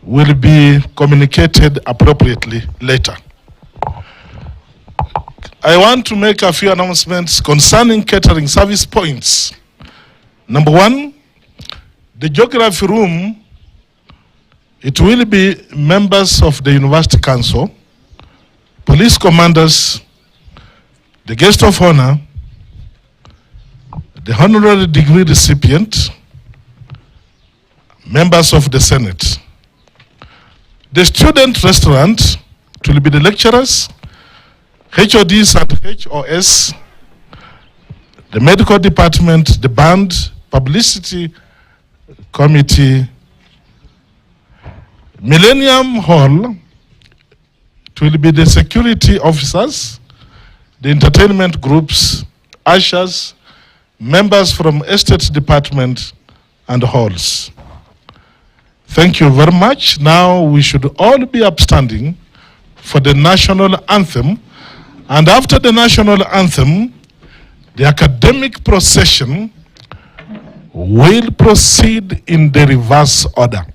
will be communicated appropriately later. I want to make a few announcements concerning catering service points. Number one, the geography room, it will be members of the University Council, police commanders, the guest of honor, the honorary degree recipient, members of the Senate. The student restaurant, it will be the lecturers, HODs and HOS, the medical department, the band, publicity committee, Millennium Hall, it will be the security officers, the entertainment groups, ushers, members from estate department and halls. Thank you very much. Now we should all be upstanding for the national anthem. And after the national anthem, the academic procession will proceed in the reverse order.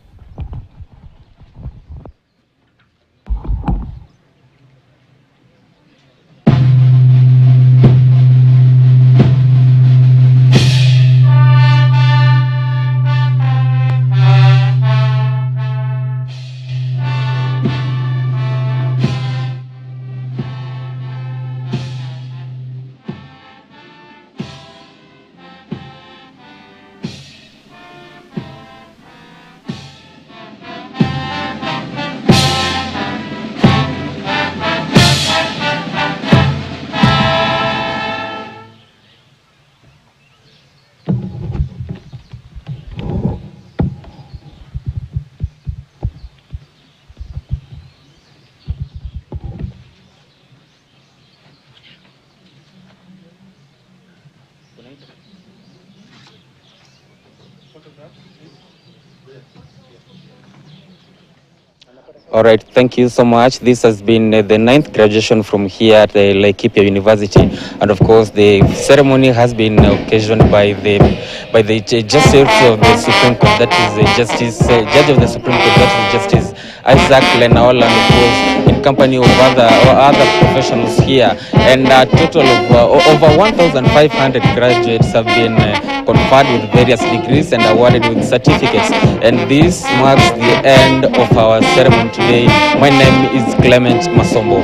All right, thank you so much. This has been the 9th graduation from here at Laikipia University, and of course the ceremony has been occasioned by the Justice of the Supreme Court, that is Judge of the Supreme Court, that is Justice Isaac Lenaola, and of course in company of other professionals here, and a total of over 1,500 graduates have been conferred with various degrees and awarded with certificates, and this marks the end of our ceremony today. My name is Clement Masombo.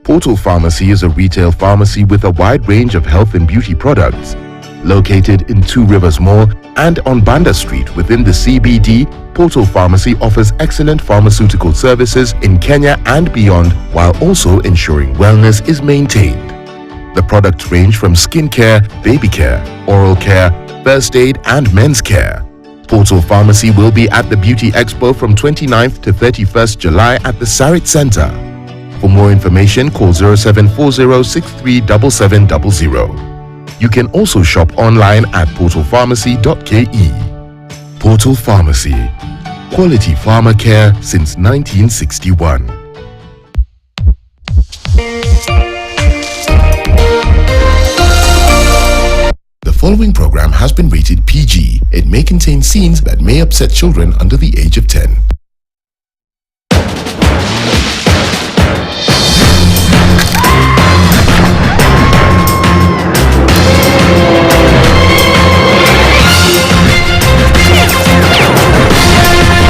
Portal Pharmacy is a retail pharmacy with a wide range of health and beauty products. Located in Two Rivers Mall and on Banda Street within the CBD, Portal Pharmacy offers excellent pharmaceutical services in Kenya and beyond, while also ensuring wellness is maintained. The products range from skincare, baby care, oral care, first aid and men's care. Portal Pharmacy will be at the Beauty Expo from 29th to 31st July at the Sarit Center. For more information, call 0740637700. You can also shop online at portalpharmacy.ke. Portal Pharmacy. Quality pharma care since 1961. The following program has been rated PG. It may contain scenes that may upset children under the age of 10.